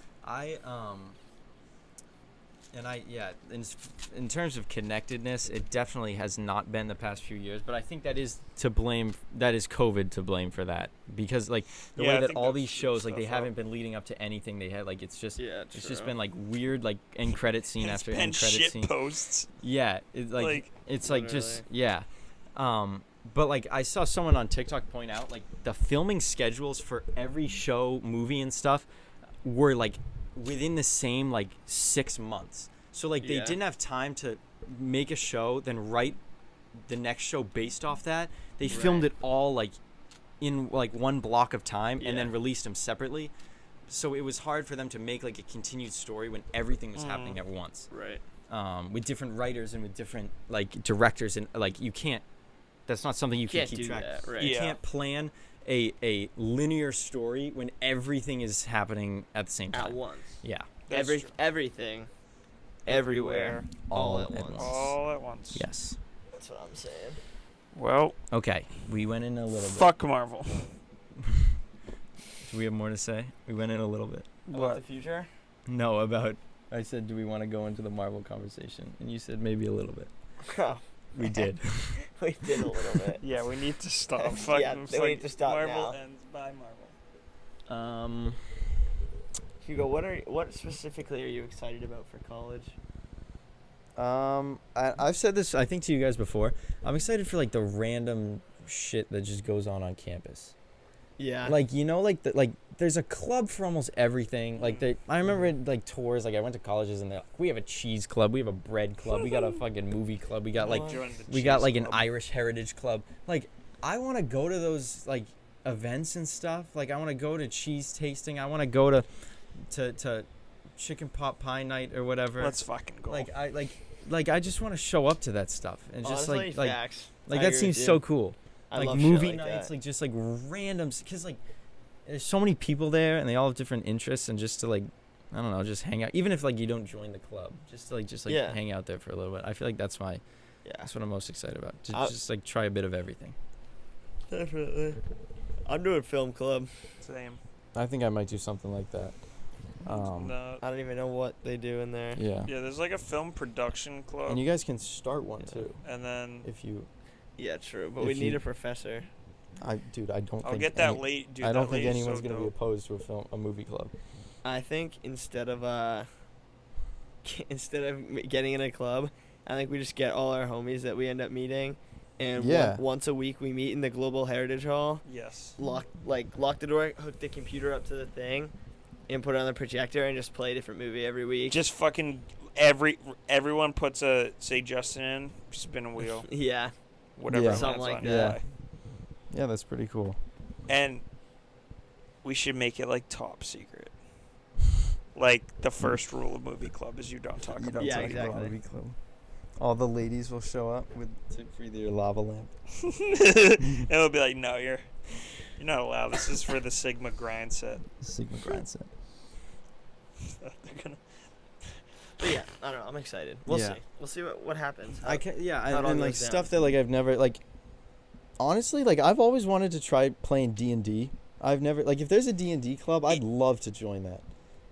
S3: In terms of connectedness, it definitely has not been the past few years, but I think that is to blame. That is COVID to blame for that, because like the
S1: Yeah,
S3: way
S1: I
S3: that
S1: think
S3: all
S1: that's
S3: these shows, like they
S1: stuff up.
S3: haven't been leading up to anything. They had like it's just
S2: It's
S3: just been like weird like end credit scene
S1: It's
S3: after
S1: been
S3: end credit
S1: shit
S3: scene.
S1: posts.
S3: Yeah, it's like it's like just
S2: Literally.
S3: yeah. But like I saw someone on TikTok point out like the filming schedules for every show, movie and stuff were like within the same like 6 months. So like they
S2: Yeah.
S3: didn't have time to make a show, then write the next show based off that. They filmed
S2: Right.
S3: it all like in like one block of time and then
S2: Yeah.
S3: released them separately. So it was hard for them to make like a continued story when everything was happening at once.
S2: Right.
S3: With different writers and with different like directors, and like you can't. That's not something you can
S2: Can't
S3: keep
S2: do
S3: track.
S2: that, right.
S3: You
S1: Yeah.
S3: can't plan a linear story when everything is happening at the same time.
S2: At once.
S3: Yeah,
S1: That's true.
S2: Everything. Everywhere. All at once.
S1: All at once.
S3: Yes.
S2: That's what I'm saying.
S1: Well,
S3: Okay, we went in a little bit.
S1: fuck Marvel.
S3: Do we have more to say? We went in a little bit.
S2: About the future?
S3: No, about. I said, do we want to go into the Marvel conversation? And you said maybe a little bit.
S2: Oh,
S3: We did.
S2: we did a little bit.
S1: Yeah, we need to stop.
S2: Yeah,
S1: Fucking
S2: we need to stop
S1: Marvel
S2: now.
S1: ends by Marvel.
S2: Hugo, what specifically are you excited about for college?
S3: I've said this I think to you guys before. I'm excited for like the random shit that just goes on campus.
S2: Yeah.
S3: Like like there's a club for almost everything. Like I remember like tours. Like I went to colleges and we have a cheese club, we have a bread club, we got a fucking movie club, we got like
S1: Join the
S3: we got
S1: cheese
S3: like an
S1: club.
S3: Irish heritage club. Like I want to go to those like events and stuff. Like I want to go to cheese tasting. I want to go to chicken pot pie night or whatever.
S1: Let's fucking go.
S3: Like I just want to show up to that stuff and just
S2: Honestly,
S3: like
S2: facts.
S3: like
S2: I
S3: that
S2: agree
S3: seems
S2: with you.
S3: so cool.
S2: I
S3: Like
S2: love shit
S3: movie
S2: like
S3: nights,
S2: that.
S3: like just like random, because like there's so many people there and they all have different interests, and just to like I don't know, just hang out. Even if like you don't join the club, just to like
S2: Yeah.
S3: hang out there for a little bit. I feel like that's
S2: Yeah.
S3: what I'm most excited about.
S2: I-
S3: Just like try a bit of everything.
S2: Definitely. I'm doing film club.
S1: Same.
S4: I think I might do something like that.
S1: No.
S2: I don't even know what they do in there.
S4: Yeah.
S1: Yeah, there's like a film production club,
S4: And you guys can start one
S2: Yeah.
S4: too
S1: and then
S4: if you.
S2: Yeah, true. But
S4: If
S2: we need
S4: you-
S2: a professor.
S4: I don't
S1: I'll
S4: think.
S1: get that
S4: any-
S1: late. Dude,
S4: I don't
S1: that
S4: think
S1: late is
S4: anyone's
S1: so
S4: gonna be
S1: dope.
S4: opposed to a movie club.
S2: I think instead of getting in a club, I think we just get all our homies that we end up meeting, and
S4: Yeah.
S2: once a week we meet in the Global Heritage Hall.
S1: Yes.
S2: Lock the door, hook the computer up to the thing, and put it on the projector and just play a different movie every week.
S1: Just fucking everyone puts a say Justin in, spin a wheel,
S2: yeah.
S1: whatever.
S4: Yeah.
S1: it
S2: Something
S1: lands
S2: like
S1: on,
S4: that.
S1: play.
S4: Yeah, that's pretty cool.
S1: And we should make it like top secret. Like the first rule of movie club is you don't talk
S4: You
S1: about
S4: don't
S2: Yeah,
S4: talk
S2: exactly.
S4: about movie club. All the ladies will show up for their lava lamp.
S1: And it'll be like, no, you're not allowed. This is for the Sigma grind set.
S4: Sigma grind set.
S1: They're gonna.
S2: But yeah, I don't know. I'm excited. We'll
S4: Yeah.
S2: see. We'll see what happens.
S4: I can
S2: how it all
S4: and like
S2: goes down.
S4: stuff that like I've never like. Honestly, like I've always wanted to try playing D&D. I've never like if there's a D&D club, I'd love to join that.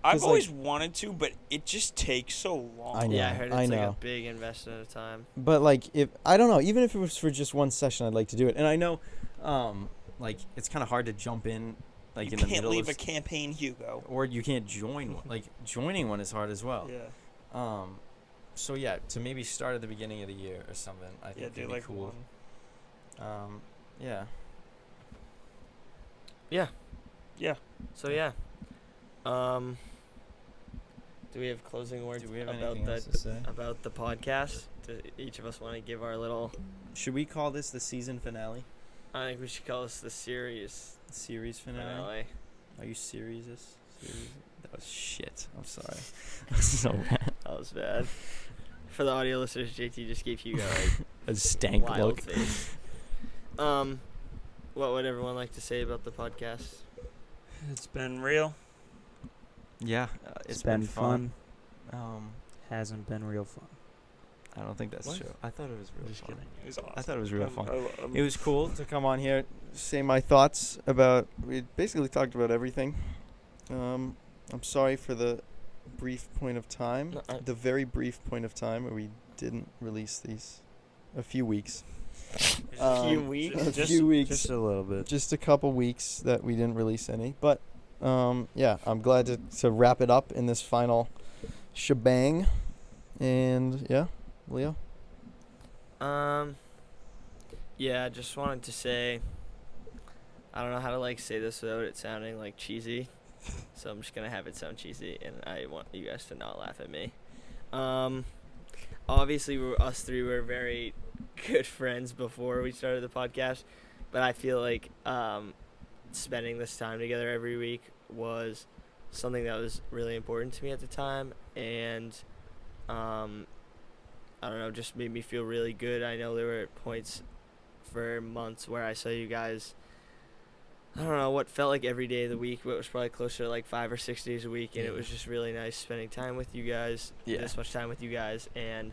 S1: I've
S4: 'Cause, like-
S1: always wanted to, but it just takes so long.
S4: I know.
S2: Yeah, I heard it's
S4: I
S2: like
S4: know.
S2: a big investment of time.
S4: But like if I don't know, even if it was for just one session, I'd like to do it. And I know, like it's kind of hard to jump in, like
S1: You
S4: in the
S1: can't
S4: middle
S1: leave
S4: of,
S1: a campaign, Hugo.
S4: or you can't join one. Like joining one is hard as well.
S1: Yeah.
S4: So yeah, to maybe start at the beginning of the year or something, I think
S1: Yeah,
S4: would
S1: do
S4: be
S1: like
S4: cool.
S1: one.
S4: Yeah.
S2: Yeah.
S1: Yeah.
S2: So yeah. Do we have closing words
S4: Do we have
S2: about
S4: anything else
S2: the
S4: to say?
S2: about the podcast? Do each of us want to give our little?
S4: Should we call this the season finale?
S2: I think we should call this the series
S4: Series finale?
S2: finale.
S4: Are you serious? That was shit. I'm sorry. That's so bad.
S2: That was bad. For the audio listeners, JT just gave Hugo
S4: A
S2: a
S4: stank
S2: wild
S4: look.
S2: face. What would everyone like to say about the podcast?
S1: It's been real.
S4: Yeah,
S5: It's been fun.
S4: Um,
S5: Hasn't been real fun.
S4: I don't think that's
S1: What?
S4: true. I thought it was real
S1: Just
S4: fun.
S1: kidding. It was awesome.
S4: I thought it was real fun.
S1: I'm-
S4: It was cool to come on here, say my thoughts about. We basically talked about everything. I'm sorry for the brief point of time,
S2: No,
S4: the very brief point of time where we didn't release these. A few weeks.
S2: A few weeks?
S4: A few weeks.
S5: Just a little bit.
S4: Just a couple weeks that we didn't release any, but yeah, I'm glad to wrap it up in this final shebang, and yeah, Leo.
S2: Yeah, just wanted to say, I don't know how to like say this without it sounding like cheesy, so I'm just gonna have it sound cheesy, and I want you guys to not laugh at me. Obviously, us three were very good friends before we started the podcast, but I feel like spending this time together every week was something that was really important to me at the time, and I don't know, just made me feel really good. I know there were points for months where I saw you guys, I don't know, what felt like every day of the week, but it was probably closer to like 5 or 6 days a week, and it was just really nice spending time with you guys,
S4: Yeah.
S2: this much time with you guys, and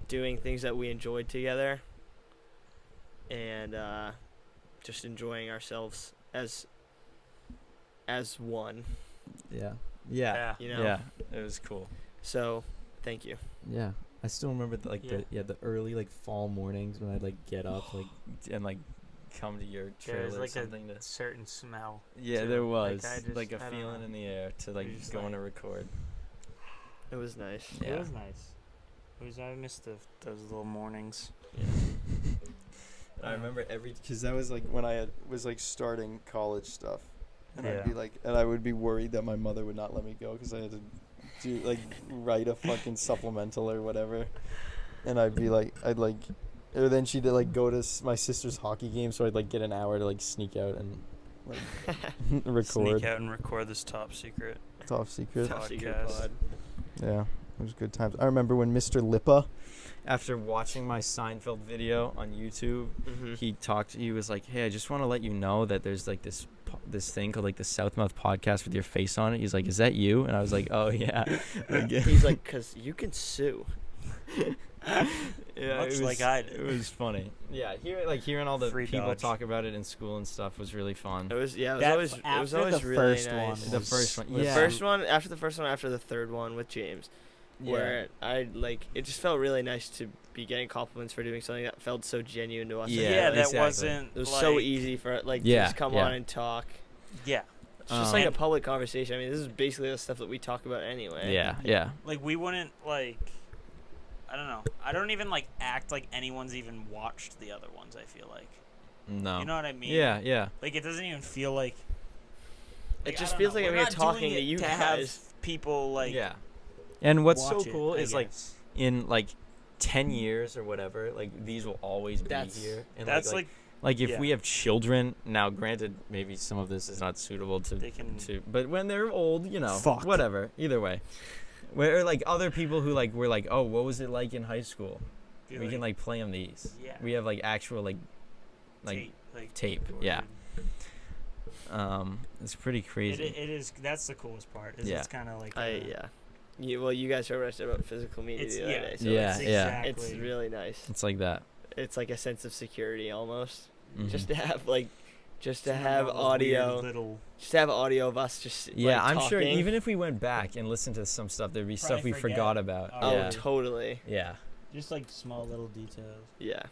S2: doing things that we enjoyed together, and just enjoying ourselves as one,
S4: Yeah.
S1: Yeah.
S2: you know?
S4: Yeah. It was cool.
S2: So, thank you.
S3: Yeah, I still remember the early like fall mornings when I'd like get up like
S4: And like, come to your trailer
S5: There's
S4: or
S5: like
S4: something to.
S5: a certain smell.
S4: Yeah,
S5: too.
S4: there was
S5: Like, I just-
S4: like a
S5: I don't
S4: feeling
S5: know.
S4: in the air to like
S5: You're just
S4: going
S5: like-
S4: to record.
S2: It was nice.
S4: Yeah.
S5: It was nice. I missed those little mornings.
S4: I remember because that was like when I was like starting college stuff, and I'd
S5: Yeah.
S4: be like, and I would be worried that my mother would not let me go because I had to do like write a fucking supplemental or whatever, and I'd be like, or then she'd like go to my sister's hockey game, so I'd like get an hour to like sneak out and like record.
S1: Sneak out and record this top secret.
S4: Top secret.
S2: Top secret
S1: Podcast.
S2: pod.
S4: Yeah, it was good times. I remember when Mr. Lippa, after watching my Seinfeld video on YouTube,
S2: Mm-hmm.
S4: he was like, hey, I just want to let you know that there's like this thing called like the Southmouth podcast with your face on it. He's like, is that you? And I was like, oh yeah.
S2: He's like, 'cause you can sue. Yeah,
S5: Much like I did.
S3: It was funny. Yeah, hearing all the
S1: Free
S3: people
S1: dodge.
S3: talk about it in school and stuff was really fun.
S2: It was
S5: That
S2: always
S5: after the
S2: really
S5: first
S2: nice.
S5: one
S3: The
S5: was-
S3: first one,
S2: The
S3: yeah.
S2: first one, after the third one with James, where I it just felt really nice to be getting compliments for doing something that felt so genuine to us.
S3: Yeah,
S5: Yeah, that
S3: exactly.
S5: wasn't.
S2: It was
S5: like,
S2: so easy for to
S3: Yeah,
S2: just come
S3: yeah.
S2: on and talk.
S5: Yeah,
S2: It's just like a
S5: And-
S2: public conversation. I mean, this is basically the stuff that we talk about anyway.
S3: Yeah.
S5: like we wouldn't like. I don't know. I don't even like act like anyone's even watched the other ones. I feel like.
S3: No.
S5: You know what I mean?
S3: Yeah.
S5: Like it doesn't even feel like.
S2: It
S5: I
S2: just
S5: don't
S2: feels
S5: know.
S2: like
S5: We're
S2: I'm here
S5: not
S2: talking
S5: doing
S2: to
S5: it
S2: you
S5: to
S2: guys.
S5: have people like.
S3: Yeah. And what's so
S5: watch it,
S3: cool
S5: I
S3: is like
S5: guess.
S3: in like 10 years or whatever, like these will always be
S2: That's-
S3: here. And
S5: That's like
S3: if
S5: yeah.
S3: we have children now, granted, maybe some of this is not suitable
S5: they can.
S3: but when they're old,
S1: Fuck.
S3: whatever. Either way, where like other people who like were like, oh, what was it like in high school?
S5: be
S3: We can like play them these.
S5: Yeah.
S3: We have like actual like tape. Yeah. It's pretty
S5: It,
S3: crazy.
S5: it is. That's the coolest part. Is
S3: Yeah.
S5: It's kind of like.
S2: You guys are arrested about physical media
S5: It's
S2: the other
S5: yeah.
S2: day, so
S3: Yeah,
S5: it's
S3: yeah.
S5: Exactly.
S2: it's really nice.
S3: It's like that.
S2: It's like a sense of security almost.
S3: Mhm.
S2: Just to have just to
S5: Some of
S2: have
S5: those
S2: audio,
S5: weird little.
S2: just to have audio of us just
S3: Yeah,
S2: like,
S3: I'm sure
S2: talking.
S3: even if we went back and listened to some stuff, there'd be stuff
S5: Probably
S3: we
S5: forget.
S3: forgot about.
S5: Oh,
S3: yeah.
S2: Totally.
S3: Yeah.
S5: Just like small little details.
S2: Yeah.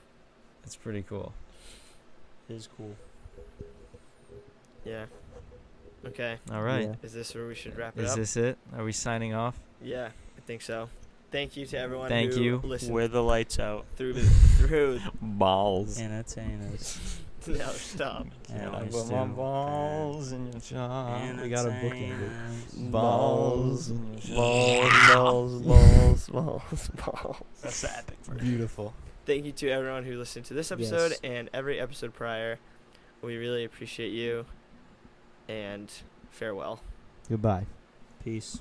S3: It's pretty cool.
S5: It is cool.
S2: Yeah. Okay.
S3: All right.
S5: Yeah.
S2: Is this where we should wrap it
S3: Is
S2: up?
S3: this it? Are we signing off?
S2: Yeah, I think so. Thank you to everyone
S3: Thank
S2: who
S3: you.
S2: listened
S5: With the lights out.
S2: through
S3: Balls.
S5: Entertainers.
S2: no, stop.
S5: And
S3: I
S5: we
S3: put
S5: still
S3: my balls in your jaw. We got a book in it.
S5: entertainers.
S3: Balls in your jaw.
S2: balls.
S5: That's the epic version.
S3: Beautiful.
S2: Thank you to everyone who listened to this episode
S5: Yes.
S2: and every episode prior. We really appreciate you. And farewell.
S4: Goodbye.
S5: Peace.